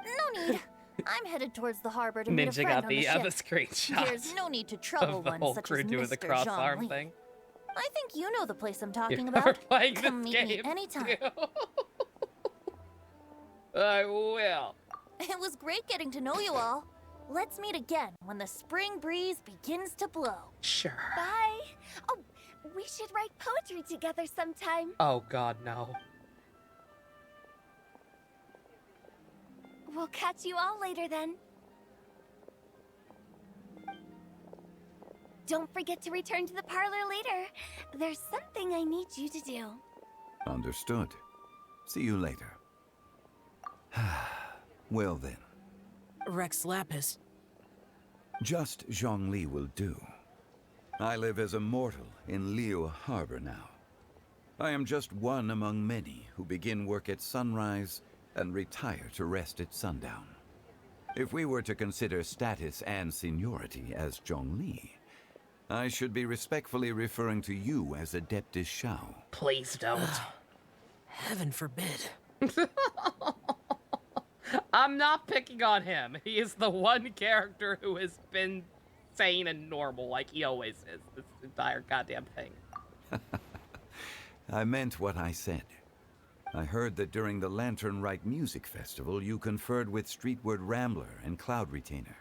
No need. I'm headed towards the harbor to meet a Ninja friend got on the the other ship. screenshot There's no need to trouble of the one whole such crew as doing the Mr. cross Zhang arm Li. thing. I think you know the place I'm talking You're about. playing Come this meet me game, anytime. I will. It was great getting to know you all. Let's meet again when the spring breeze begins to blow. Sure. Bye. Oh, we should write poetry together sometime. Oh god, no. We'll catch you all later then. Don't forget to return to the parlor later. There's something I need you to do. Understood. See you later. Well then. Rex Lapis. Just Zhongli will do. I live as a mortal in Liyue Harbor now. I am just one among many who begin work at sunrise and retire to rest at sundown. If we were to consider status and seniority as Zhongli, I should be respectfully referring to you as Adeptus Shao. Please don't. Heaven forbid. I'm not picking on him. He is the one character who has been sane and normal like he always is this entire goddamn thing. I meant what I said. I heard that during the Lantern Rite Music Festival, you conferred with Streetward Rambler and Cloud Retainer.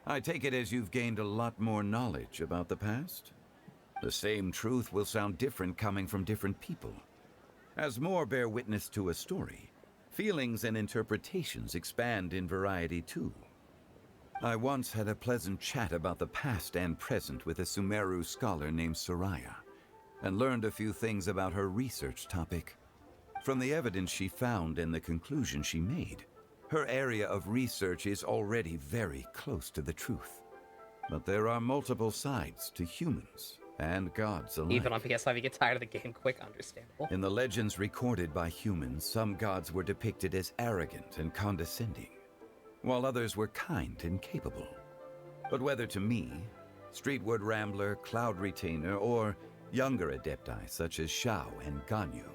I take it as you've gained a lot more knowledge about the past? The same truth will sound different coming from different people. As more bear witness to a story, feelings and interpretations expand in variety too. I once had a pleasant chat about the past and present with a Sumeru scholar named Soraya, and learned a few things about her research topic. From the evidence she found and the conclusion she made, her area of research is already very close to the truth. But there are multiple sides to humans and gods alike. Even on PS5, you get tired of the game quick, understandable. In the legends recorded by humans, some gods were depicted as arrogant and condescending, while others were kind and capable. But whether to me, Streetwood Rambler, Cloud Retainer, or younger adepti such as Shao and Ganyu,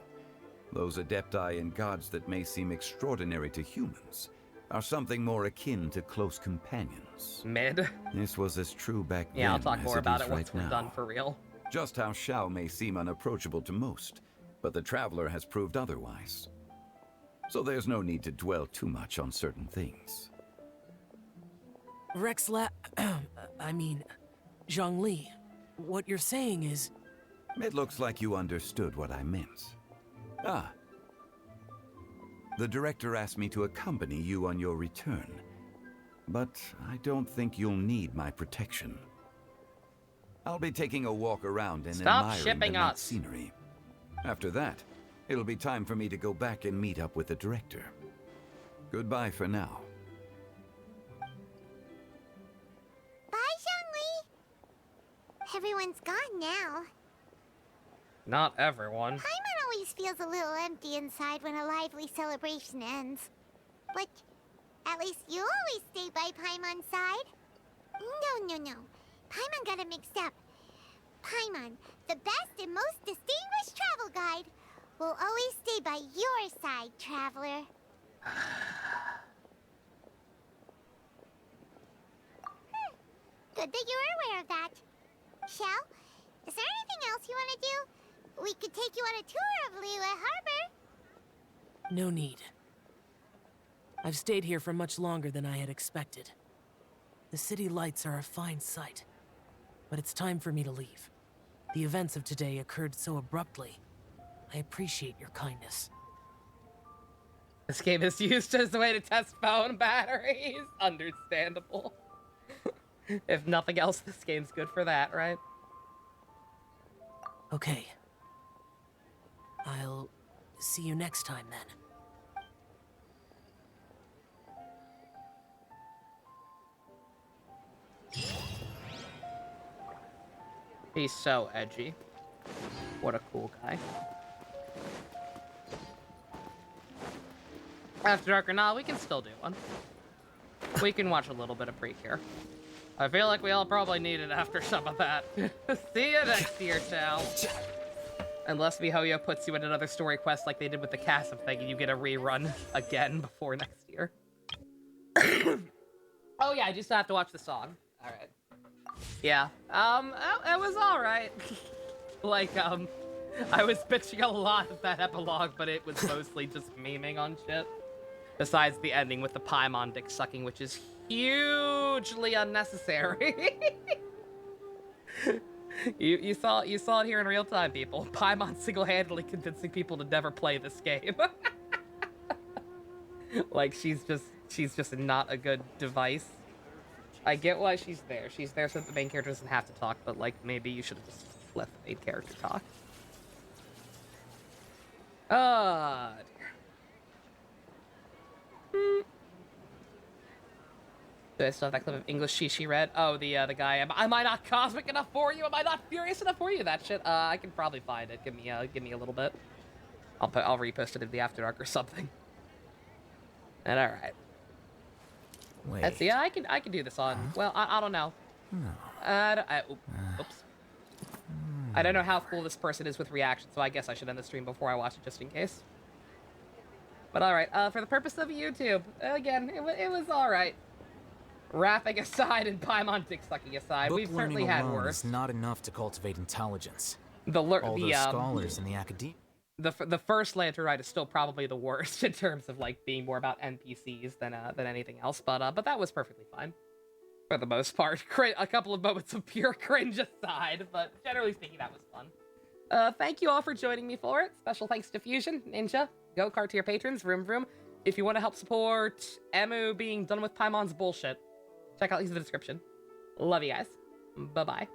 those adepti and gods that may seem extraordinary to humans are something more akin to close companions. Mid? This was as true back then. Yeah, I'll talk more about it once right we're done for real. Just how Shao may seem unapproachable to most, but the Traveler has proved otherwise. So there's no need to dwell too much on certain things. Zhongli, what you're saying is... It looks like you understood what I meant. Ah. The director asked me to accompany you on your return, but I don't think you'll need my protection. I'll be taking a walk around and admiring the night scenery. After that, it'll be time for me to go back and meet up with the director. Goodbye for now. Bye, Zhongli. Everyone's gone now. Not everyone. Paimon always feels a little empty inside when a lively celebration ends. But at least you always stay by Paimon's side. No. Paimon got it mixed up. Paimon, the best and most distinguished travel guide, will always stay by your side, traveler. Good that you're aware of that. Shell, is there anything else you want to do? We could take you on a tour of Liyue Harbor. No need. I've stayed here for much longer than I had expected. The city lights are a fine sight, but it's time for me to leave. The events of today occurred so abruptly. I appreciate your kindness. This game is used as a way to test phone batteries. Understandable. If nothing else, this game's good for that, right? Okay. I'll see you next time, then. He's so edgy. What a cool guy. After Dark or not, we can still do one. We can watch a little bit of Precure. I feel like we all probably need it after some of that. See you next year, Chow. Unless miHoYo puts you in another story quest like they did with the Chasm thing and you get a rerun again before next year. Oh yeah, I just have to watch the song. Alright. Yeah. It was alright. I was bitching a lot of that epilogue, but it was mostly just memeing on shit. Besides the ending with the Paimon dick sucking, which is hugely unnecessary. You saw it here in real time, people. Paimon single-handedly convincing people to never play this game. Like she's just not a good device. I get why she's there. She's there so that the main character doesn't have to talk, but like maybe you should have just let the main character talk. Ah, dear. Do I still have that clip of English she read? Oh, the guy. Am I not cosmic enough for you? Am I not furious enough for you? That shit. I can probably find it. Give me a little bit. I'll repost it in the After Dark or something. And all right. Wait. Let's see. Yeah, I can do this on. Well, I don't know. No. Oops. I don't know how cool this person is with reaction, so I guess I should end the stream before I watch it just in case. But all right. For the purpose of YouTube, again, it was all right. Rapping aside and Paimon dick sucking aside, we've certainly had worse. Is not enough to cultivate intelligence. All those scholars in the academia. The first Lantern Rite is still probably the worst in terms of like being more about NPCs than anything else. But that was perfectly fine. For the most part. A couple of moments of pure cringe aside, but generally speaking, that was fun. Thank you all for joining me for it. Special thanks to Fusion, Ninja, Go-Kart to your patrons, Vroom Vroom. If you want to help support Emu being done with Paimon's bullshit, check out links in the description. Love you guys. Bye-bye.